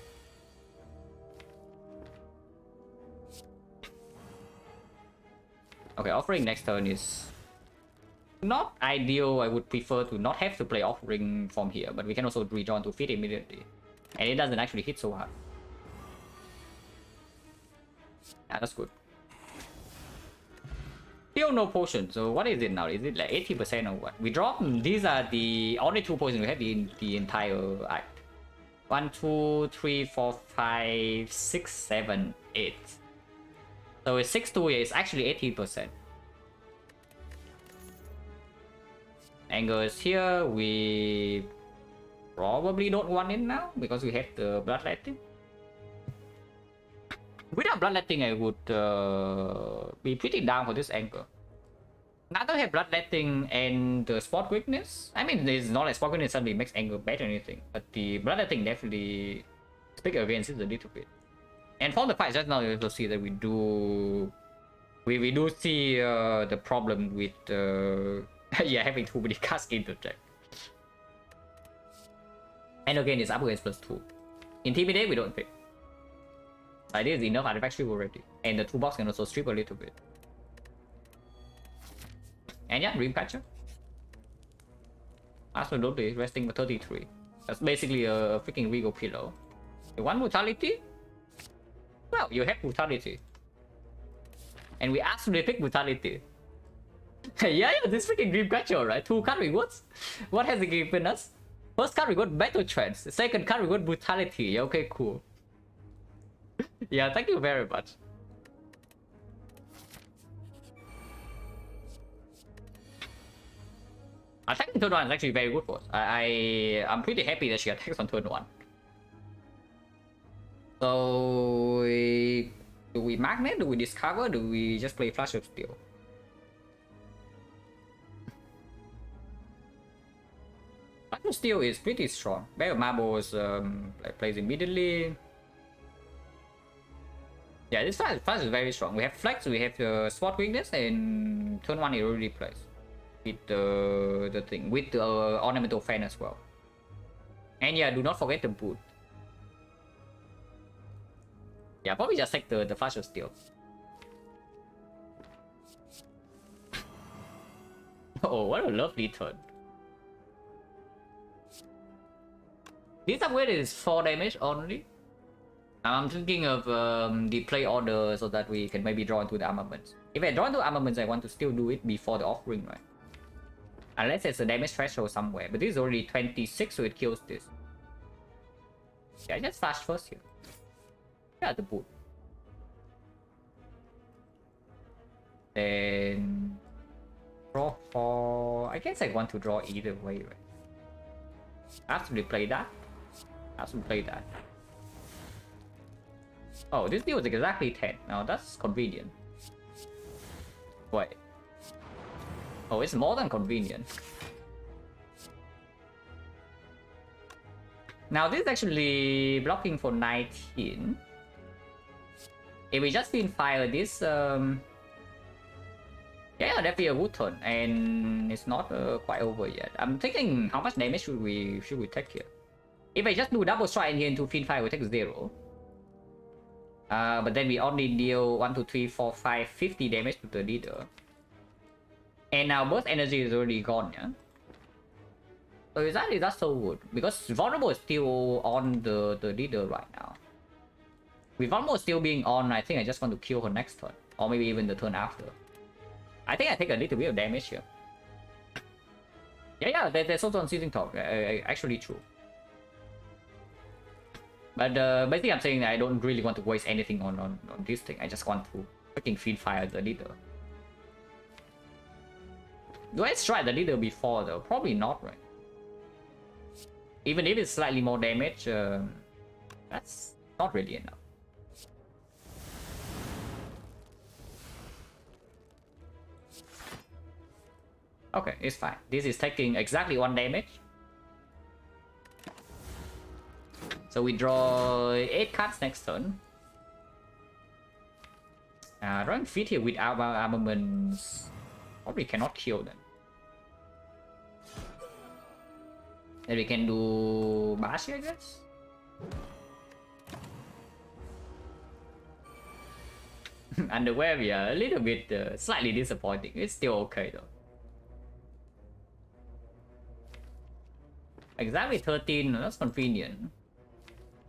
Okay, Offering next turn is not ideal. I would prefer to not have to play Offering from here, but we can also rejoin to Feet immediately. And it doesn't actually hit so hard. Yeah, that's good. Still no potion, so what is it now? Is it like 80% or what? We drop. These are the only 2 potions we have in the entire act. 1, 2, 3, 4, 5, 6, 7, 8. So it's 6 to it's actually 80%. Anger is here. We probably don't want it now because we have the Bloodletting. Without Bloodletting, I would be pretty down for this Anger. Now that we have Bloodletting and the Spot Weakness, I mean, it's not like Spot Weakness suddenly makes Anger better or anything, but the Bloodletting definitely speak against it a little bit. And from the fight just now, you also see that we do see the problem with yeah, having too many cards in the deck. And again, it's upgrades +2. Intimidate we don't pick. I did enough artifact strip already, and the toolbox can also strip a little bit. And yeah, Dreamcatcher. Absolutely, resting for 33. That's basically a freaking Regal Pillow. You want Brutality? Well, you have Brutality. And we absolutely pick Brutality. yeah, this freaking Dreamcatcher, right? 2 card rewards? What has it given us? First card reward Battle Trance. Second card reward Brutality. Okay, cool. Yeah, thank you very much. Attacking turn 1 is actually very good for us. I'm pretty happy that she attacks on turn 1. So, do we Magnet? Do we Discover? Do we just play Flash of Steel? Flash of Steel is pretty strong. Bag of Marbles like plays immediately. Yeah, this Flash is very strong. We have Flex, we have Spot Weakness, and turn 1 it already plays. With the thing, with the Ornamental Fan as well. And yeah, do not forget the boot. Yeah, probably just take the Flash of Steel. Oh, what a lovely turn. This upgrade is 4 damage only. I'm thinking of the play order so that we can maybe draw into the armaments. If I draw into armaments, I want to still do it before the offering, right? Unless it's a damage threshold somewhere. But this is already 26, so it kills this. Yeah, just flash first here. Yeah, the boot. Then draw for... I guess I want to draw either way, right? I have to replay that. I have to play that. Oh, this deal is exactly 10. Now that's convenient. Wait. Oh, it's more than convenient. Now this is actually blocking for 19. If we just fire this, yeah, definitely a good turn, and it's not quite over yet. I'm thinking how much damage should we take here? If I just do double strike in here into fire, we take 0. But then we only deal 1, 2, 3, 4, 5, 50 damage to the leader. And now burst energy is already gone, yeah? So is that so good? Because vulnerable is still on the leader right now. With vulnerable still being on, I think I just want to kill her next turn. Or maybe even the turn after. I think I take a little bit of damage here. Yeah, there's also on seizing talk. Actually true. But basically I'm saying that I don't really want to waste anything on this thing. I just want to fucking feed fire the leader. Do I strike the leader before though? Probably not, right? Even if it's slightly more damage, that's not really enough. Okay, it's fine. This is taking exactly 1 damage. So we draw 8 cards next turn. Drawing feet here with armaments probably cannot kill them. Then we can do Bashi, I guess. Underwear, we are a little bit slightly disappointing. It's still okay though. Exactly 13, that's convenient.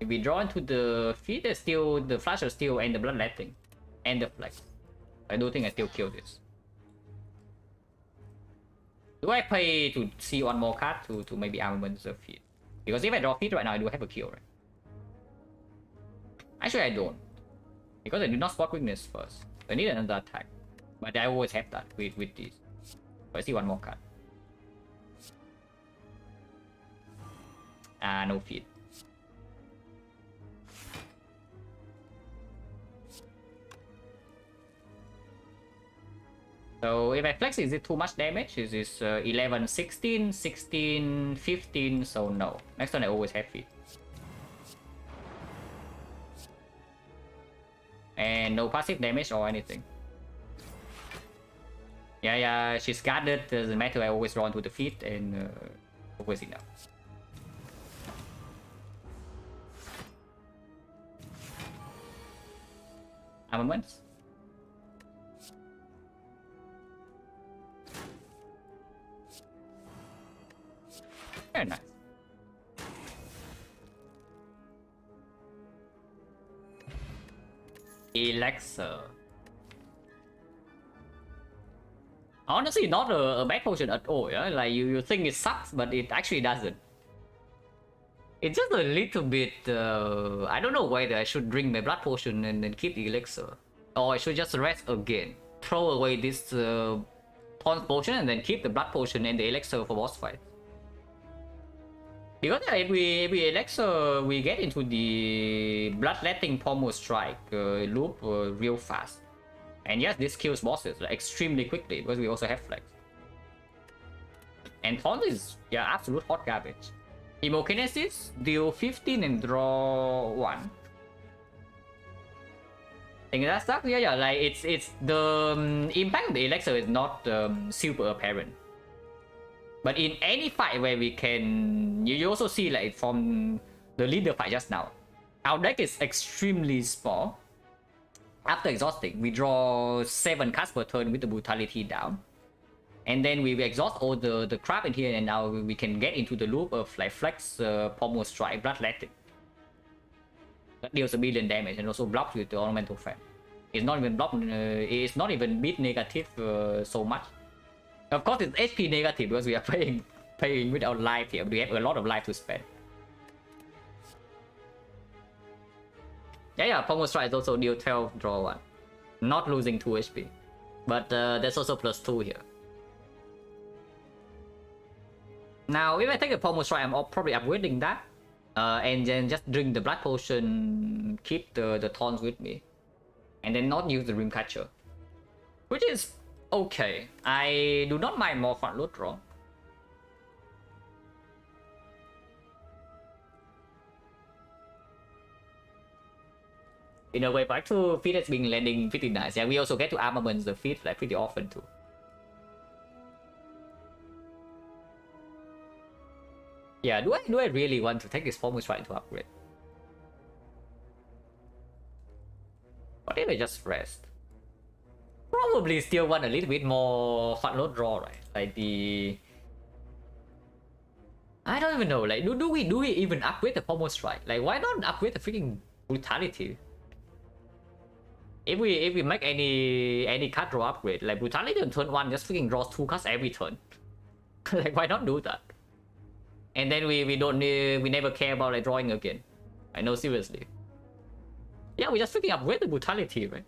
If we draw into the feet, there's still the flash is still and the bloodletting and the flex. I do think I still kill this. Do I pay to see 1 more card to maybe armaments of feet? Because if I draw feet right now, I do have a kill, right? Actually, I don't. Because I did not spot weakness first. I need another attack. But I always have that with this. So I see 1 more card. No feet. So if I flex, is it too much damage? Is this 11, 16, 16, 15? So no. Next turn I always have feet. And no passive damage or anything. Yeah, she's guarded. Doesn't matter. I always draw into the feet and always enough. Armaments. Very nice. Elixir. Honestly, not a bad potion at all. Yeah, like you think it sucks, but it actually doesn't. It's just a little bit. I don't know whether I should drink my blood potion and then keep the elixir, or I should just rest again, throw away this taunt potion and then keep the blood potion and the elixir for boss fight. Because if we elixir, we get into the bloodletting pommel strike loop real fast. And yes, this kills bosses like, extremely quickly because we also have flex. And taunt is absolute hot garbage. Hemokinesis, deal 15 and draw 1. Think that sucks? Yeah, like it's the impact of the elixir is not super apparent. But in any fight where we can, you also see like from the leader fight just now, our deck is extremely small. After exhausting, we draw 7 cards per turn with the brutality down. And then we exhaust all the crap in here, and now we can get into the loop of like flex, pommel strike, bloodletting. that deals a billion damage and also blocks with the ornamental fan. It's not even blocked. It's not even beat negative so much. Of course, it's HP negative because we are playing without life here. We have a lot of life to spend. Yeah, Pommel Strike is also deal 12, draw 1. Not losing 2 HP. But there's also +2 here. Now, if I take a Pommel Strike, I'm probably upgrading that. And then just drink the Blood Potion, keep the taunts with me. And then not use the Dreamcatcher. Which is okay. I do not mind more front load draw. In a way, back to feat has been landing pretty nice. Yeah, we also get to armaments the feat like pretty often too. Yeah, do I really want to take this Pommel Strike to upgrade? What if I just rest? Probably still want a little bit more front load draw, right? Like the... I don't even know, like do we even upgrade the Pommel Strike? Like why not upgrade the freaking Brutality? If we make any card draw upgrade, like Brutality on turn 1 just freaking draws 2 cards every turn. Like why not do that? And then we never care about like drawing again. I know, seriously. Yeah, we just freaking upgrade the Brutality, right?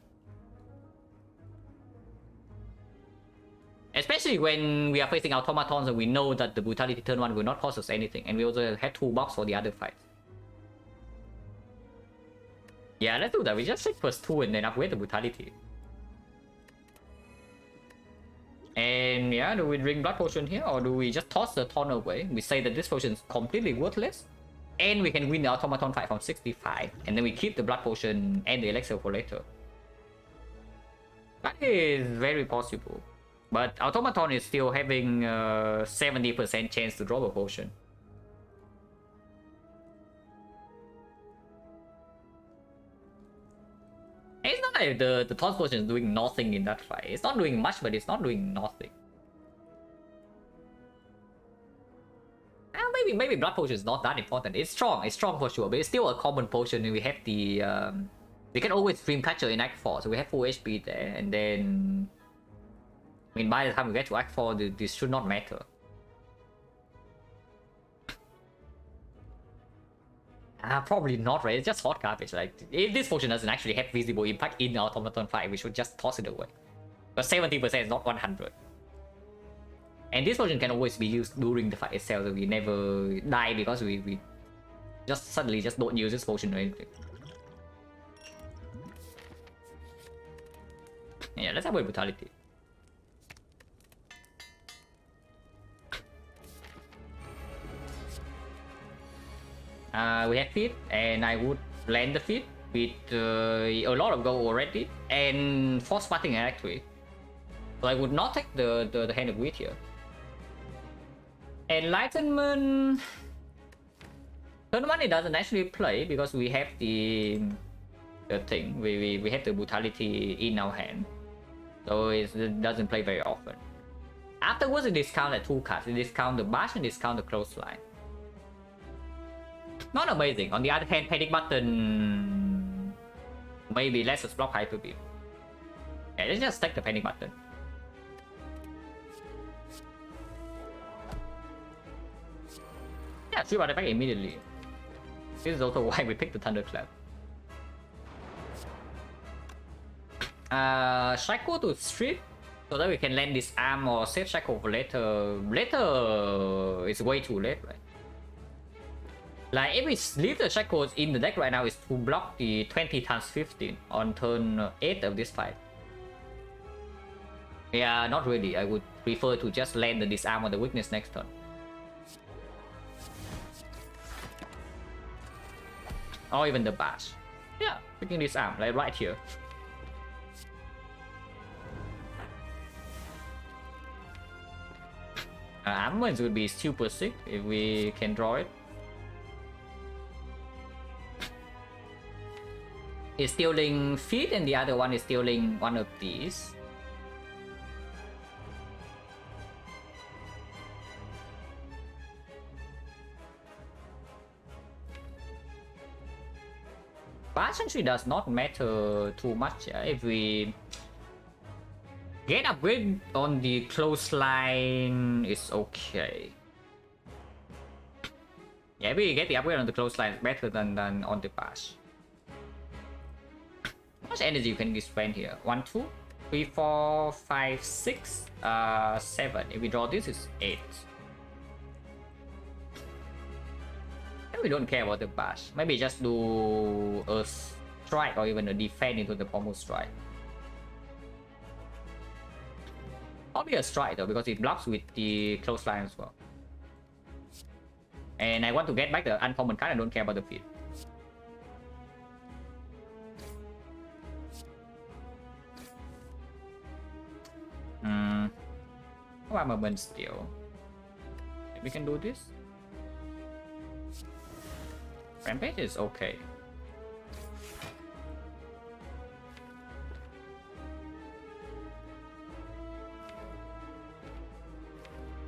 Especially when we are facing automatons and we know that the Brutality turn 1 will not cost us anything, and we also have 2 bucks for the other fights. Yeah, let's do that. We just take +2 and then upgrade the Brutality. And yeah, do we drink Blood Potion here, or do we just toss the taunt away? We say that this potion is completely worthless, and we can win the automaton fight from 65, and then we keep the Blood Potion and the Elixir for later. That is very possible. But automaton is still having 70% chance to drop a potion. It's not like the taunt potion is doing nothing in that fight. It's not doing much, but it's not doing nothing. Maybe Blood Potion is not that important. It's strong for sure, but it's still a common potion, and we have the we can always Dreamcatcher in Act 4, so we have full HP there, and then I mean by the time we get to Act 4, this should not matter. Probably not, right? It's just hot garbage. Like, if this potion doesn't actually have visible impact in the automaton fight, we should just toss it away. But 70% is not 100. And this potion can always be used during the fight itself, so we never die because we just suddenly just don't use this potion or anything. Yeah, let's have a Brutality. We have feat, and I would land the feat with a lot of gold already, and force fighting actually. So I would not take the Hand of Wheat here. Enlightenment... Turn 1 it doesn't actually play because we have the thing. We have the Brutality in our hand. So it doesn't play very often. Afterwards it discounts at 2 cards. It discounts the Bash and discounts the Clothesline. Not amazing. On the other hand, Panic Button maybe lets us block Hyper Beam. Yeah, let's just take the Panic Button. Yeah, 3 artifact immediately. This is also why we picked the Thunderclap. Shackle to Strip, so that we can land this arm or save Shackle for later. Later is way too late, right? Like, if we leave the Shackles in the deck right now, is to block the 20 times 15 on turn 8 of this fight. Yeah, not really. I would prefer to just land the Disarm or the Weakness next turn. Or even the Bash. Yeah, picking Disarm, like right here. Armaments would be super sick if we can draw it. Is stealing feet and the other one is stealing one of these. Bash actually does not matter too much. If we get upgrade on the clothesline, it's okay. Yeah, if we get the upgrade on the clothesline, it's better than on the bash. How much energy you can spend here? 1, 2, 3, 4, 5, 6, 7. If we draw this, it's 8. And we don't care about the bash. Maybe just do a strike or even a defense into the pommel strike. Probably a strike though, because it blocks with the clothesline as well. And I want to get back the uncommon card. I don't care about the field. No armament still. We can do this. Rampage is okay.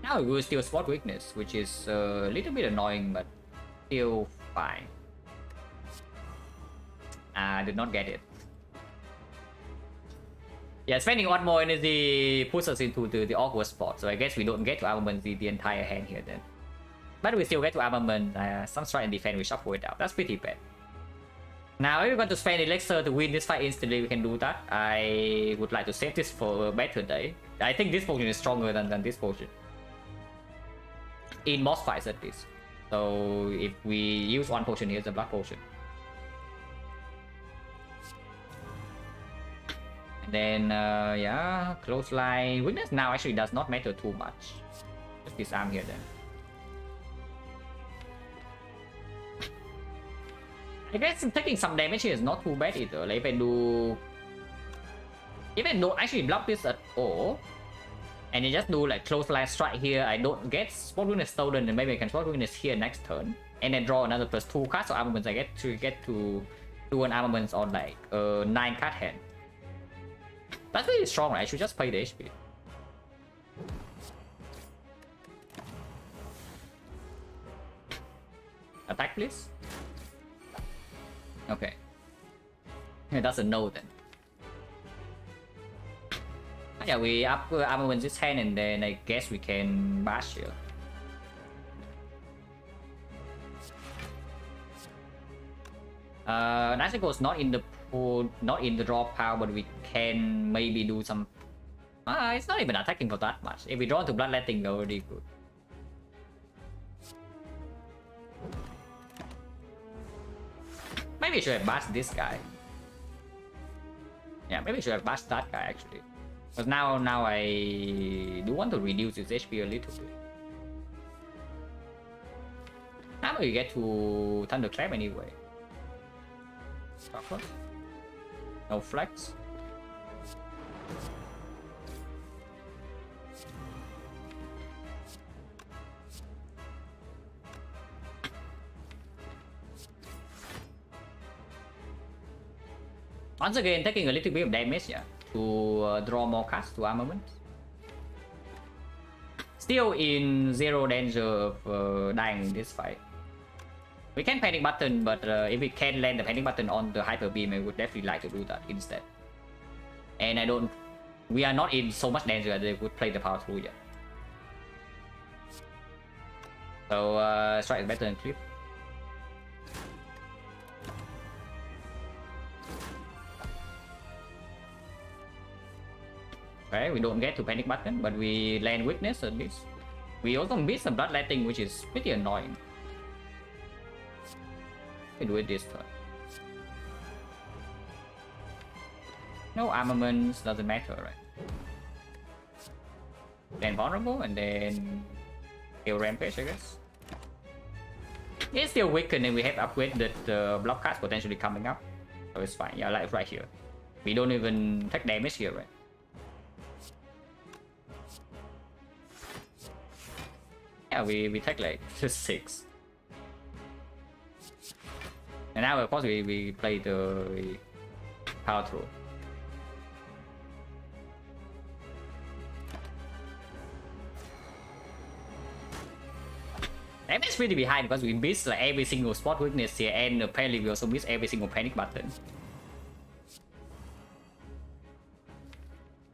Now we will still spot weakness, which is a little bit annoying, but still fine. I did not get it. Yeah, spending one more energy puts us into the awkward spot, so I guess we don't get to armament the entire hand here then. But we still get to armament, some strike and defense, we shuffle it out. That's pretty bad. Now, if we're going to spend elixir to win this fight instantly, we can do that. I would like to save this for a better day. I think this potion is stronger than this potion. In boss fights at least. So if we use one potion, here's the blood potion. And then yeah, clothesline. Weakness now actually does not matter too much. Just disarm here then. I guess taking some damage here is not too bad either. Like if I do, even don't actually block this at all, and you just do like clothesline strike here, I don't get spot weakness stolen, and maybe I can spot weakness here next turn, and then draw another +2 cards of armaments. I get to do an armaments on like 9 card hand. That's really strong, right? I should just play the HP. Attack, please. Okay. That's a no then. Yeah, we up armaments this hand, and then I guess we can bash here. Nautical is not in the pool, not in the draw pile, but we can maybe do some. It's not even attacking for that much. If we draw into bloodletting, we're already good. Maybe we should have bashed this guy. Yeah, maybe we should have bashed that guy actually. Because now I do want to reduce his HP a little bit. Now we get to Thunderclap anyway. Chocolate. No flex. Once again, taking a little bit of damage, yeah, to draw more cards to armament. Still in zero danger of dying in this fight. We can panic button, but if we can land the panic button on the hyper beam, I would definitely like to do that instead. And I don't. We are not in so much danger that they would play the power through yet. So strike is better than clip. Okay, we don't get to panic button, but we land weakness at least. We also miss some bloodletting, which is pretty annoying. We do it this turn. No armaments, doesn't matter, right? Then vulnerable, and then kill rampage, I guess. It's still weakened, and we have upgraded the block cards potentially coming up, so it's fine. Yeah, like right here, we don't even take damage here, right? Yeah, we take like 6. And now of course we play the power through. And that's pretty behind because we missed like every single spot weakness here, and apparently we also missed every single panic button.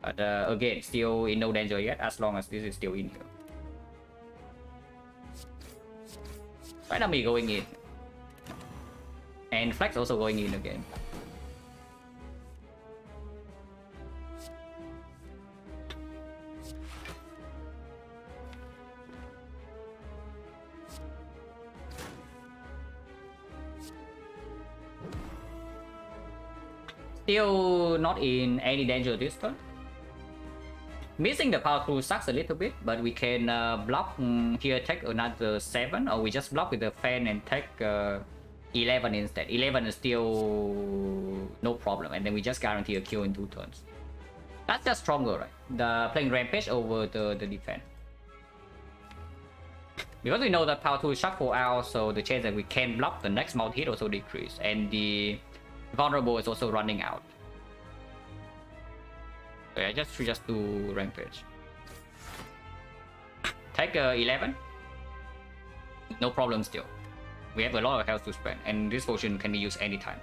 But again, still in no danger yet, as long as this is still in here. Right now me going in. And Flex also going in again. Still not in any danger this turn. Missing the power crew sucks a little bit, but we can block here, take another 7, or we just block with the fan and take 11 instead. 11 is still no problem, and then we just guarantee a kill in 2 turns. That's just stronger, right? The playing Rampage over the defense. Because we know that power 2 is shuffle out, so the chance that we can block the next multi hit also decrease, and the vulnerable is also running out. So yeah, just do Rampage. Take 11. No problem still. We have a lot of health to spend, and this potion can be used anytime.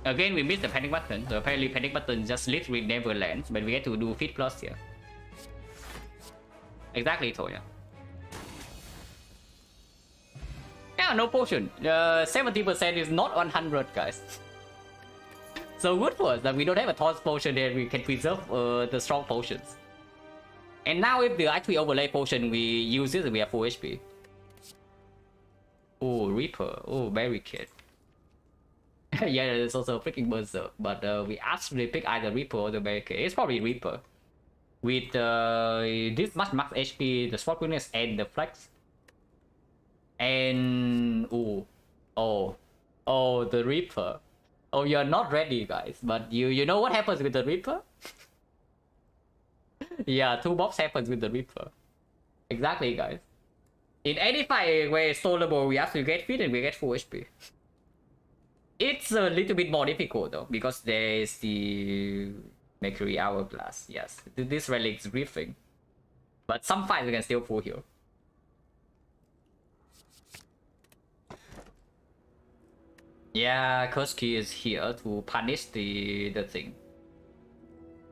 Again, we missed the panic button, so apparently panic button just literally never lands, but we get to do Feed Plus here. Exactly, Toya. Yeah, no potion. 70% is not 100, guys. So good for us that we don't have a toss potion here, we can preserve the strong potions. And now if the actually overlay potion, we use this and we have full HP. Oh, Reaper. Oh, Barricade. Yeah, there's also a freaking Berserk, but we actually pick either Reaper or the Barricade. It's probably Reaper. With this much max HP, the Spot Weakness, and the Flex. And... Oh, the Reaper. Oh, you're not ready, guys, but you know what happens with the Reaper? Yeah, 2 mobs happens with the Reaper. Exactly, guys. In any fight where it's stoleable, we actually get feed and we get full HP. It's a little bit more difficult though, because there is the Mercury Hourglass. Yes, this relic's riffing. But some fights we can still full heal. Yeah, Kursky is here to punish the thing.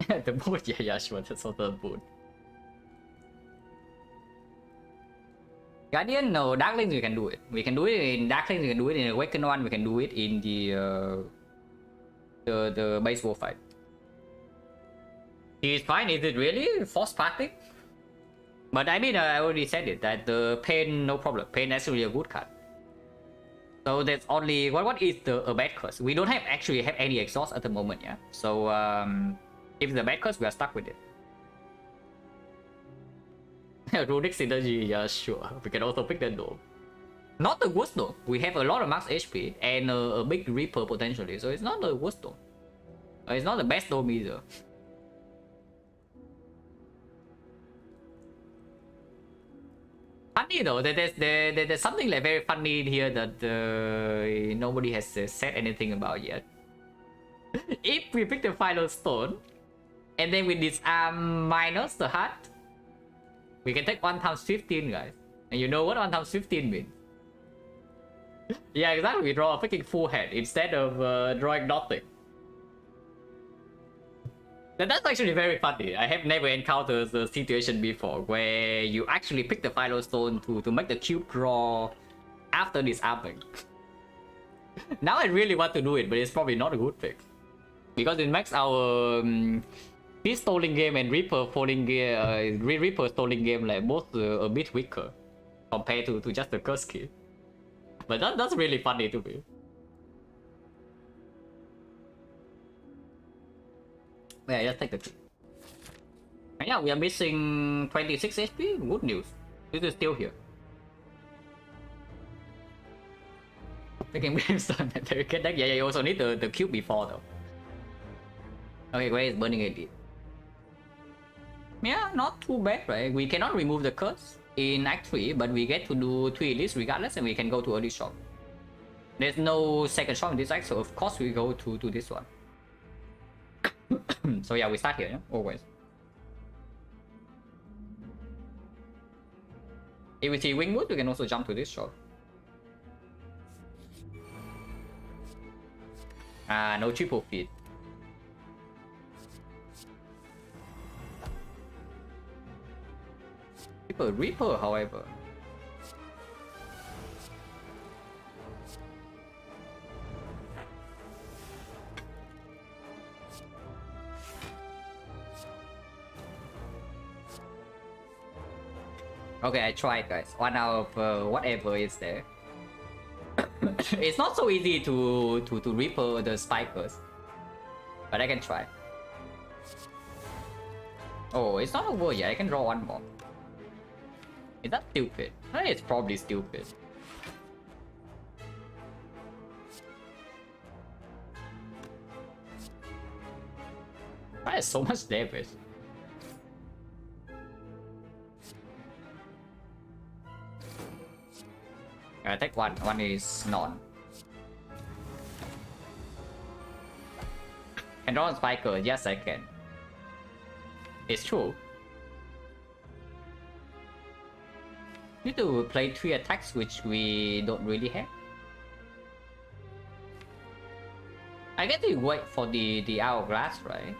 The moon, yeah, sure, that's also the moon. Guardian, no, Darklings we can do it. We can do it in Darklings, we can do it in Awakened One, we can do it in the baseball fight. He's fine, is it really? Force parting? But I mean, I already said it, that the Pain, no problem. Pain is actually a good card. So there's only, what is a bad curse? We don't actually have any exhaust at the moment, yeah? So, if it's a bad curse, we are stuck with it. Runic Synergy, yeah, sure. We can also pick that though. Not the worst though. We have a lot of max HP and a big Reaper potentially, so it's not the worst though. It's not the best dome either. Funny though, there's something like very funny here that nobody has said anything about yet. If we pick the final stone, and then we disarm minus the heart, we can take 1 times 15, guys. And you know what 1 times 15 means? Yeah, exactly. We draw a freaking full head instead of drawing nothing. That's actually very funny. I have never encountered a situation before where you actually pick the final stone to make the cube draw after disarming. Now I really want to do it, but it's probably not a good thing. Because it makes our this stolen game and Reaper falling game, Reaper stolen game like both a bit weaker compared to just the curse key. But that's really funny to me. Yeah, just take the key. And yeah, we are missing 26 HP. Good news. This is still here. Taking Brimstone and Barricade deck. Yeah, you also need the cube before though. Okay, great, it's burning AD. Yeah, not too bad, right? We cannot remove the curse in Act 3, but we get to do 3 elites regardless, and we can go to early shop. There's no second shop in this act, so of course we go to this one. So yeah, we start here, yeah? Always. If we see Wingwood, we can also jump to this shop. No triple feed. Reaper, however. Okay, I tried, guys. One out of whatever is there. It's not so easy to Reaper the spikers, but I can try. Oh, it's not over yet. I can draw one more. Is that stupid? It's probably stupid. That is so much damage. I take one. One is none. Can draw a spiker? Yes, I can. It's true. Need to play 3 attacks, which we don't really have. I guess we wait for the hourglass, right?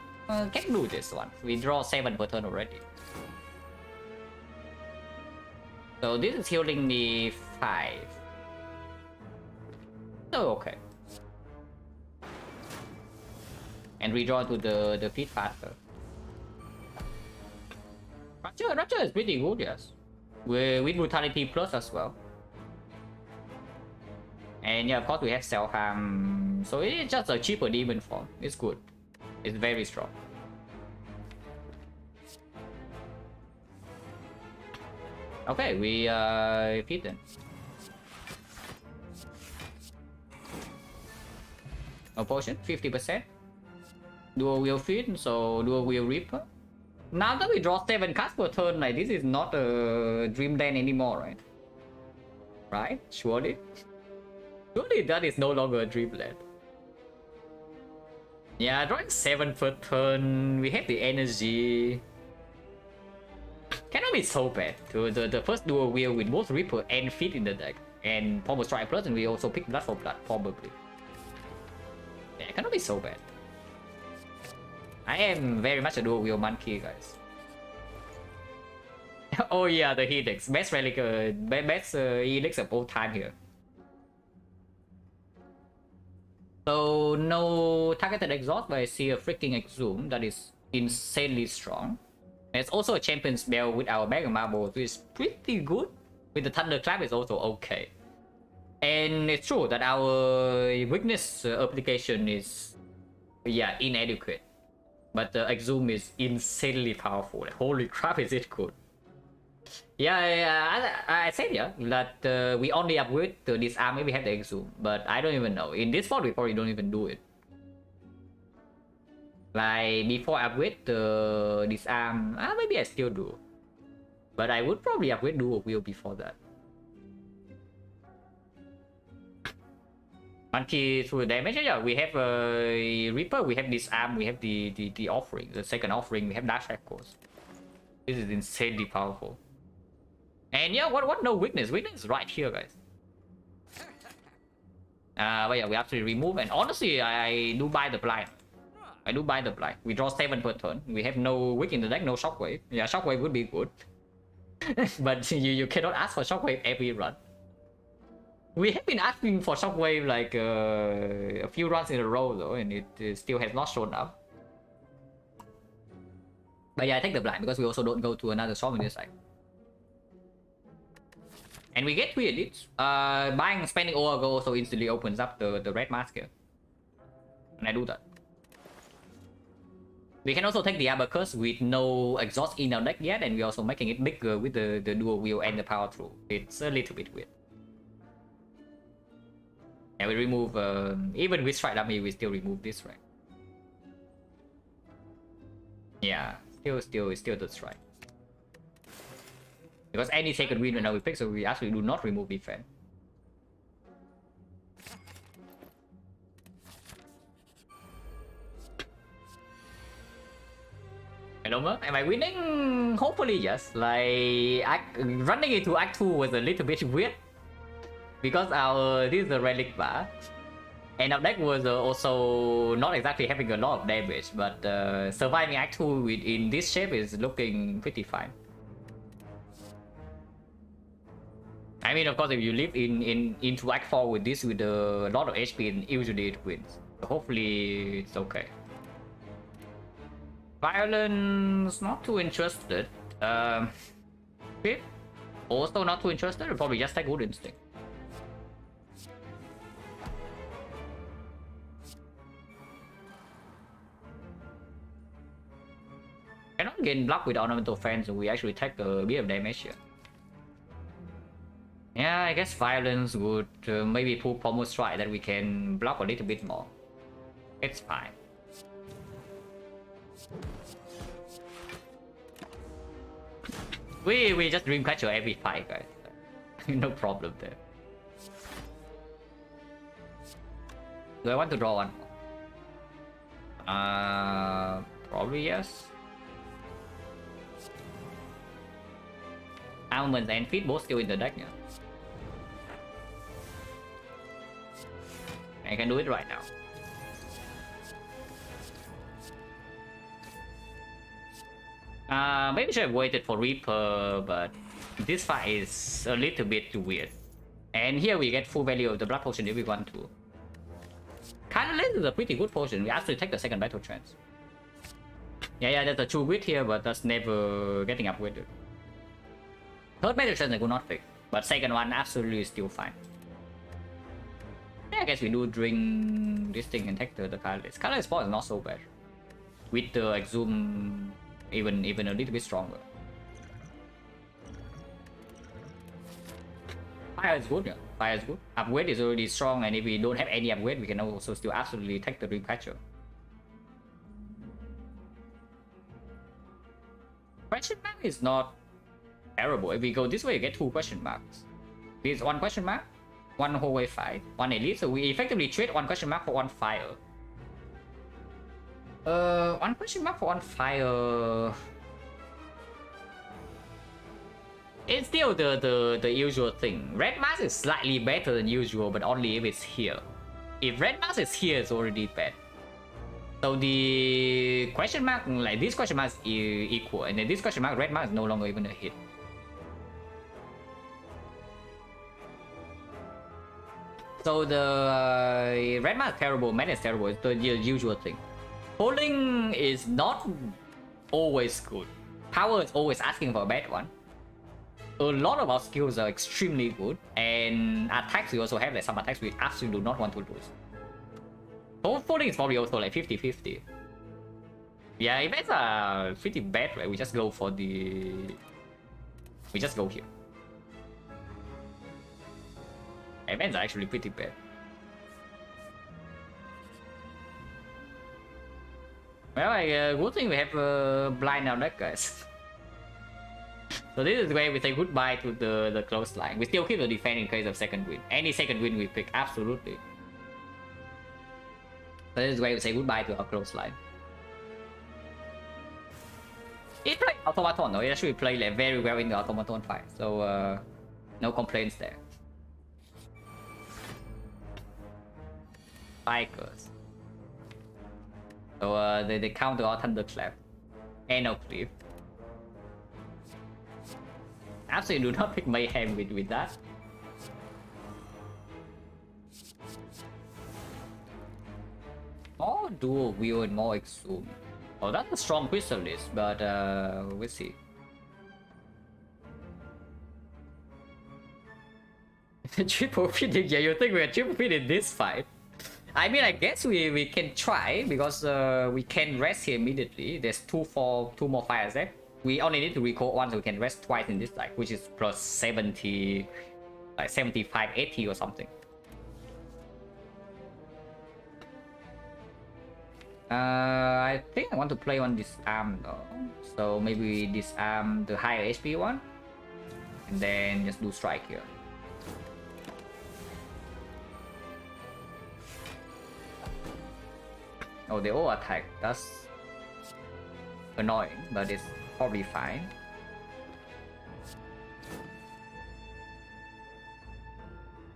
Can do this one. We draw 7 per turn already. So this is healing me 5. So okay. And redraw to the feed faster. Rapture is pretty good, yes. With brutality plus as well. And yeah, of course we have self-harm. So it's just a cheaper demon form. It's good. It's very strong. Okay, we feed them. No potion, 50%. Dual wheel feed, so dual wheel reaper. Now that we draw 7 cards per turn, like this is not a Dreamland anymore, right? Right? Surely? Surely that is no longer a Dreamland. Yeah, drawing 7 per turn, we have the energy. Cannot be so bad. To the first dual wheel with both Reaper and Feet in the deck. And Pommel Strike Plus, and we also pick Blood for Blood, probably. Yeah, cannot be so bad. I am very much a dual wheel monkey, guys. Oh yeah, the Helix. Best relic, best Helix of all time here. So no targeted exhaust, but I see a freaking exhume that is insanely strong. There's also a champion spell with our Mega Marble, which is pretty good. With the Thunderclap, it's also okay. And it's true that our weakness application is, yeah, inadequate. But the exhume is insanely powerful. Like, holy crap, is it good? Yeah, I said yeah that we only upgrade to this army we have the exhume, but I don't even know. In this mod we probably don't even do it. Like before I upgrade the disarm, maybe I still do. But I would probably upgrade dual wheel before that. Monkey through the damage, yeah, we have a Reaper, we have disarm, we have the offering, the second offering, we have Dash Echoes. This is insanely powerful. And yeah, what no weakness? Weakness is right here, guys. But yeah, we have to remove, and honestly, I do buy the blind. I do buy the blind. We draw 7 per turn. We have no weak in the deck, no shockwave. Yeah, shockwave would be good. But you cannot ask for shockwave every run. We have been asking for shockwave like a few runs in a row though, and it still has not shown up. But yeah, I take the blind because we also don't go to another shop in this side. And we get 3 elites. Spending Oracle also instantly opens up the red mask here. And I do that. We can also take the Abacus with no exhaust in our deck yet, and we're also making it bigger with the dual wheel and the power through. It's a little bit weird. And we remove, even with Strike Dummy, we still remove this, right? Yeah, Still the strike. Because any second win when we pick, so we actually do not remove defense. Am I winning? Hopefully yes. Like running into Act 2 was a little bit weird because this is the relic bar, and our deck was also not exactly having a lot of damage, but surviving Act 2 in this shape is looking pretty fine. I mean, of course, if you live into Act 4 with this with a lot of HP, usually it wins. So hopefully it's okay. Violence, not too interested. Pip, also not too interested. We'll probably just take Good Instinct. Cannot gain block with ornamental fence, so we actually take a bit of damage here. Yeah, I guess violence would maybe pull Pommel Strike that we can block a little bit more. It's fine. We just Dreamcatcher every fight, guys. No problem there. Do I want to draw one? Probably yes. Almonds and Feet both still in the deck, yeah. I can do it right now. Maybe should have waited for Reaper, but this fight is a little bit too weird. And here we get full value of the Blood Potion if we want to. Catalyst is a pretty good potion. We actually take the second Battle Trance. Yeah, there's a true wit here, but that's never getting upgraded. Third Battle Trance I could not pick, but second one absolutely still fine. Yeah, I guess we do drink this thing and take the Catalyst. Catalyst spot is not so bad. With the Exhume even a little bit stronger. Fire is good, yeah. Fire is good. Upgrade is already strong, and if we don't have any upgrade, we can also still absolutely take the Dreamcatcher. Question mark is not terrible. If we go this way, you get 2 question marks. This 1 question mark, 1 whole wave fight, 1 elite, so we effectively trade 1 question mark for 1 fire. 1 question mark for 1 fire. It's still the usual thing. Red mask is slightly better than usual, but only if it's here. If red mask is here, it's already bad. So the question mark, like this question mark is equal, and then this question mark, red mark is no longer even a hit. So the red mark is terrible, mana is terrible. It's the usual thing. Holding is not always good. Power is always asking for a bad one. A lot of our skills are extremely good, and attacks we also have like some attacks we absolutely do not want to lose. So holding is probably also like 50-50. Yeah, events are pretty bad, right? We just go for the... We just go here. Events are actually pretty bad. Well, good thing we have blind now deck, guys. So this is where we say goodbye to the close line. We still keep the defense in case of second win. Any second win we pick, absolutely. So this is where we say goodbye to our close line. It played Automaton, though. It actually played like, very well in the Automaton fight. So no complaints there. Spikers. So they counter our Thunderclap. And no Cliff. Absolutely do not pick Mayhem with that. More dual wheel and more exhume. Oh, that's a strong crystal list, but we'll see. Triple feeding, yeah, you think we're triple feeding this fight? I mean, I guess we can try because we can rest here immediately. There's two more fires there. We only need to recall once, so we can rest twice in this deck, which is plus 70, like 75, 80 or something. I think I want to play on disarm though. So maybe disarm the higher HP one. And then just do strike here. Oh, they all attack. That's annoying, but it's probably fine.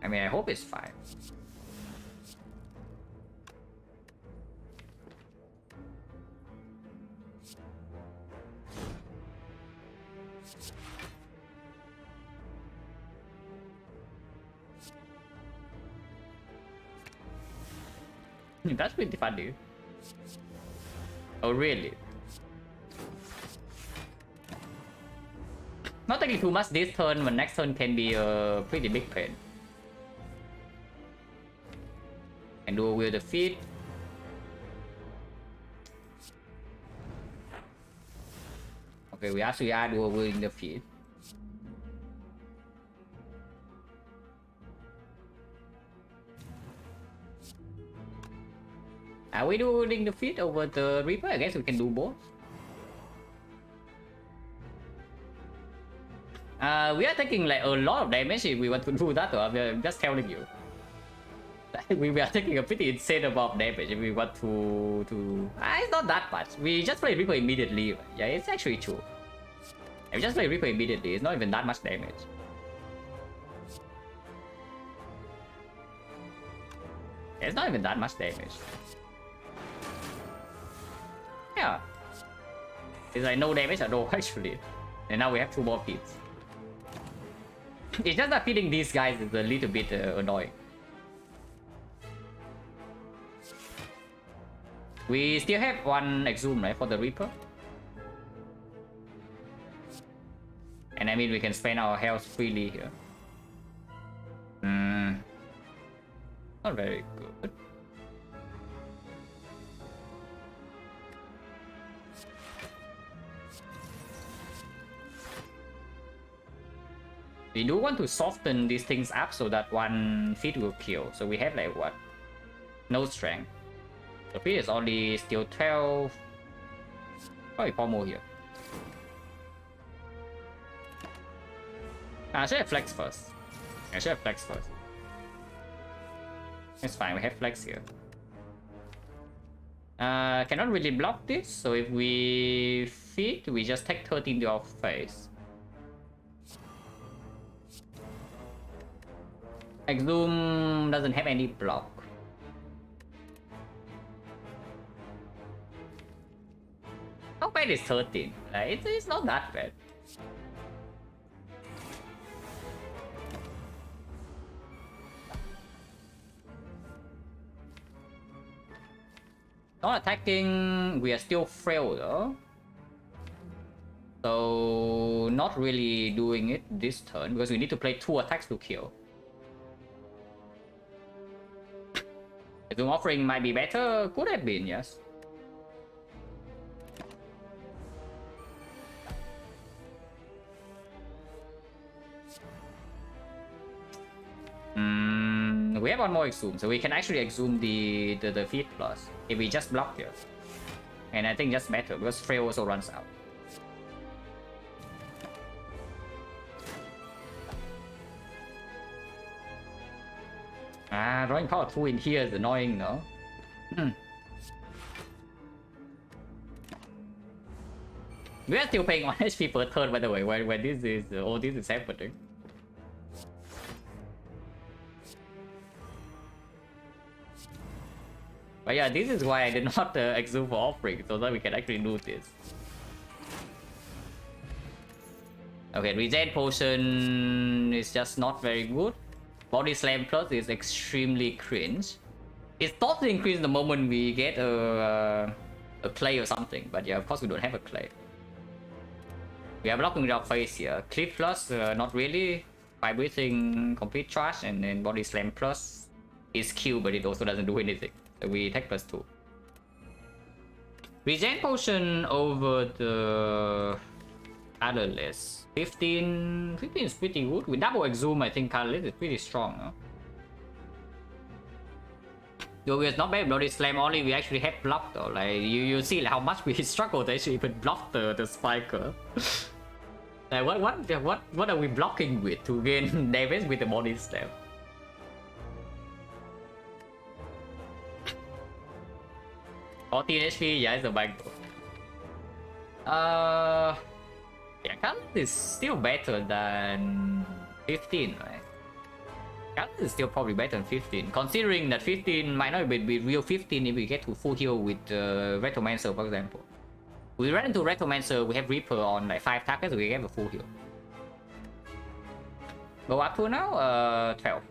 I mean, I hope it's fine. That's pretty funny. Oh, really? Not taking too much this turn, but next turn can be a pretty big pain. And do with the feet. Okay, we actually are dual wielding the feet. Are we dueling the feet over the Reaper? I guess we can do both. We are taking like a lot of damage if we want to do that. I'm just telling you. We are taking a pretty insane amount of damage if we want to. It's not that much. We just play Reaper immediately. Yeah, it's actually true. If we just play Reaper immediately, it's not even that much damage. It's not even that much damage. Yeah. It's like no damage at all actually. And now we have 2 more feats. It's just that feeding these guys is a little bit annoying. We still have 1 exhume, right, for the Reaper? And I mean, we can spend our health freely here. Not very good. We do want to soften these things up so that 1 feat will kill. So we have like what? No strength. The feat is only still 12. Probably 4 more here. I should have flex first. It's fine, we have flex here. Cannot really block this, so if we feed, we just take 13 to our face. Exhume doesn't have any block. How bad is 13? Like, it's not that bad. Not attacking, we are still frail though. So not really doing it this turn because we need to play 2 attacks to kill. The Doom Offering might be better, could have been, yes. We have 1 more exhume, so we can actually exhume the feat plus if we just block here. And I think that's better because frail also runs out. Drawing power 2 in here is annoying, no? We are still paying 1 HP per turn, by the way, when this is all this is happening. But yeah, this is why I did not exhume for offering, so that we can actually do this. Okay, regen potion is just not very good. Body slam plus is extremely cringe. It's thought to increase the moment we get a clay or something, but yeah, of course we don't have a clay. We are blocking with our face here. Cliff plus, not really. By breathing, complete trash, and then body slam plus is Q, but it also doesn't do anything. So we take +2. Regen potion over the Colorless. 15 is pretty good. With double exhume, I think Colorless is pretty strong. Huh? It's not bad bloody slam only we actually have blocked though. Like you see like, how much we struggle to actually even block the spiker. Like what are we blocking with to gain damage with the body slam? Oh, HP, yeah, it's a bag though. Yeah, Khaled is still better than 15, right? Khaled is still probably better than 15, considering that 15 might not be real 15 if we get to full heal with Retromancer, for example. We run into Retromancer, we have Reaper on like 5 targets, we get a full heal. Go up to now, 12.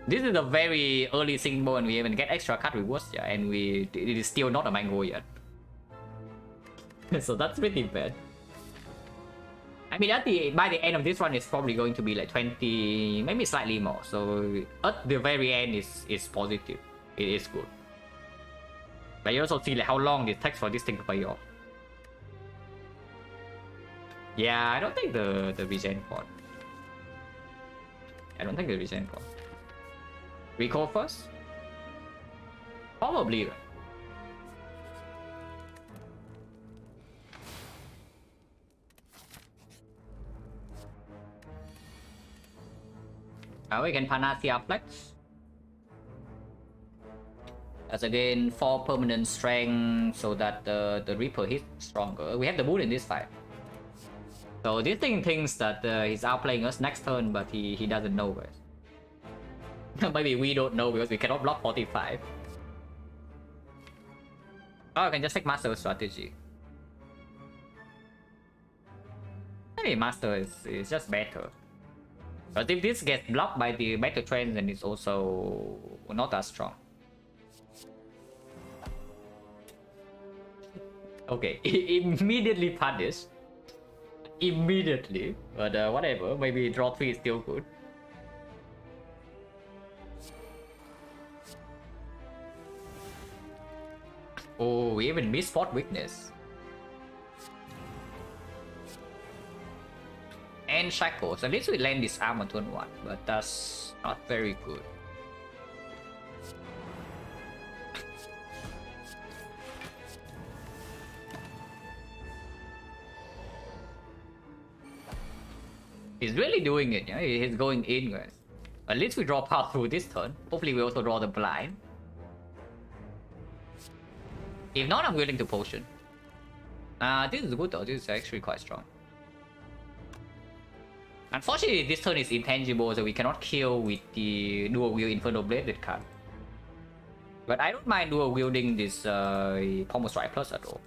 This is a very early single and we even get extra card rewards, yeah, and it is still not a mango yet. So that's pretty bad. I mean, by the end of this run, it's probably going to be like 20, maybe slightly more. So at the very end is positive. It is good. But you also see like how long it takes for this thing to pay off. Yeah, I don't think the regen pod. I don't think the regen pod. Recall first? Probably, right? We can Panacea Flex. As again, 4 permanent strength so that the Reaper hits stronger. We have the boon in this fight. So this thing thinks that he's outplaying us next turn, but he doesn't know it. Maybe we don't know because we cannot block 45. Oh, I can just take Master Strategy. Maybe Master is just better. But if this gets blocked by the better trend, then it's also not as strong. Okay, immediately punish. Immediately. But whatever, maybe draw 3 is still good. Oh, we even missed Spot Weakness. And Shackles. At least we land this arm on turn 1, but that's not very good. He's really doing it, yeah? He's going in, guys. At least we draw power through this turn. Hopefully we also draw the blind. If not, I'm willing to potion. This is good though. This is actually quite strong. Unfortunately, this turn is intangible, so we cannot kill with the dual wield Infernal Blade card. But I don't mind dual wielding this Pommel Strike Plus at all.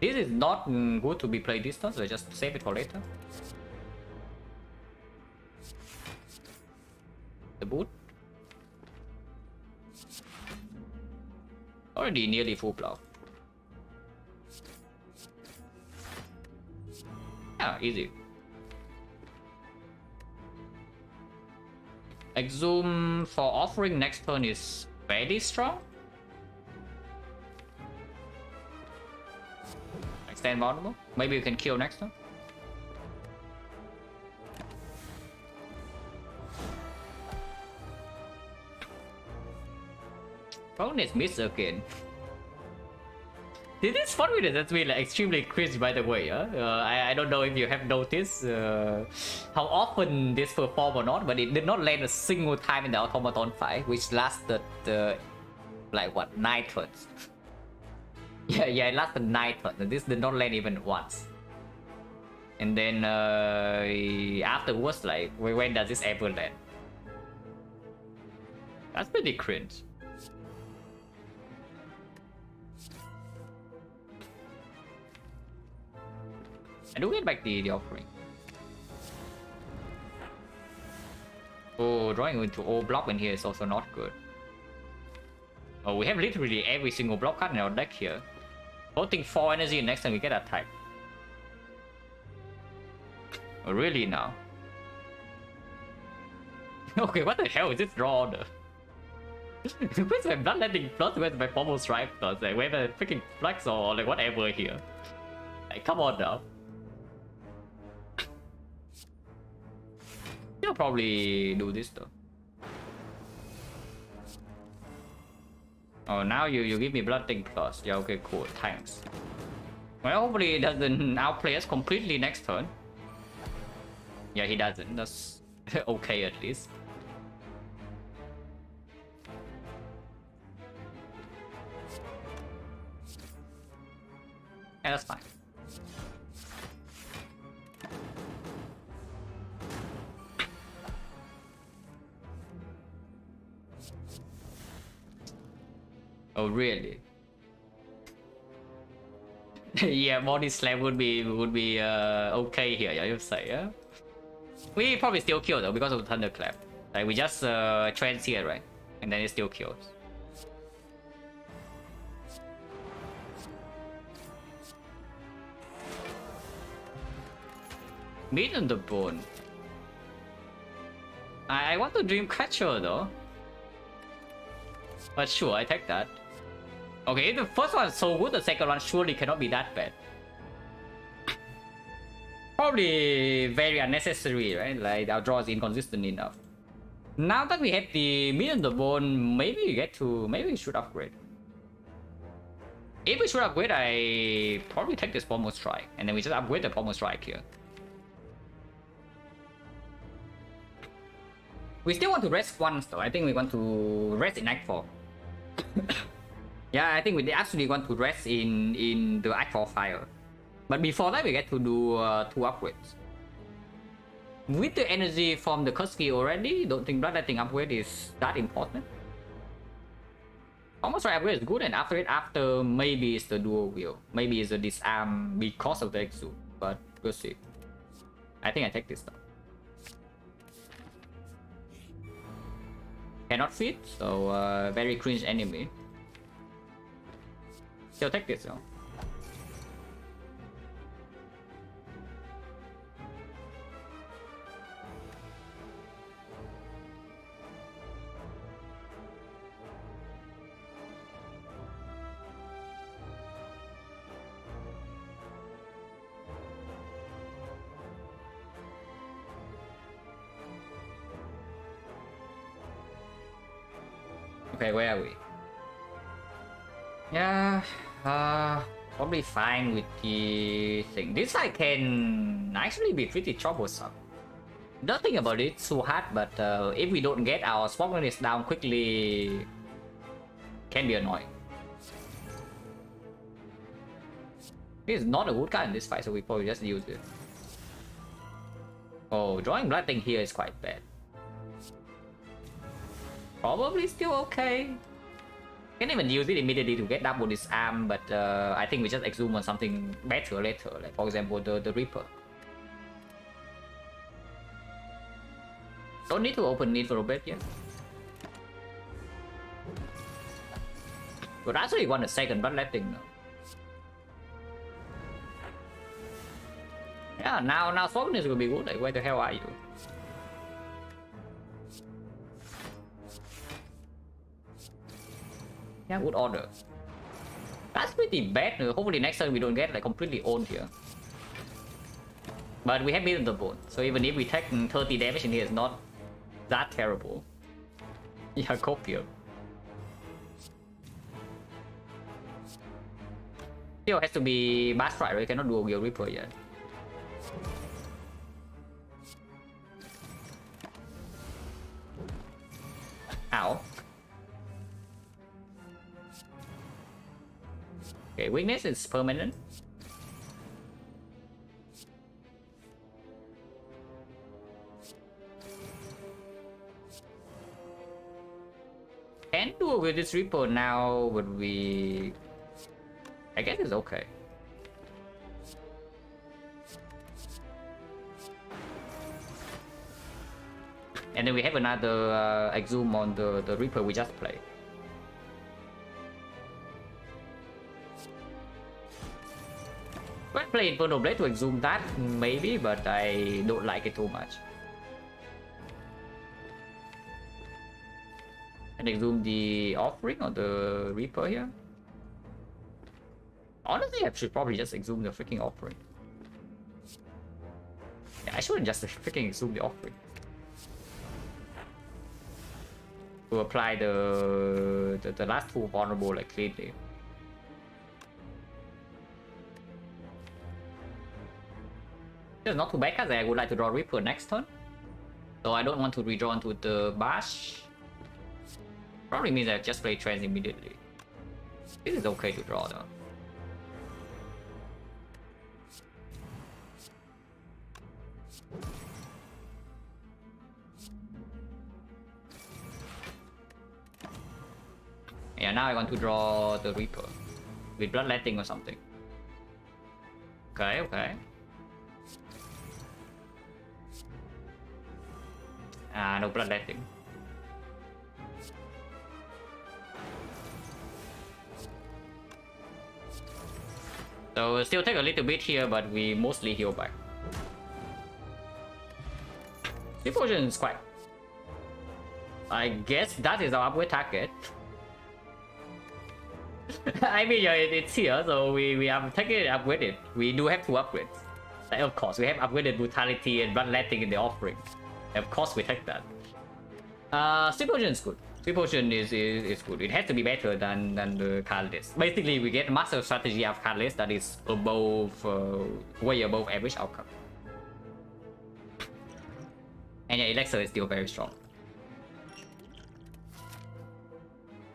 This is not good to be played this turn, so I just save it for later. The boot. Already nearly full block. Yeah, easy. Exhume for offering next turn is very strong. Extend vulnerable. Maybe you can kill next turn. Bonus miss again. This is fun with it. That's been like extremely crisp, by the way. I don't know if you have noticed how often this performed or not, but it did not land a single time in the automaton fight, which lasted like what, 9 turns. yeah, it lasted 9 turns. This did not land even once. And then afterwards, like, when does this ever land? That's pretty cringe. I do get back the offering. Oh, drawing into all block in here is also not good. Oh, we have literally every single block card in our deck here. Voting 4 energy and next time we get a type. Oh, really now? Okay, what the hell is this draw order? Where's my Bloodletting plus? Where's my Pommel Strike plus? Like, where's the freaking Flex or like whatever here? Like, come on now. I'll probably do this though. Oh, now you give me Bloodthing plus. Yeah, okay, cool. Thanks. Well, hopefully it doesn't outplay us completely next turn. Yeah, he doesn't. That's okay at least. Yeah, that's fine. Oh, really? Yeah, body slam would be okay here. Yeah, you say, yeah. We probably still kill though because of the thunderclap. Like we just trans here, right? And then it still kills. Meat on the bone. I want to Dreamcatcher though. But sure, I take that. Okay, the first one is so good, the second one surely cannot be that bad. Probably very unnecessary, right? Like our draw is inconsistent enough. Now that we have the meat on the bone, maybe we should upgrade. If we should upgrade, I probably take this Pommel Strike, and then we just upgrade the Pommel Strike here. We still want to rest once though. I think we want to rest in Act 4. Yeah, I think we absolutely want to rest in the Act 4 fire. But before that, we get to do 2 upgrades. With the energy from the Kuski already, don't think Bloodletting upgrade is that important. Almost right upgrade is good, and after maybe it's the dual wheel. Maybe it's a disarm because of the exo, but we'll see. I think I take this though. Cannot fit, so very cringe enemy. Still take this though. Okay, where are we? Yeah, probably fine with the thing. This side can actually be pretty troublesome. Don't think about it so hard, but if we don't get our Smogness down quickly, can be annoying. This is not a good card in this fight, so we probably just use it. Oh, drawing Bloodthing here is quite bad. Probably still okay. Can't even use it immediately to get double disarm, but I think we just exhume on something better later, like for example the Reaper. Don't need to open it for a bit yet. But I actually want a second Bloodletting now. Yeah, now Smogness will be good. Like, where the hell are you? Yeah, good order. That's pretty bad. Hopefully next time we don't get like completely owned here. But we have beaten the bone, so even if we take 30 damage in here, it's not that terrible. Yeah, Copium. Still has to be Bass Strike, right? We cannot do a Wheel Reaper yet. Ow. Okay, weakness is permanent. Can do with this Reaper now, but we... I guess it's okay. And then we have another exhume on the Reaper we just played. Could play Infernal Blade to exhume that, maybe, but I don't like it too much. And exhume the Offering or the Reaper here. Honestly, I should probably just exhume the freaking Offering. Yeah, I shouldn't just freaking exhume the Offering. to apply the last two vulnerable like cleanly. It's not too bad because I would like to draw Reaper next turn. So I don't want to redraw into the Bash. Probably means I just play Trance immediately. This is okay to draw though. Yeah, now I want to draw the Reaper with Bloodletting or something. Okay, okay. No Bloodletting. So still take a little bit here, but we mostly heal back. This potion is quite... I guess that is our upgrade target. I mean, yeah, it's here, so we have taken it, upgraded. We do have two upgrades. Like, of course, we have upgraded Brutality and Bloodletting in the offering. Of course, we take that. Sleep Potion is good. Sleep Potion is good. It has to be better than the Catalyst. Basically, we get Master Strategy of Catalyst that is above, way above average outcome. And yeah, Elixir is still very strong.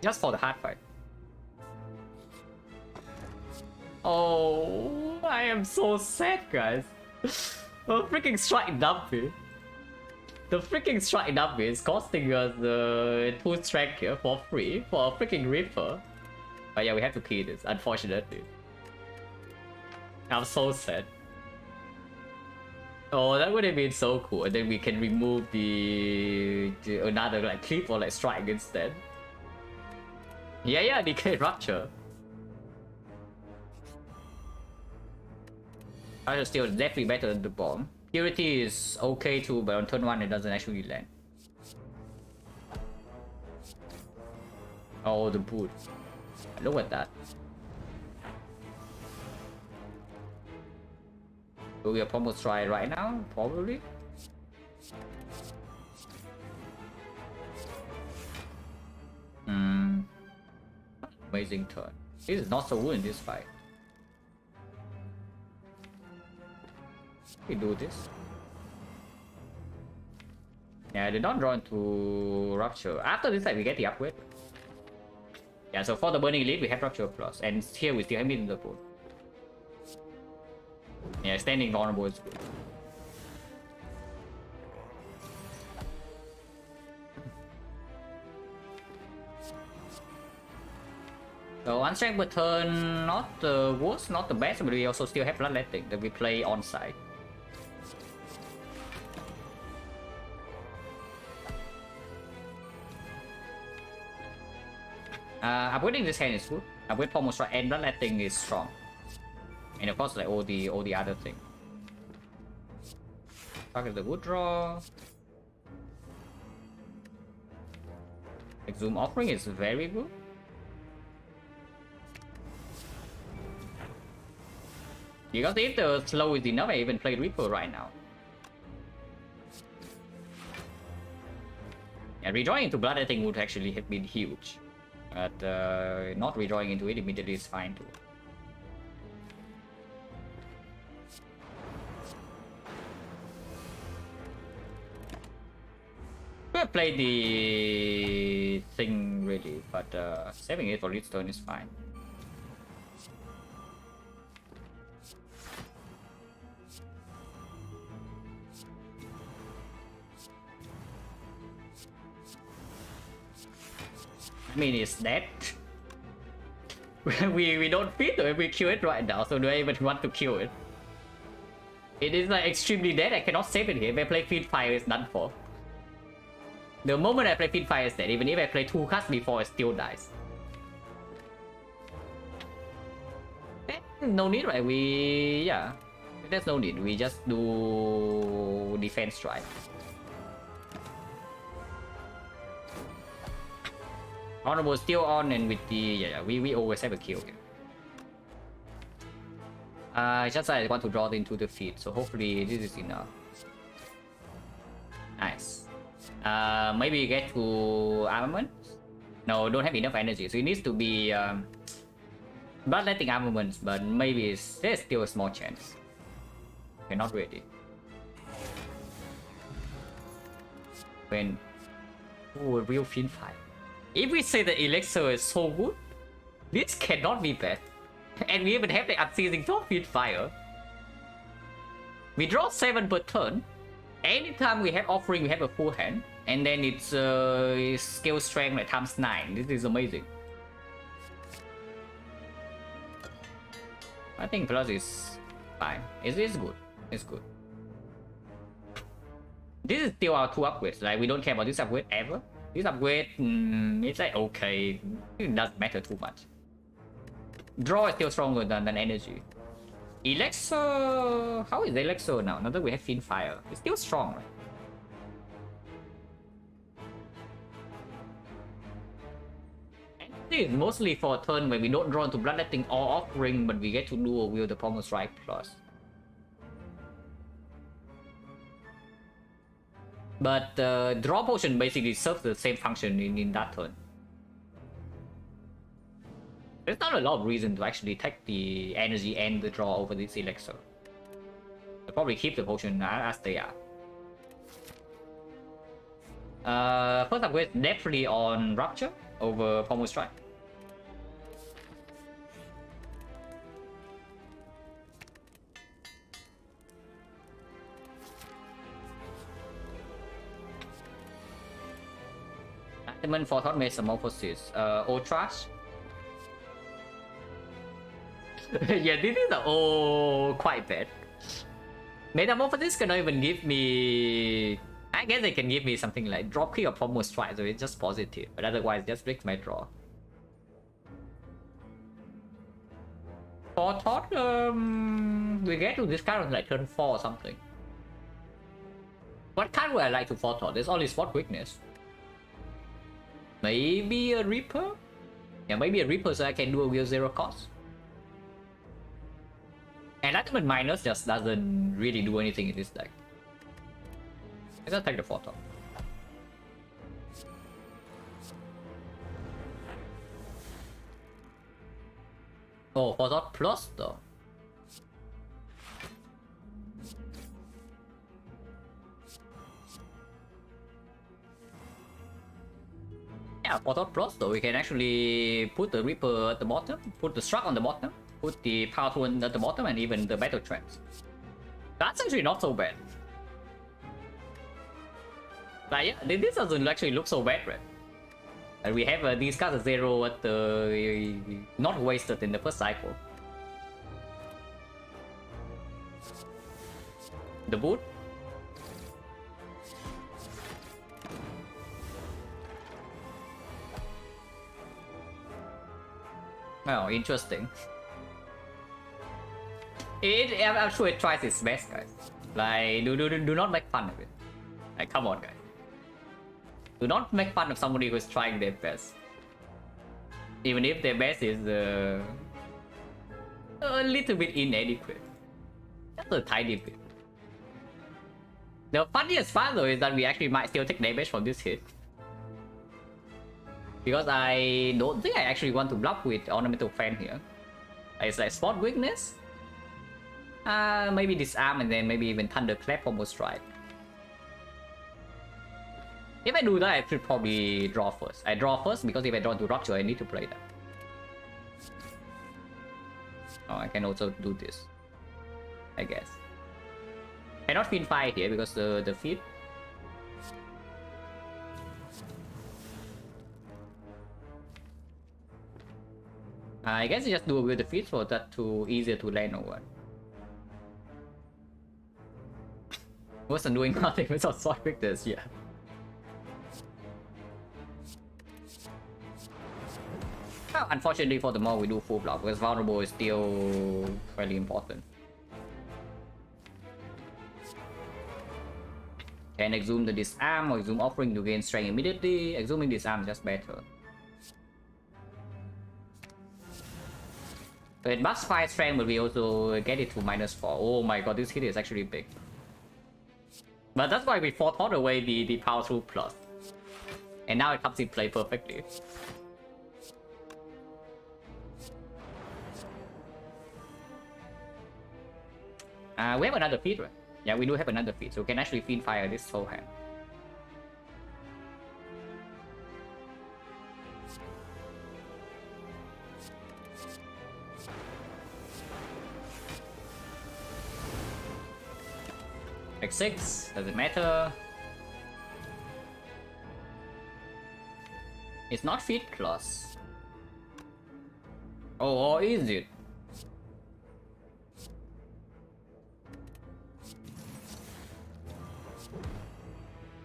Just for the hard fight. Oh, I am so sad, guys. The freaking Strike Dumpy. The freaking Strike Dumpy is costing us 2 strength here for free for a freaking Reaper. But yeah, we have to kill this, unfortunately. I'm so sad. Oh, that would have been so cool. And then we can remove the another like clip or like strike instead. Yeah, DK Rupture. I still definitely better than the bomb. Purity is okay too, but on turn 1 it doesn't actually land. Oh, the boot. Look at that. Will we almost try right now? Probably. Amazing turn. This is not so good in this fight. We do this. Yeah, they don't draw into Rupture. After this side, we get the upgrade. Yeah, so for the Burning Elite, we have Rupture Plus. And here we still have it in the pool. Yeah, standing vulnerable is good. So one strength per turn, not the worst, not the best, but we also still have Bloodletting that we play on side. Upgrading this hand is good. Upgrade Pommel Strike and Bloodletting is strong. And of course, like all the other thing. Target the good draw. Exhume Offering is very good. Because if the slow is enough, I even play Reaper right now. Yeah, redrawing into Bloodletting would actually have been huge. But not redrawing into it immediately is fine too. Could have played the thing really, but saving it for this turn is fine. I mean, it's dead. we don't fit to it, we kill it right now, so do I even want to kill it? It is like extremely dead, I cannot save it here. If I play Feed Fire, it's done for. The moment I play Feed Fire, it's dead. Even if I play 2 cards before, it still dies. No need, right? Yeah. There's no need, we just do defense strike. Honorable still on, and with the we always have a kill here. Just I want to draw it into the feed, so hopefully this is enough. Nice. Maybe get to armament. No, don't have enough energy, so it needs to be bloodletting armaments, but maybe there's still a small chance. Okay, not ready. When a real fin fight. If we say the elixir is so good, this cannot be bad. And we even have the unceasing top fin fire. We draw 7 per turn. Anytime we have offering, we have a full hand. And then it's skill strength like times 9. This is amazing. I think plus is fine. It's good. It's good. This is still our 2 upgrades. Like, we don't care about this upgrade ever. This upgrade, it's like okay. It doesn't matter too much. Draw is still stronger than energy. Elixir, how is the Elixir now? Now that we have Fin Fire, it's still strong, right? And this is mostly for a turn where we don't draw into Bloodletting or Offering, but we get to dual wield the Pommel Strike plus. But draw potion basically serves the same function in that turn. There's not a lot of reason to actually take the energy and the draw over this elixir. I'll probably keep the potion as they are. First upgrade definitely on Rupture over Pommel Strike. Adamant for Thought Metamorphosis. Trash. Yeah, this is quite bad. Metamorphosis cannot even give me. I guess they can give me something like drop kick or Pommel Strike, so it's just positive. But otherwise, just breaks my draw. For Thought, we get to this card on like turn 4 or something. What card would I like to for Thought? There's only Spot Weakness. Maybe a Reaper? Yeah, maybe a Reaper so I can do a wheel 0 cost. Enlightenment Minus just doesn't really do anything in this deck. Let's just take the photo. Oh, Photo Plus though. Yeah, Photo Plus though, we can actually put the Reaper at the bottom, put the Struck on the bottom, put the Power Tool at the bottom, and even the Battle Trance. That's actually not so bad. Like, yeah, this doesn't actually look so bad, right? And we have these cards at 0 at the not wasted in the first cycle. The boot. Oh, interesting. I'm sure it tries its best, guys. Like, do not make fun of it. Like, come on, guys. Do not make fun of somebody who's trying their best. Even if their best is a little bit inadequate. Just a tiny bit. The funniest part though is that we actually might still take damage from this hit. Because I don't think I actually want to block with Ornamental Fan here. It's like Spot Weakness. Maybe Disarm and then maybe even Thunderclap Pommel Strike. If I do that, I should probably draw first. I draw first because if I draw into Rupture, I need to play that. Oh, I can also do this, I guess. I cannot Fin Fire here because the feet. I guess I just do it with the feet for that to easier to land over. Wasn't doing nothing without Sword Victors, yeah. Well, unfortunately for the more we do full block, because vulnerable is still fairly important. Can exhume the disarm or exhume offering to gain strength immediately. Exhuming disarm is just better. But buffs 5 strength, but we also get it to -4. Oh my god, this hit is actually big. But that's why we thought away the power through plus. And now it comes in play perfectly. We have another feed, right? Yeah, we do have another feed, so we can actually feed fire this whole hand. X6, doesn't matter. It's not feed plus. Oh, or is it?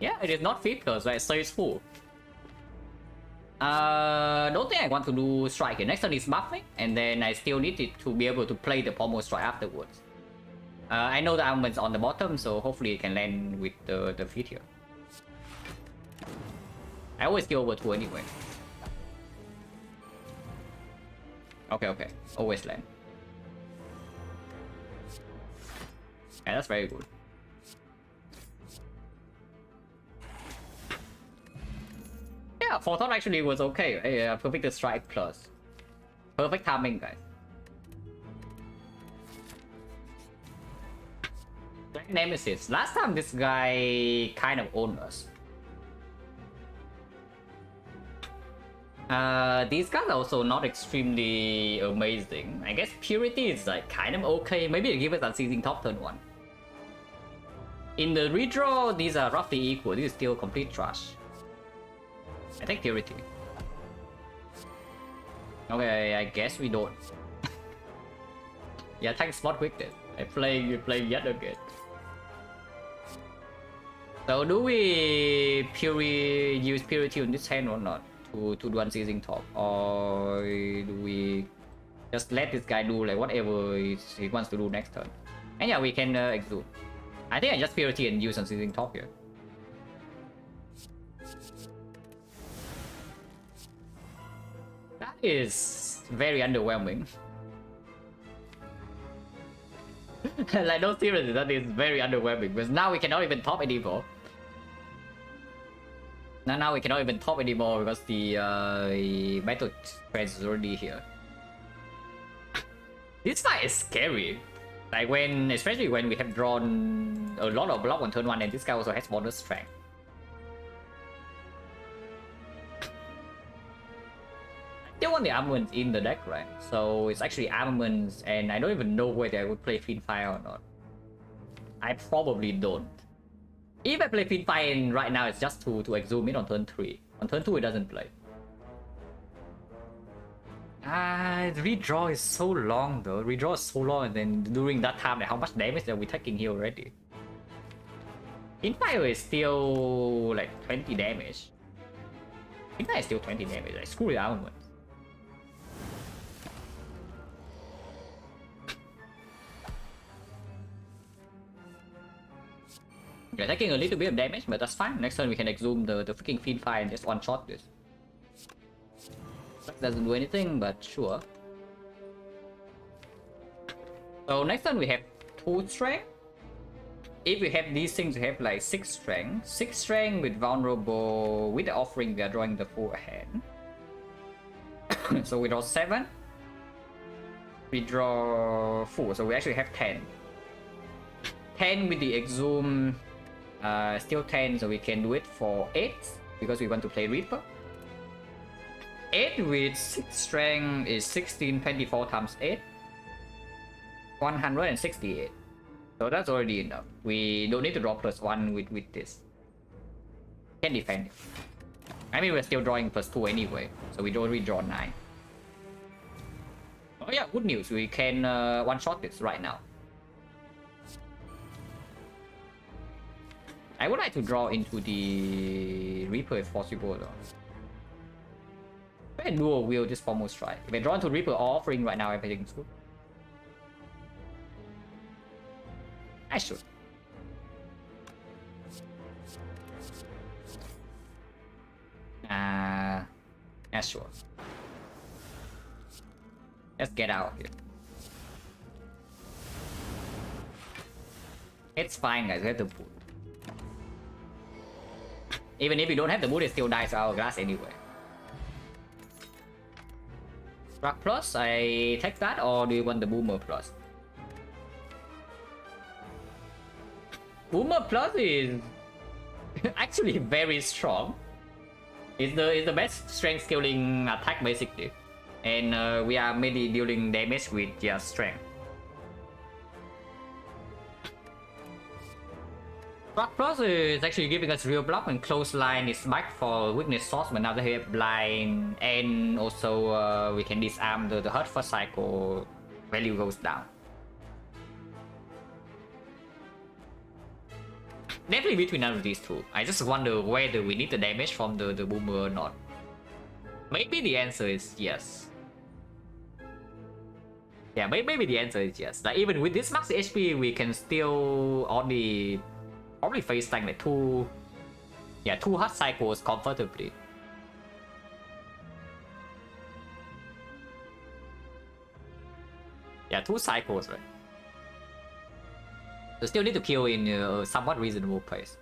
Yeah, it is not feed plus, right? So it's full. Don't think I want to do strike here. Next turn is buffing, and then I still need it to be able to play the pommel strike afterwards. I know the armament's on the bottom, so hopefully it can land with the feet here. I always go over 2 anyway. Okay. Always land. Yeah, that's very good. Yeah, Photon actually was okay. Yeah, perfect strike plus. Perfect timing, guys. Nemesis. Last time this guy kind of owned us. These guys are also not extremely amazing. I guess Purity is like kind of okay. Maybe give us unseizing top turn 1. In the redraw, these are roughly equal. This is still complete trash. I take Purity. Okay, I guess we don't. Yeah, thanks spot quickness. You play yet again. So do we use Purity on this hand or not to do unseizing top, or do we just let this guy do like whatever he wants to do next turn? And yeah, we can exude. I think I just Purity and use unseizing top here. That is very underwhelming. Like, no, seriously, that is very underwhelming because now we cannot even top anymore. Now we cannot even top anymore because the battle trends is already here. This fight is scary. Like especially when we have drawn a lot of block on turn 1 and this guy also has bonus strength. I still want the armaments in the deck, right? So it's actually armaments, and I don't even know whether I would play Fiend Fire or not. I probably don't. If I play Fiend Fire right now, it's just to exhume it on turn 3. On turn 2, it doesn't play. The redraw is so long though. Redraw is so long, and then during that time, like, how much damage are we taking here already? Fiend Fire is still like 20 damage. Fiend Fire is still 20 damage. Like, screw the armament. We're taking a little bit of damage, but that's fine. Next turn we can exhume the freaking Fiend Fire and just one-shot this. That doesn't do anything, but sure. So next turn we have 2 strength. If we have these things, we have like 6 strength. 6 strength with vulnerable. With the offering, we are drawing the full hand. So we draw 7. We draw 4, so we actually have 10. 10 with the exhume. Still 10, so we can do it for 8 because we want to play Reaper. 8 with 6 strength is 1624 times 8. 168. So that's already enough. We don't need to draw +1 with this. Can defend it. I mean, we're still drawing +2 anyway, so we already draw 9. Oh yeah, good news. We can one-shot this right now. I would like to draw into the Reaper if possible though. If I dual wield this pommel strike. If I draw into Reaper or offering right now, everything's good. I should. Yeah, sure. Let's get out of here. It's fine, guys. We have to put. Even if you don't have the boot, it still dies to Hourglass anyway. Rock Plus, I take that, or do you want the Boomer Plus? Boomer Plus is actually very strong. It's the best strength scaling attack basically, and we are mainly dealing damage with just strength. Rock Plus is actually giving us real block, and close line is back for weakness source, but now they have blind, and also we can disarm the hurt for cycle value goes down. Definitely between none of these two. I just wonder whether we need the damage from the boomer or not. Maybe the answer is yes. Yeah, maybe the answer is yes. Like even with this max HP, we can still only probably face tank like two hard cycles comfortably. Yeah, 2 cycles, right? So still need to kill in a somewhat reasonable pace.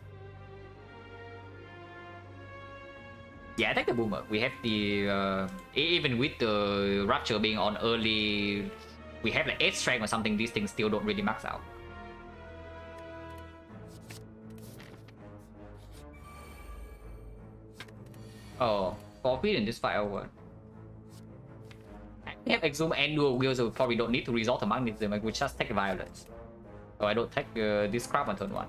Yeah, I take the boomer. We have the even with the rupture being on early, we have like 8 strength or something. These things still don't really max out. Oh, forfeit in this fight over. We have Exhume and Dual Wheels, so we probably don't need to resort to Magnetism. We just take Violence. So I don't take this crap on turn 1.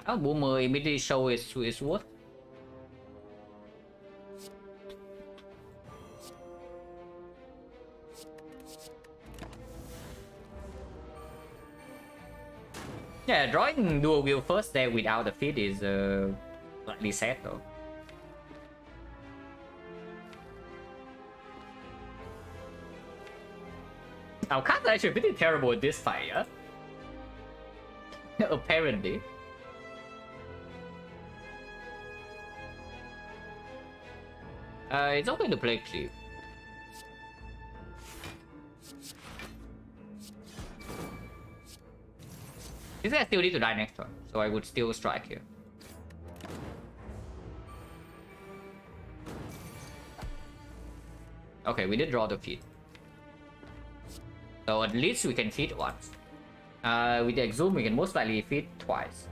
Oh, Boomer immediately show his worth. Yeah, drawing Dual Wheel first there without the feed is slightly sad though. Our cards are actually pretty terrible in this fight, yeah? Apparently. It's okay to play Cleave. This guy still need to die next turn, so I would still strike here. Okay, we did draw the feed. So at least we can feed once. With the Exhume, we can most likely feed twice.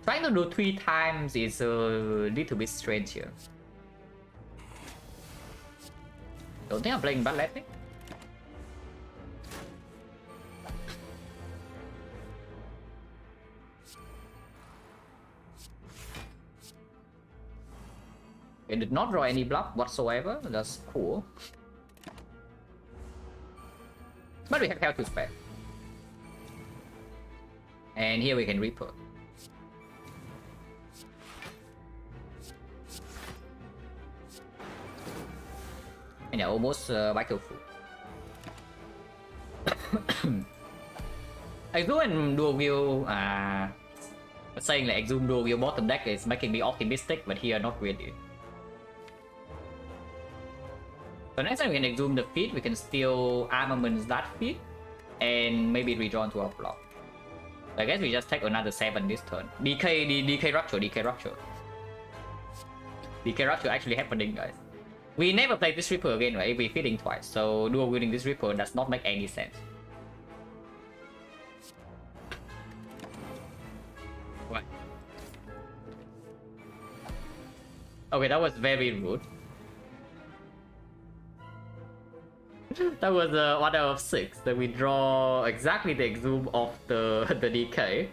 Trying to do 3 times is a little bit strange here. Don't think I'm playing bad lightning. It did not draw any bluff whatsoever. That's cool. But we have hell to spare. And here we can Reaper. And yeah, almost Vital Food. Exhume and Dual Wheel saying like Exhume Dual Wheel bottom deck is making me optimistic, but here not really. So next time we can Exhume the feed, we can steal armaments that feed, and maybe redraw into our block. So I guess we just take another 7 this turn. DK Rupture. DK Rupture actually happening, guys. We never play this Reaper again, right? We're feeding twice, so dual wielding this Reaper does not make any sense. What? Okay, that was very rude. That was 1 out of 6. Then we draw exactly the Exhume of the DK.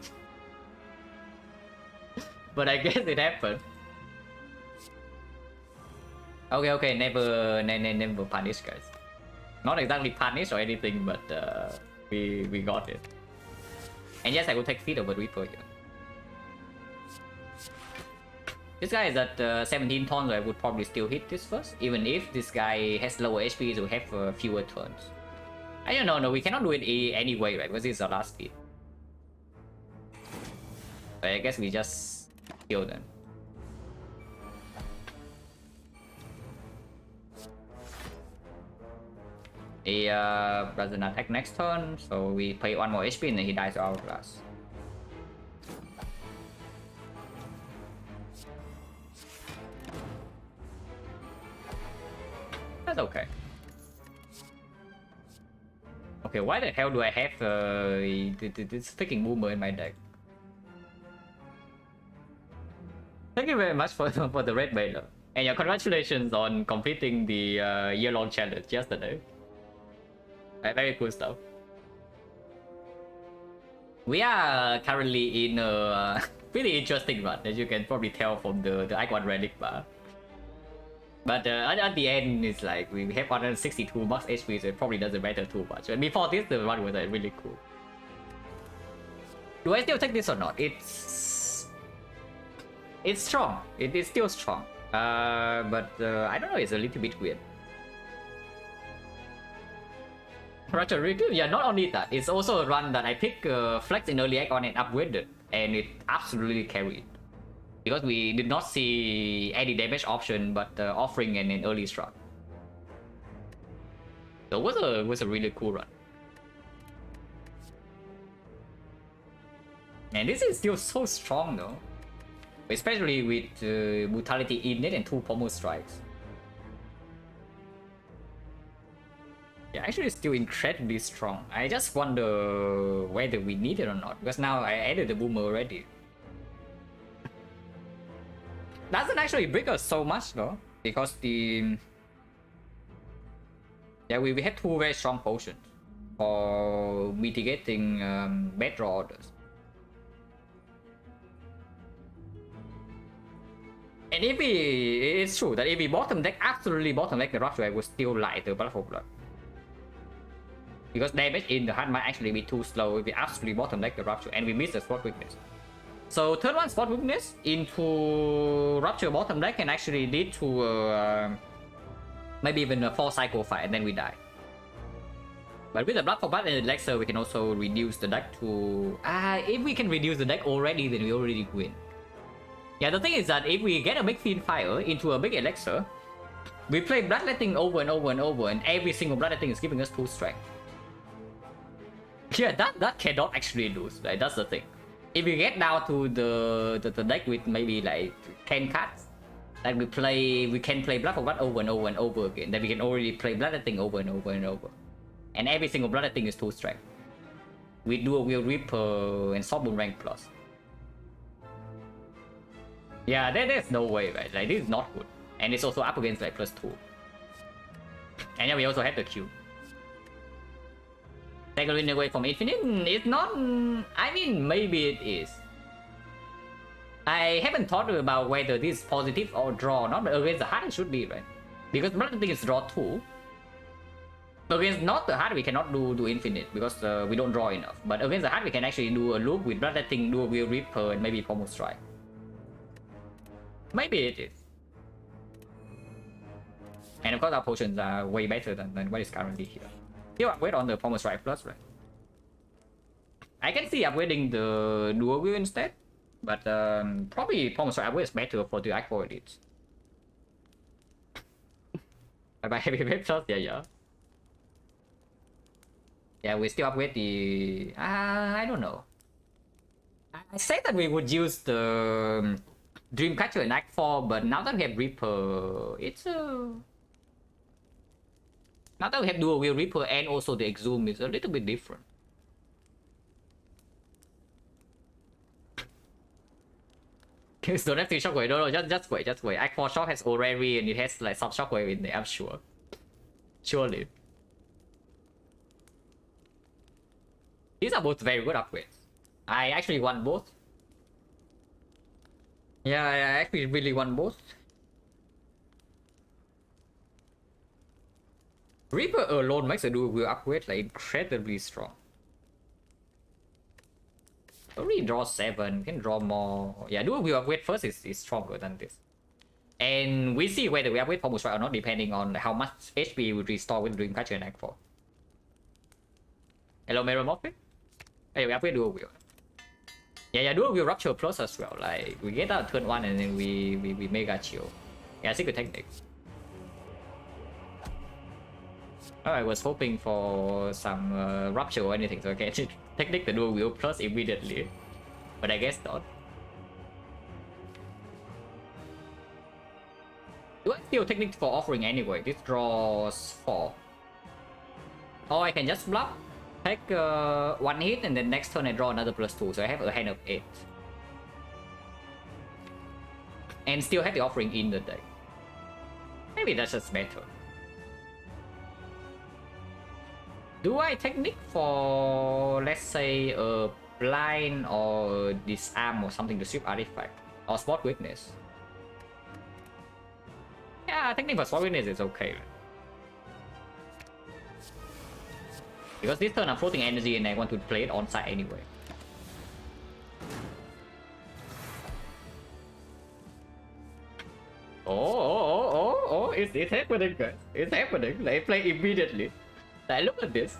But I guess it happened. Okay, never punish, guys. Not exactly punish or anything, but we got it. And yes, I will take feed over Reaper here. This guy is at 17 turns, so I would probably still hit this first, even if this guy has lower HP, so we have fewer turns. I don't know, no, we cannot do it anyway, right? Because this is our last speed. But I guess we just kill them. He doesn't attack next turn, so we pay 1 more HP and then he dies to Hourglass. That's okay. Okay, why the hell do I have this freaking boomer in my deck? Thank you very much for the red mailer. And yeah, congratulations on completing the year-long challenge yesterday. Very cool stuff. We are currently in a pretty interesting run, as you can probably tell from the icon relic bar. But at the end, it's like we have 162 max HP, so it probably doesn't matter too much. But before this, the run was like really cool. Do I still take this or not? It's strong. It is still strong. But I don't know. It's a little bit weird. Roger, yeah, not only that, it's also a run that I picked Flex in early icon and upgraded, and it absolutely carried. Because we did not see any damage option, but offering an early strat. So it was a really cool run. And this is still so strong though. Especially with Brutality in it and 2 pommel strikes. Yeah, actually it's still incredibly strong. I just wonder whether we need it or not, because now I added the boomer already. Doesn't actually break us so much though, because the... Yeah, we had 2 very strong potions for mitigating bad draw orders. And if we... It's true that if we bottom deck, absolutely bottom deck the Rupture, I would still like the Blood for Blood. Because damage in the hand might actually be too slow if we absolutely bottom deck the Rupture and we miss the Spot Weakness. So turn 1 Spot Weakness into Rupture bottom deck can actually lead to maybe even a 4 cycle fight and then we die. But with the Blood for Blood and the Elixir, we can also reduce the deck to... if we can reduce the deck already, then we already win. Yeah, the thing is that if we get a big Fiend Fire into a big Elixir, we play Bloodletting over and over and over, and every single Bloodletting is giving us 2 strength. Yeah, that cannot actually lose, right? That's the thing. If we get down to the deck with maybe like 10 cards, then we can play Blood for Blood over and over and over again. Then we can already play Bloodletting over and over and over. And every single Bloodletting is 2 strength. We do a Will Reaper and Sawboom rank plus. Yeah, there's no way, right? Like, this is not good. And it's also up against like +2. And yeah, we also have the Q. Take a win away from Infinite? It's not... I mean, maybe it is. I haven't thought about whether this is positive or draw or not, but against the heart it should be, right? Because Bloodletting is draw 2. Against not the heart we cannot do Infinite, because we don't draw enough. But against the heart we can actually do a loop with Bloodletting, do a Will Reaper, and maybe Pommel Strike. Maybe it is. And of course our potions are way better than what is currently here. Still upgrade on the Pommel Strike Plus, right? I can see upgrading the Dual Will instead. But probably Pommel Strike upgrade is better for the Aqua Elites. Bye-bye Heavy Wave Plus, yeah. Yeah, we still upgrade the... I don't know. I said that we would use the... Dreamcatcher in Act 4, but now that we have Reaper, it's now that we have Dual Will Reaper and also the Exhume, it's a little bit different. Don't have to Shockwave, no, just wait. Act 4 Shock has Orrery and it has like some Shockwave in there, I'm sure. Surely. These are both very good upgrades. I actually want both. Yeah, I actually really want both. Reaper alone makes a Dual Will upgrade like incredibly strong. Already draw 7, can draw more. Yeah, dual wield upgrade first is stronger than this. And we see whether we upgrade Pommel Strike or not depending on how much HP we restore with Dreamcatcher and Act 4. Hello, Meramorphic? Hey, we upgrade dual wield. Yeah, dual wield rupture plus as well. Like, we get out turn 1 and then we mega chill. Yeah, secret technique. Oh, I was hoping for some rupture or anything, so I can technique the dual wield plus immediately. But I guess not. Do I steal technique for offering anyway? This draws 4. Or I can just block, take 1 hit, and then next turn I draw another +2, so I have a hand of 8. And still have the offering in the deck. Maybe that's just better. Do I technique for, let's say, a blind or disarm or something to strip artifact? Or spot weakness? Yeah, technique for spot weakness is okay. Because this turn I'm floating energy and I want to play it on site anyway. Oh, it's happening, guys. It's happening. They play immediately. Like, look at this.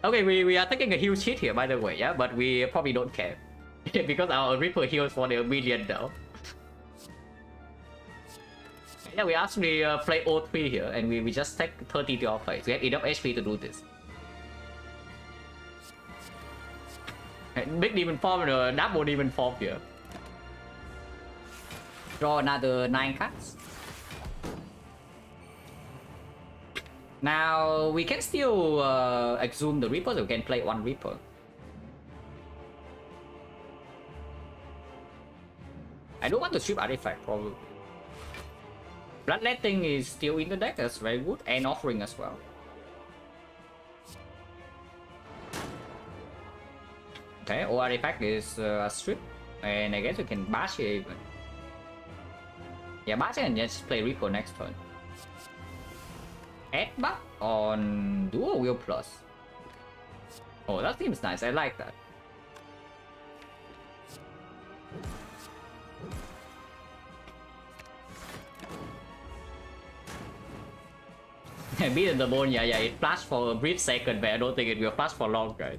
Okay, we are taking a huge hit here, by the way, yeah? But we probably don't care. Because our Reaper heals for the million now. Yeah, we actually play O3 here, and we just take 30 to our place. We have enough HP to do this. And big demon form, double demon form here. Draw another 9 cards. Now, we can still exhume the Reaper, so we can play 1 Reaper. I don't want to strip artifact, probably. Bloodletting is still in the deck, that's very good, and offering as well. Okay, all artifact is a strip, and I guess we can bash here even. Yeah, bash and just play Reaper next turn. Add back on dual wield plus. Oh, that seems nice, I like that. Beat the bone, yeah, it flashed for a brief second, but I don't think it will flash for long, guys.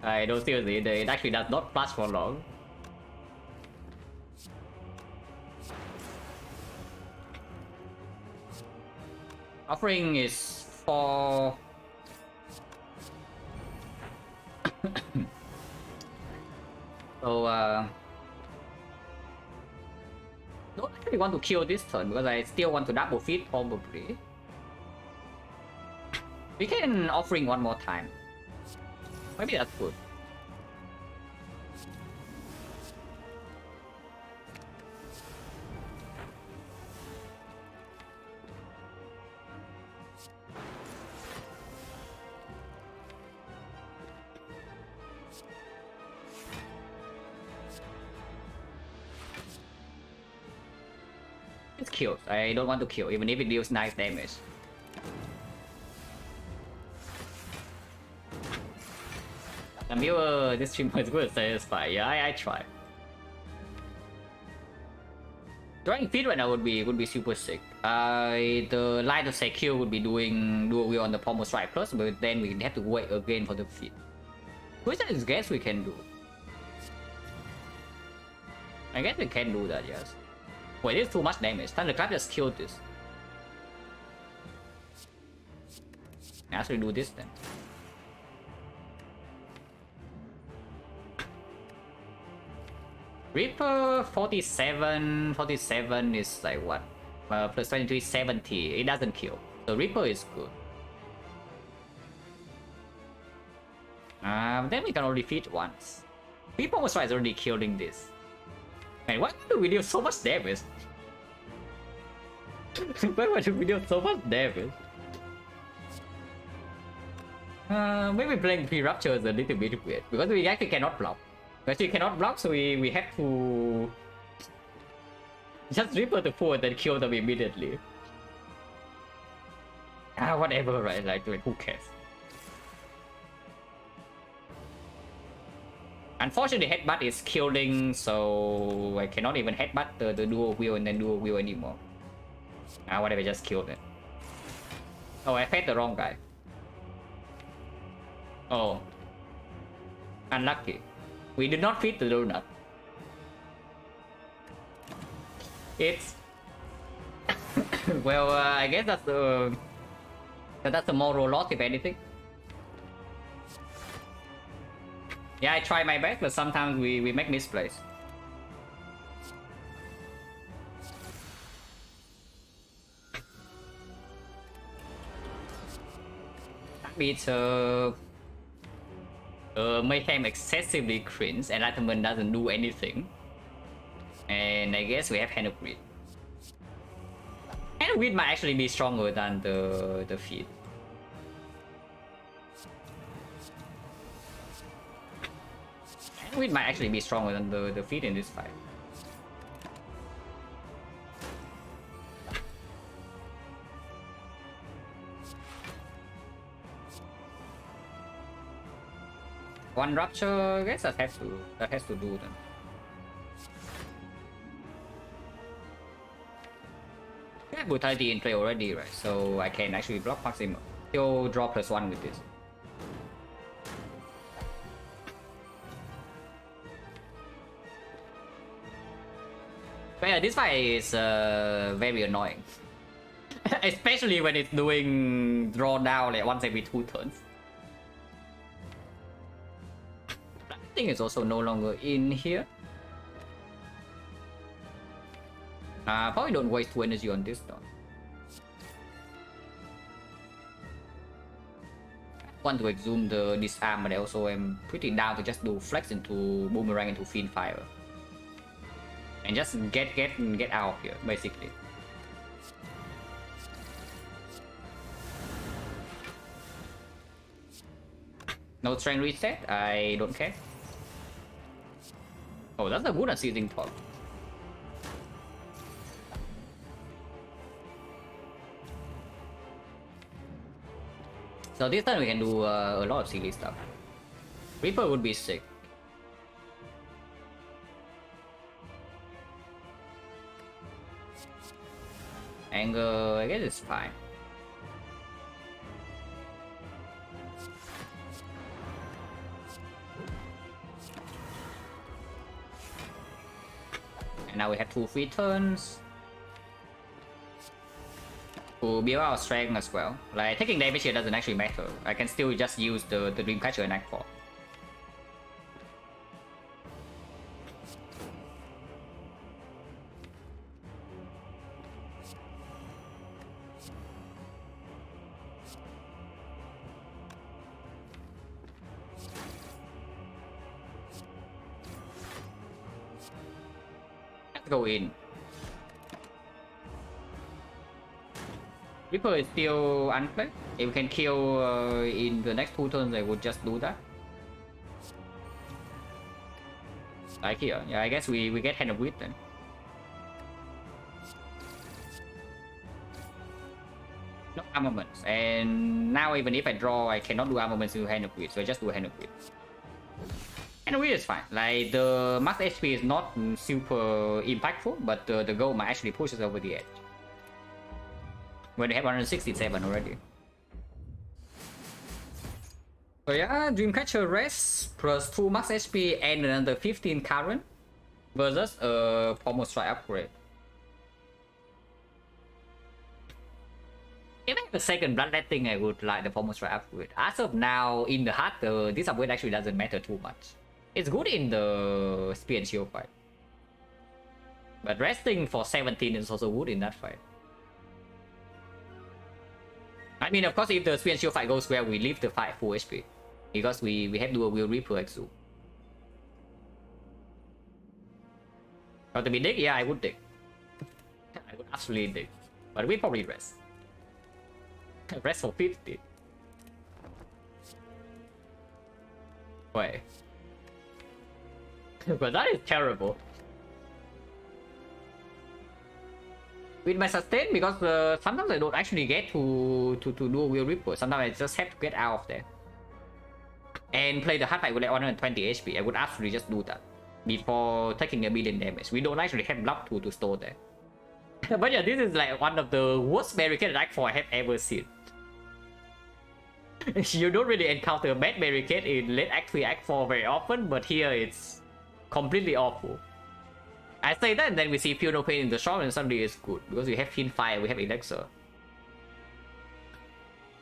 I don't seriously, it actually does not flash for long. Offering is for... So, don't actually want to kill this turn because I still want to double feed probably. We can offering 1 more time. Maybe that's good. It kills. I don't want to kill, even if it deals nice damage. The viewer, this stream is good, satisfy. Yeah, I try. Drawing feed right now would be super sick. The line of secure would be doing dual wield on the Pommel Strike plus, but then we have to wait again for the feed. Which I guess we can do. I guess we can do that, yes. Wait, this is too much damage. Thunderclap just killed this. I actually do this then. Reaper 47 is like what? Plus 23 70. It doesn't kill. So Reaper is good. Then we can only feed once. Reaper was already killing this. Man, why do we deal so much damage? Why do we deal so much damage? Maybe playing pre-rupture is a little bit weird because we actually cannot block. Actually cannot block, so we have to just Reaper the 4 and then kill them immediately. Whatever, right? Like, who cares? Unfortunately, headbutt is killing, so I cannot even headbutt the dual wheel and then dual wheel anymore. What if I just killed it? Oh, I fed the wrong guy. Oh. Unlucky. We did not feed the donut. It's... well, I guess that's the moral loss, if anything. Yeah, I try my best, but sometimes we make misplays. That means Mayhem excessively cringe, Enlightenment doesn't do anything. And I guess we have Hand of Greed. Hand of Greed might actually be stronger than the feat. Hand of Greed might actually be stronger than the feat in this fight. One rupture, I guess that has to do then. We have brutality in play already, right? So I can actually block maximum. Still draw +1 with this. But yeah, this fight is very annoying. Especially when it's doing draw down like once every 2 turns. I think it's also no longer in here. Probably don't waste 2 energy on this though. I want to exhume the disarm, but I also am pretty down to just do flex into boomerang into fiend fire. And just get out of here, basically. No strength reset, I don't care. Oh, that's a good unseizing thought. So this time we can do a lot of silly stuff. Reaper would be sick. Anger, I guess it's fine. And now we have 2 free turns to build our strength as well. Like taking damage here doesn't actually matter. I can still just use the Dreamcatcher and Act 4. Go in. Reaper is still unplayed. If we can kill in the next 2 turns, I would just do that. Like here, yeah, I guess we get Hand of Greed then. No armaments, and now even if I draw, I cannot do armaments to Hand of Greed, so I just do Hand of Greed. Hand of Greed is fine. Like the max HP is not super impactful, but the goal might actually push us over the edge. When they have 167 already. So yeah, Dreamcatcher rest plus 2 max HP and another 15 current versus a Pommel Strike upgrade. If I have a second Bloodletting, I would like the Pommel Strike upgrade. As of now, in the heart, this upgrade actually doesn't matter too much. It's good in the Spear and Shield fight. But resting for 17 is also good in that fight. I mean, of course, if the Spear and Shield fight goes well, we leave the fight full HP. Because we have Dual Wheel Reaper Exu. But to be dig, yeah, I would dig. I would absolutely dig. But we probably rest. Rest for 50. Wait. But that is terrible. With my sustain, because sometimes I don't actually get to do a Wheel Ripper. Sometimes I just have to get out of there. and play the hard fight with like 120 HP, I would absolutely just do that before taking a million damage. We don't actually have block 2 to store there. But yeah, this is like one of the worst barricade Act 4 I have ever seen. You don't really encounter bad barricade in late Act 3, Act 4 very often, but here it's completely awful. I say that and then we see Feel No Pain in the shop and suddenly it's good, because we have Fin Fire, we have Elixir.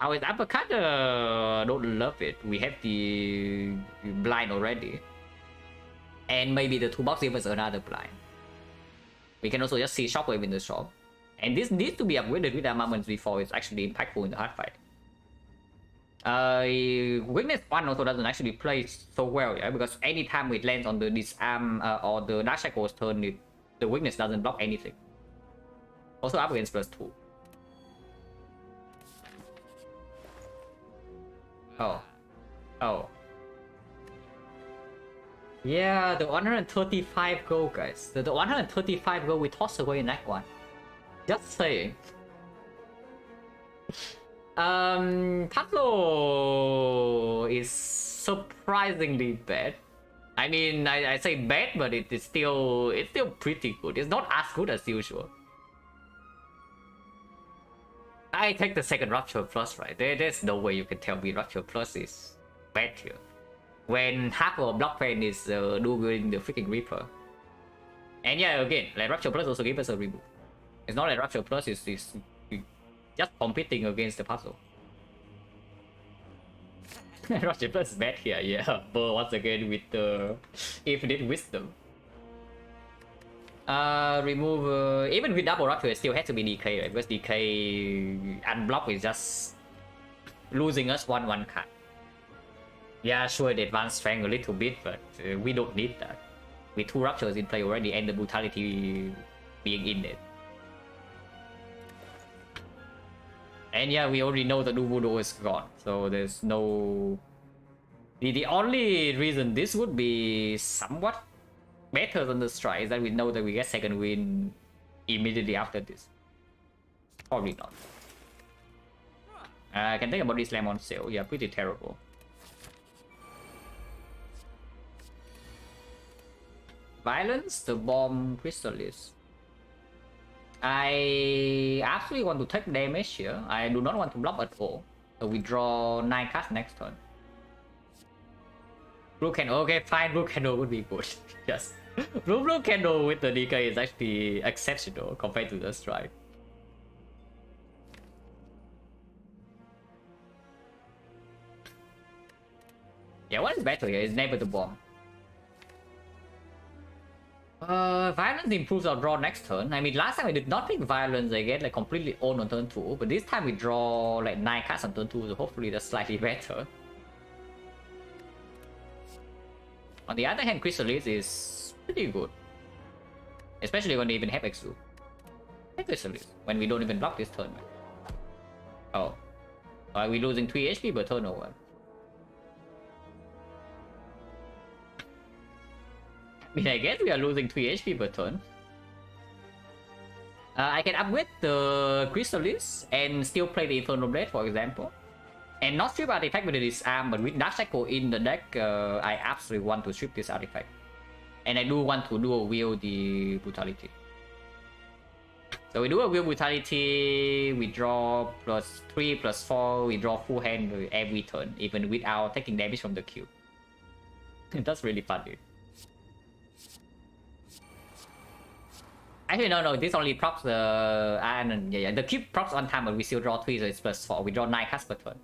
Our uppercut, don't love it. We have the blind already. And maybe the toolbox gives us another blind. We can also just see Shockwave in the shop. And this needs to be upgraded with armaments before it's actually impactful in the hard fight. Weakness 1 also doesn't actually play so well, yeah, because anytime it lands on the disarm or the Dark Shackle's turn, the weakness doesn't block anything. Also up against +2. Oh. Yeah, the 135 gold, guys. The 135 gold we tossed away in Act 1. Just saying. Puzzle is surprisingly bad. I mean, I say bad, but it's still pretty good. It's not as good as usual. I take the second Rupture Plus, right? There's no way you can tell me Rupture Plus is bad here. When half of Block Pain is doing the freaking Reaper. And yeah, again, like Rupture Plus also gives us a reboot. It's not like Rupture Plus is just competing against the puzzle. Rupture Plus is bad here, yeah. But once again with the Infinite Wisdom. Remove even with double Rupture, it still has to be DK, right? Because DK unblock is just losing us one card. Yeah, sure, the advanced strength a little bit, but we don't need that. With 2 Ruptures in play already and the Brutality being in it. And yeah, we already know the Nubudo is gone, so there's no... The only reason this would be somewhat better than the strike is that we know that we get second win immediately after this. Probably not. I can think about this Slam on sale, yeah, pretty terrible. Violence, the bomb Chrysalis. I absolutely want to take damage here. I do not want to block at all. So we draw 9 cards next turn. Blue Candle, okay, fine, Blue Candle would be good. Yes. Blue Candle with the DK is actually exceptional compared to the strike. Yeah, what is better here is never the bomb. Violence improves our draw next turn. I mean, last time I did not pick Violence, I get like completely owned on turn 2. But this time we draw like 9 cards on turn 2, so hopefully that's slightly better. On the other hand, Chrysalis is pretty good. Especially when they even have Exu. Hey Chrysalis, when we don't even block this turn. Oh. Are we losing 3 HP per turn or what? I mean, I guess we are losing 3 HP per turn. I can upgrade the Chrysalis and still play the Infernal Blade, for example. And not strip artifact with the disarm, but with Dark Shackle in the deck, I absolutely want to strip this artifact. And I do want to dual wield the Brutality. So we do a wield Brutality, we draw +3, +4, we draw full hand every turn, even without taking damage from the cube. That's really funny. Actually, no, this only procs the... yeah, the cube procs on time, but we still draw 3, so it's +4. We draw 9 cards per turn.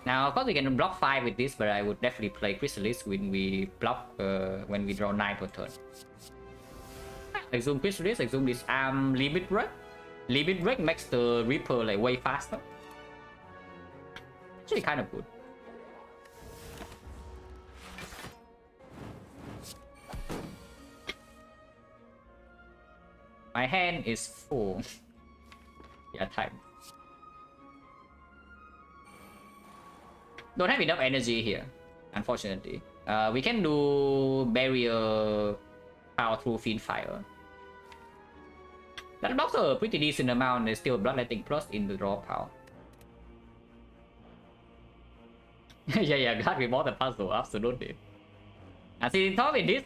Now, of course, we can block 5 with this, but I would definitely play Chrysalis when we block, when we draw 9 per turn. Exhume Chrysalis, exhume this Limit Break. Limit Break makes the Reaper like way faster. Actually kind of good. My hand is full. Yeah, time. Don't have enough energy here, unfortunately. We can do barrier power through Fiend Fire. That blocks a pretty decent amount. There's still Bloodletting Plus in the draw power. Yeah, glad we bought the puzzle, absolutely. And see, top it needs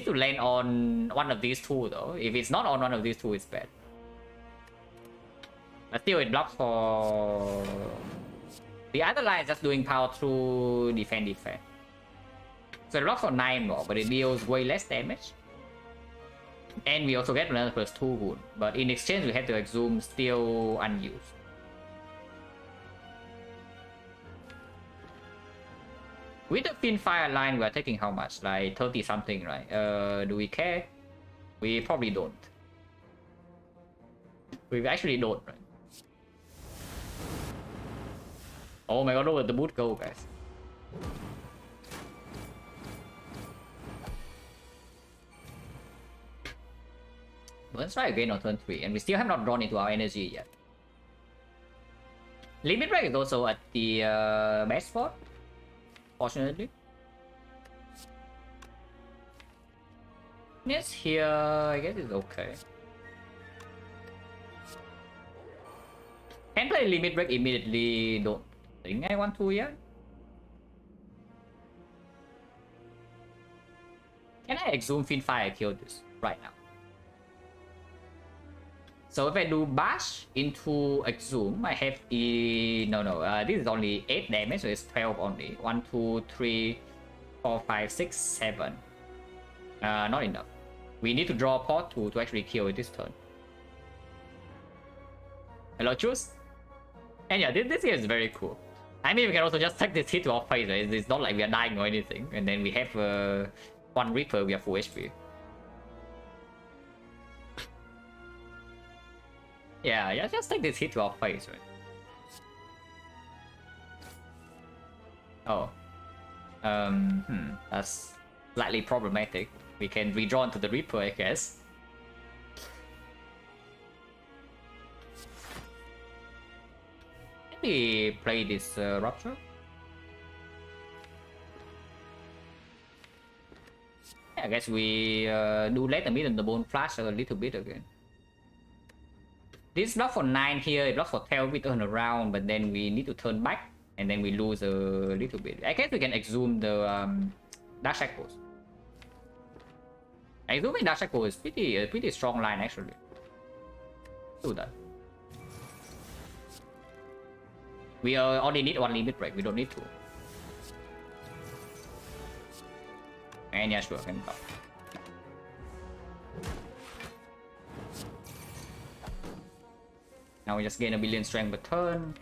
to land on one of these two though. If it's not on one of these two, it's bad. But still, it blocks for the other line is just doing power through defense. So it blocks for 9 more, but it deals way less damage. And we also get another +2 wound. But in exchange, we have to exhume still unused. With the Finfire line, we are taking how much? Like 30 something, right? Do we care? We probably don't. We actually don't, right? Oh my god, look at the boot go, guys. Let's try again on turn 3, and we still have not drawn into our energy yet. Limit break is also at the best spot, fortunately. Yes, here, I guess it's okay. Can play limit break immediately, don't think I want to yet. Can I exhume Finfire and kill this right now? So if I do bash into exhume, I have this is only 8 damage, so it's 12 only. 1, 2, 3, 4, 5, 6, 7. Not enough. We need to draw a pot to actually kill it this turn. Hello, choose. And yeah, this here is very cool. I mean, we can also just take this hit to our face, right? It's not like we are dying or anything. And then we have one Reaper, we have full HP. Yeah, just take this hit to our face, right? Oh. That's slightly problematic. We can redraw into the Reaper, I guess. Maybe play this Rupture? Yeah, I guess we do let the mid and the bone flash a little bit again. This block for 9 here, it blocks for 12, we turn around, but then we need to turn back, and then we lose a little bit. I guess we can exhume the Dark Shackles. Exhuming Dark Shackle is a pretty strong line, actually. Do that. We only need one limit break, we don't need two. And yeah, sure, can go. Now we just gain a billion strength per turn.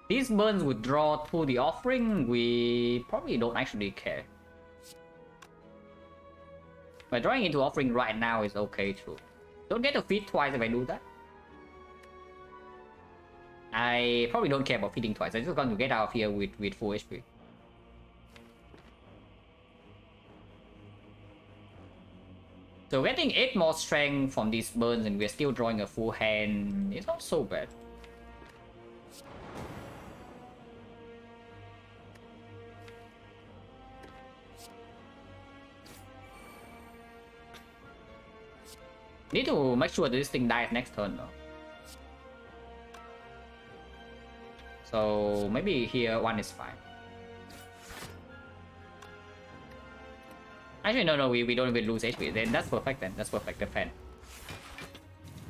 These burns would draw to the offering, we probably don't actually care. But drawing into offering right now is okay too. Don't get to feed twice if I do that. I probably don't care about feeding twice, I just want to get out of here with full HP. So getting 8 more strength from these burns and we're still drawing a full hand, it's not so bad. Need to make sure that this thing dies next turn though. So maybe here 1 is fine. Actually, no, we don't even lose HP. Then that's perfect. That's perfect. The fan.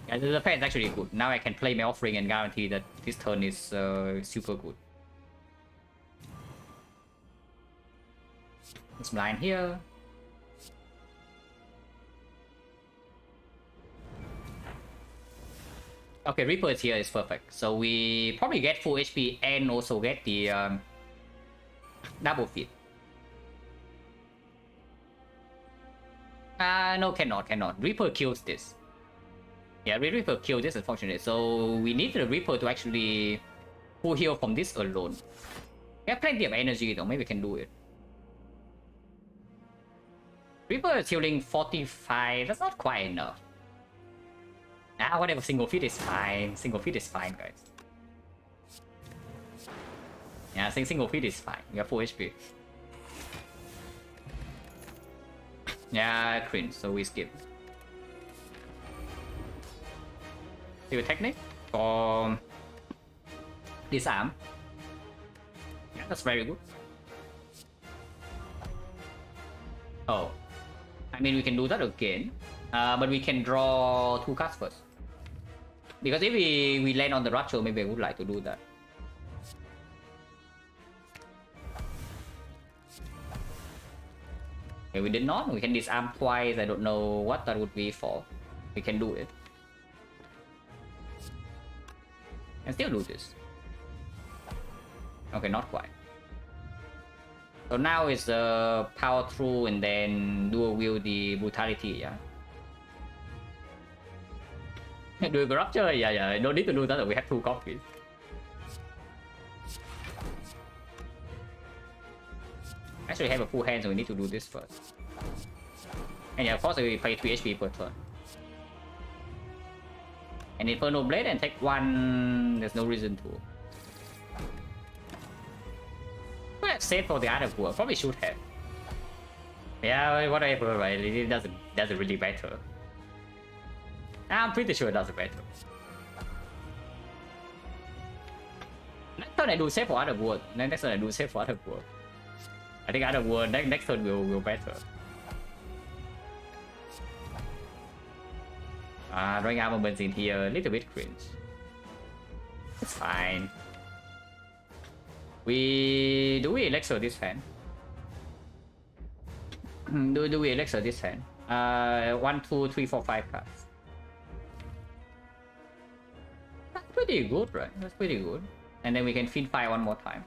Yeah, the fan is actually good. Now I can play my offering and guarantee that this turn is super good. Let's blind here. Okay, Reaper is here is perfect. So we probably get full HP and also get the double feed. No, cannot. Reaper kills this. Yeah, Reaper kills this, unfortunately. So we need the Reaper to actually full heal from this alone. We have plenty of energy though, maybe we can do it. Reaper is healing 45, that's not quite enough. Whatever, single feed is fine. Single feed is fine, guys. Yeah, I think single feed is fine. We have full HP. Yeah, cringe, so we skip. Still technique for disarm. Yeah, that's very good. Oh, I mean we can do that again, but we can draw 2 cards first. Because if we land on the Rachel, maybe I would like to do that. Okay, we did not. We can disarm twice. I don't know what that would be for. We can do it. And still do this. Okay, not quite. So now it's power through and then dual wield the brutality, yeah. Do a rupture? Yeah, no need to do that, we have 2 copies. Actually have a full hand, so we need to do this first. And yeah, of course we play 3 HP per turn. And Inferno Blade and take 1, there's no reason to. Let's save for the other world, probably should have. Yeah, whatever, right? It doesn't really matter. I'm pretty sure it doesn't matter. Next turn I do save for other world. Next turn I do save for other world. I think other world next turn will better. Drawing armaments in here, a little bit cringe. It's fine. Do we elixir this hand? do we elixir this hand? 1, 2, 3, 4, 5 cards. That's pretty good, right? That's pretty good. And then we can feed fire 1 more time.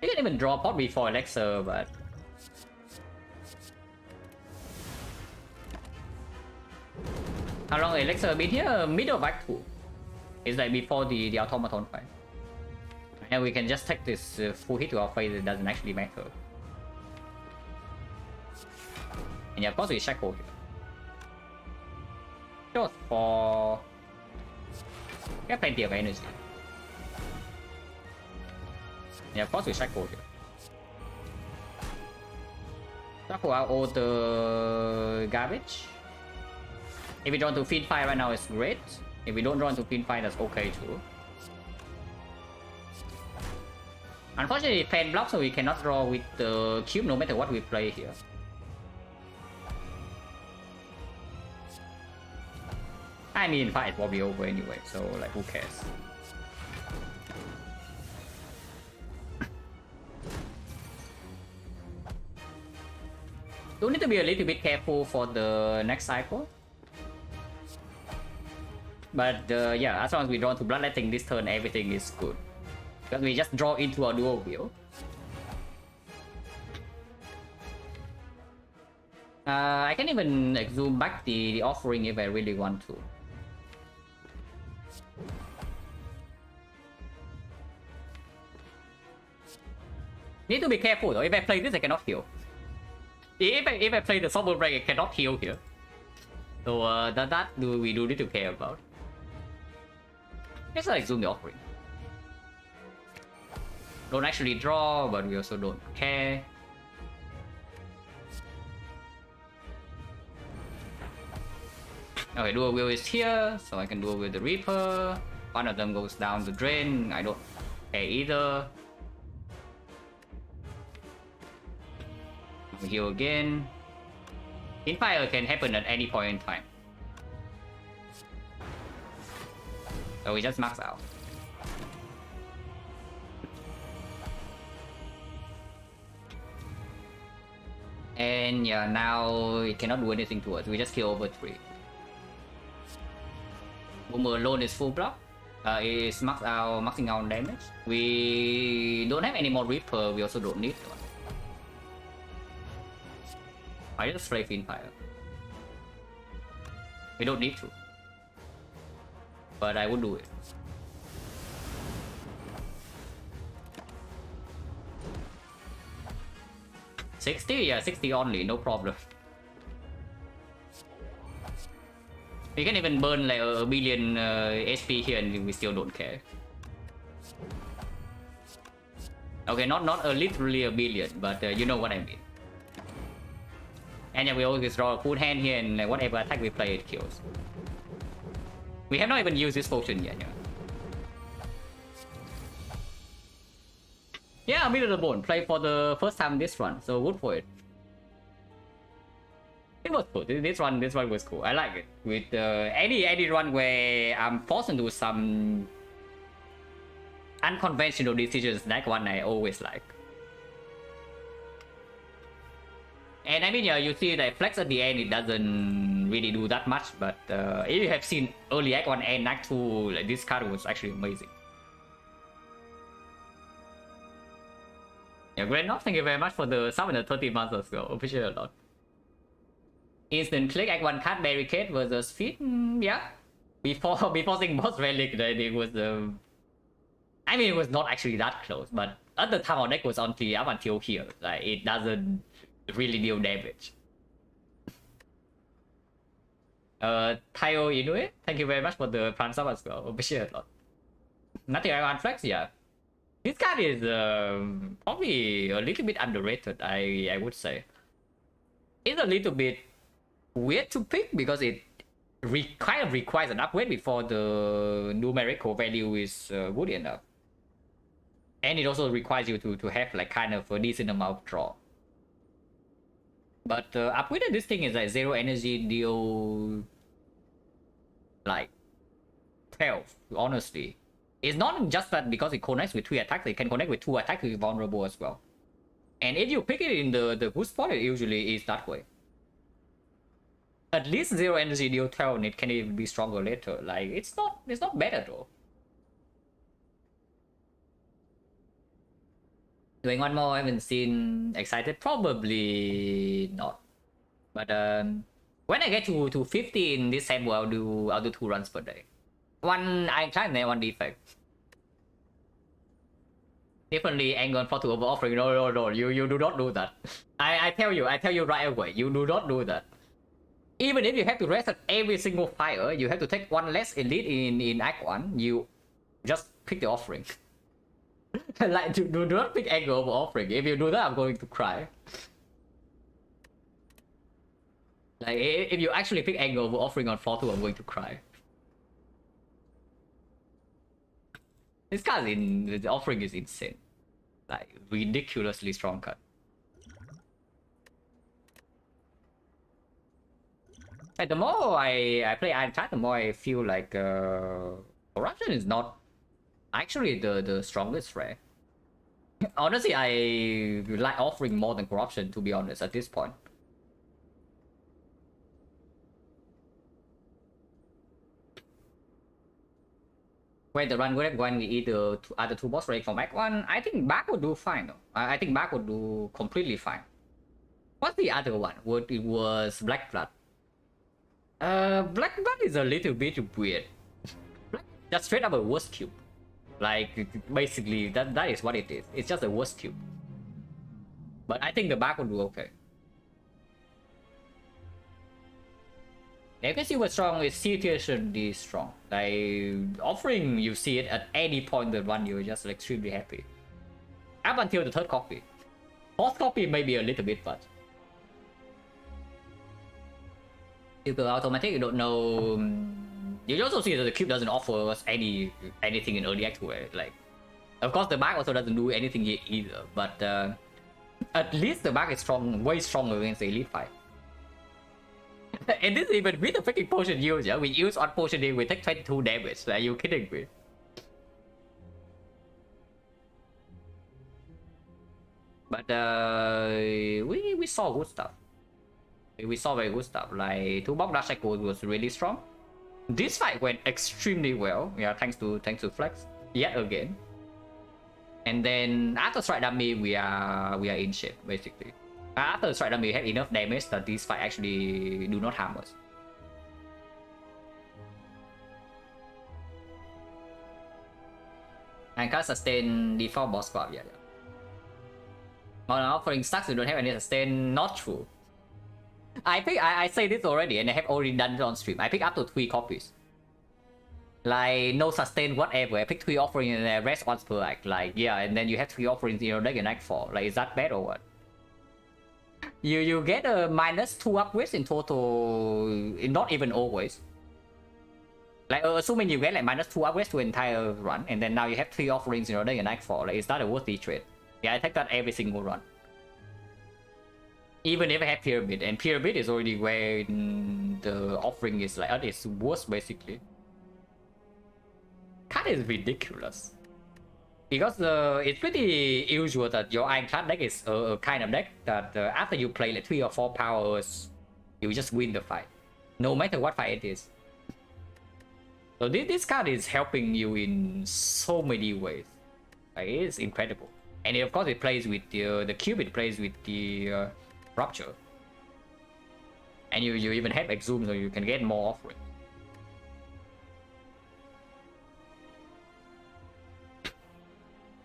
You can even draw pot before elixir, but how long elixir been here? Middle of Act 2. It's like before the automaton fight. And we can just take this full hit to our face, it doesn't actually matter. And yeah, of course we shackle here. Just for... Get plenty of energy. Yeah, of course we shackle here. Shackle out all the garbage. If we draw to feed fire right now, it's great. If we don't draw into feed fire, that's okay too. Unfortunately, fan blocks, so we cannot draw with the cube no matter what we play here. I mean, fight will be over anyway, so like, who cares? Do need to be a little bit careful for the next cycle. But yeah, as long as we draw to bloodletting this turn, everything is good. Because we just draw into our dual wheel. I can even zoom back the offering if I really want to. Need to be careful though, if I play this I cannot heal. If I play the Sober Break I cannot heal here. So that we do need to care about. Let's like zoom the offering. Don't actually draw, but we also don't care. Okay, dual wheel is here, so I can dual with the Reaper. One of them goes down the drain. I don't care either. Heal again. Infire can happen at any point in time. So we just max out. And yeah, now it cannot do anything to us. We just kill over 3. Boomer alone is full block. It's maxing out damage. We don't have any more Reaper. We also don't need one. I just play Fiendfire. We don't need to. But I would do it. $60? Yeah, 60 only, no problem. We can even burn like a billion HP here and we still don't care. Okay, not literally a billion, but you know what I mean. And then we always draw a full hand here, and whatever attack we play, it kills. We have not even used this potion yet. Yeah, Middle of the Bone. Play for the first time this run, so good for it. It was cool. This one was cool. I like it. With any run where I'm forced into some unconventional decisions, that one I always like. And I mean, yeah, you see that flex at the end, it doesn't really do that much, but if you have seen early Act 1 and Act 2, like, this card was actually amazing. Yeah, Grand North, thank you very much for the sub and the 30 months as well. Appreciate it a lot. Instant click Act 1 card barricade versus feed. Yeah. Before seeing boss relic, it was I mean, it was not actually that close, but at the time our deck was only up until here. Like, it doesn't really deal damage. Tayo Inoue, thank you very much for the prime sub as well. Appreciate it a lot. Nothing I want flex, yeah. This card is probably a little bit underrated, I would say. It's a little bit weird to pick because it kind of requires an upgrade before the numerical value is good enough. And it also requires you to have like kind of a decent amount of draw. But upgraded this thing is like 0 energy, deal like 12, honestly. It's not just that because it connects with 3 attacks, it can connect with 2 attacks to be vulnerable as well. And if you pick it in the good spot, it usually is that way. At least 0 energy deal 12 and it can even be stronger later. Like, it's not bad at all. Doing one more, I haven't seen excited. Probably not. But when I get to 50 in this sample, I'll do 2 runs per day. One Ironclad and one defect. Definitely Angon for to over offering. No, you do not do that. I tell you right away, you do not do that. Even if you have to reset every single fire, you have to take 1 less elite in Act 1, you just pick the offering. Like, do not pick Angon over offering. If you do that, I'm going to cry. Like, if you actually pick Angon over offering on floor 2, I'm going to cry. This card the offering is insane. Like, ridiculously strong card. Like, the more I play Ironclad, the more I feel like corruption is not actually the strongest rare. Honestly, I like offering more than corruption, to be honest, at this point. Wait, the run would when we eat the other 2 boss relic from Act 1, I think back would do fine though. I think back would do completely fine. What's the other one? It was Black Blood. Black Blood is a little bit weird. Just straight up a worst cube. Like, basically, that is what it is. It's just a worst cube. But I think the back would do okay. If you see what's strong, its C tier should be strong. Like, offering, you see it at any point that one, you're just like, extremely happy. Up until the 3rd copy. 4th copy maybe a little bit, but if the automatic, you don't know. You also see that the cube doesn't offer us anything in early act way. Like, of course, the bag also doesn't do anything here either. But at least the bag is strong, way stronger against the elite fight. And this is even with the freaking potion use, yeah? We use on potioning, we take 22 damage. Are you kidding me? But we saw good stuff. We saw very good stuff. Like, 2-box Dash Echo was really strong. This fight went extremely well. Yeah, thanks to Flex yet again. And then after Strike Dummy, we are in shape basically. After Strike Dummy, we have enough damage that this fight actually do not harm us. And can sustain default boss squad, yeah. On offering stacks, you don't have any sustain. Not true. I say this already, and I have already done it on stream. I pick up to 3 copies. Like, no sustain whatever. I pick 3 offerings and I rest once per act. Like, yeah, and then you have 3 offerings in your deck in act 4. Like, is that bad or what? You get a -2 upgrades in total, not even always. Like assuming you get like -2 upgrades to entire run, and then now you have 3 offerings in your day and nightfall. Like, is that a worthy trade? Yeah, I take that every single run. Even if I have pyramid, and pyramid is already where the offering is like at its worst basically. That is ridiculous. Because it's pretty usual that your Ironclad deck is a kind of deck that after you play like 3 or 4 powers, you just win the fight, no matter what fight it is. So this card is helping you in so many ways. Like, it's incredible. And of course it plays with the cube, it plays with the rupture. And you even have exhume, so you can get more offerings.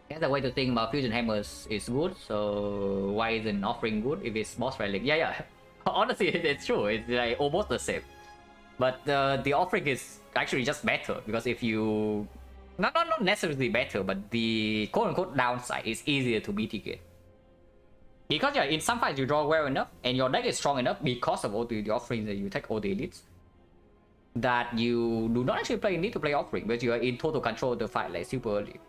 That's the way to think about fusion hammers is good, so why isn't offering good if it's boss friendly? Yeah. Honestly, it's true. It's like almost the same. But the offering is actually just better, because if you... Not necessarily better, but the quote-unquote downside is easier to mitigate. Because in some fights you draw well enough, and your deck is strong enough because of all the offerings that you take all the elites, that you do not actually need to play offering, but you are in total control of the fight like super early.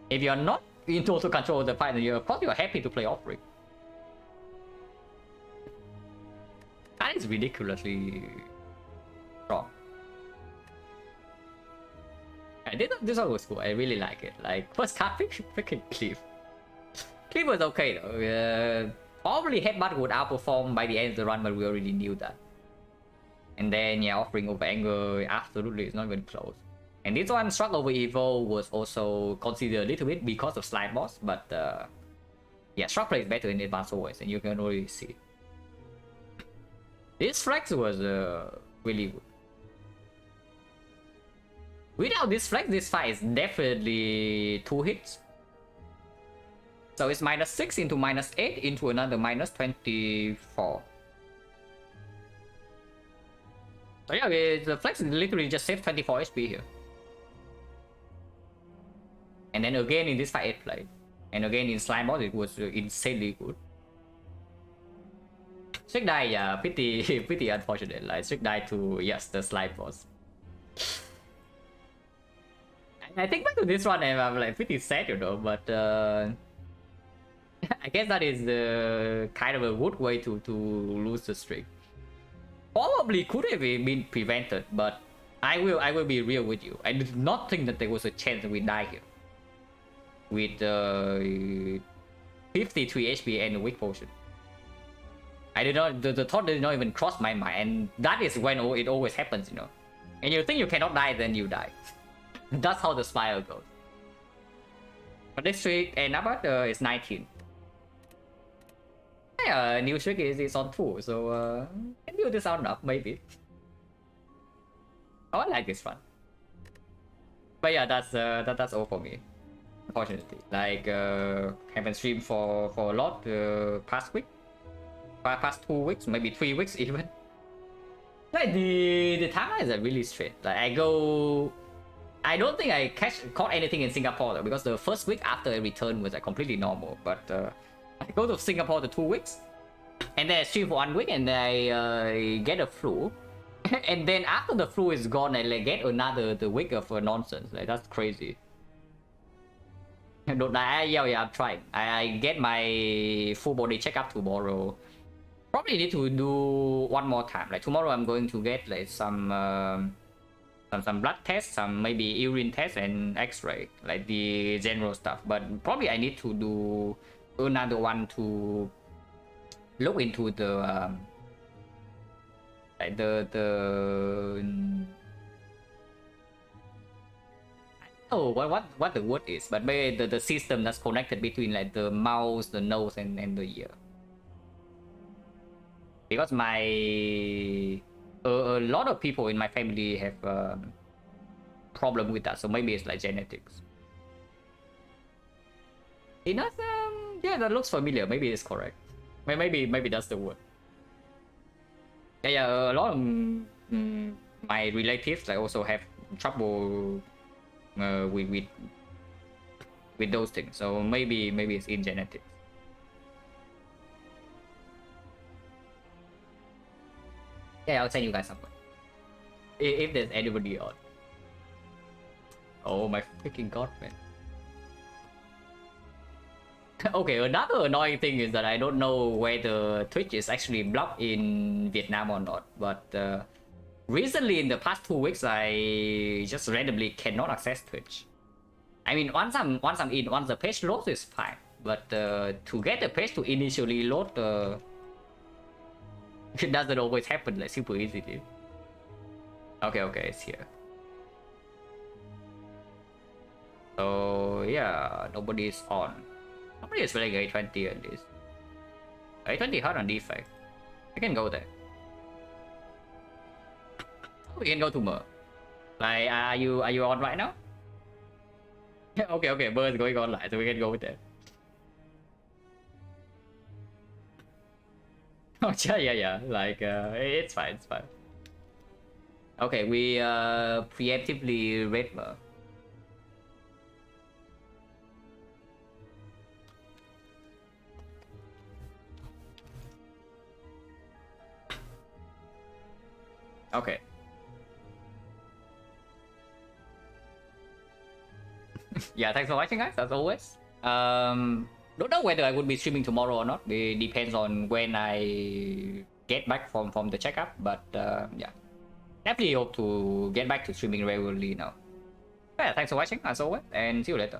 If you're not in total control of the fight, then of course you're happy to play offering. That is ridiculously strong. And this one was cool. I really like it. Like, first card, freaking Cleave. Cleave was okay though. Probably Headbutt would outperform by the end of the run, but we already knew that. And then yeah, offering over anger, absolutely, it's not even close. And this one, Struck over Evil, was also considered a little bit because of Slime Boss, but yeah, Struck plays better in advanced always, and you can already see. This flex was really good. Without this flex, this fight is definitely 2 hits. So it's -6 into -8 into another -24. So yeah, the flex literally just saves 24 HP here. And then again in this fight it played. And again in Slime Boss it was insanely good. Strict die, yeah, pretty unfortunate. Like Strict die to, yes, the Slime Boss. I think back to this one and I'm like pretty sad, you know, but I guess that is kind of a good way to lose the streak. Probably could have been prevented, but I will be real with you. I did not think that there was a chance that we die here. With 53 HP and a weak potion. I did not, the thought did not even cross my mind, and that is when it always happens, you know. And you think you cannot die, then you die. That's how the spiral goes. But this streak and about is 19. Yeah, new streak is on 2, so can build this out up maybe. Oh, I like this one. But yeah, that's all for me. Unfortunately, like haven't streamed for a lot past week, past 2 weeks, maybe 3 weeks even. Like the timelines are really straight. Like I don't think I caught anything in Singapore though, because the first week after I returned was like completely normal. But I go to Singapore the 2 weeks, and then I stream for 1 week, and then I get a flu, and then after the flu is gone, I like get the week of nonsense. Like, that's crazy. Don't die. Yeah, I'm trying. I get my full body checkup tomorrow. Probably need to do one more time. Like tomorrow, I'm going to get like some blood tests, some maybe urine tests and X-ray, like the general stuff. But probably I need to do another one to look into the like oh, what the word is, but maybe the system that's connected between like the mouth, the nose, and the ear. Because my a lot of people in my family have problem with that, so maybe it's like genetics. Enough, yeah, that looks familiar. Maybe it's correct. Maybe that's the word. Yeah, a lot of my relatives like also have trouble with those things, so maybe it's in genetics. Yeah, I'll send you guys somewhere. If there's anybody on. Oh my freaking god, man. Okay, another annoying thing is that I don't know whether Twitch is actually blocked in Vietnam or not, but recently in the past 2 weeks I just randomly cannot access Twitch. I mean, once I'm in, once the page loads is fine, but to get the page to initially load, it doesn't always happen like super easily. Okay, it's here. So yeah, nobody is on. Nobody is playing A20 at least. A20 hard on defect. I can go there. We can go to Mer. Like, are you on right now? Okay, Mer is going online, so we can go with that. Oh yeah. Like, it's fine. Okay, we preemptively raid Mer. Okay. Yeah, thanks for watching, guys, as always. Don't know whether I would be streaming tomorrow or not. It depends on when I get back from the checkup, but yeah, definitely hope to get back to streaming regularly now. Yeah, thanks for watching, as always, and see you later.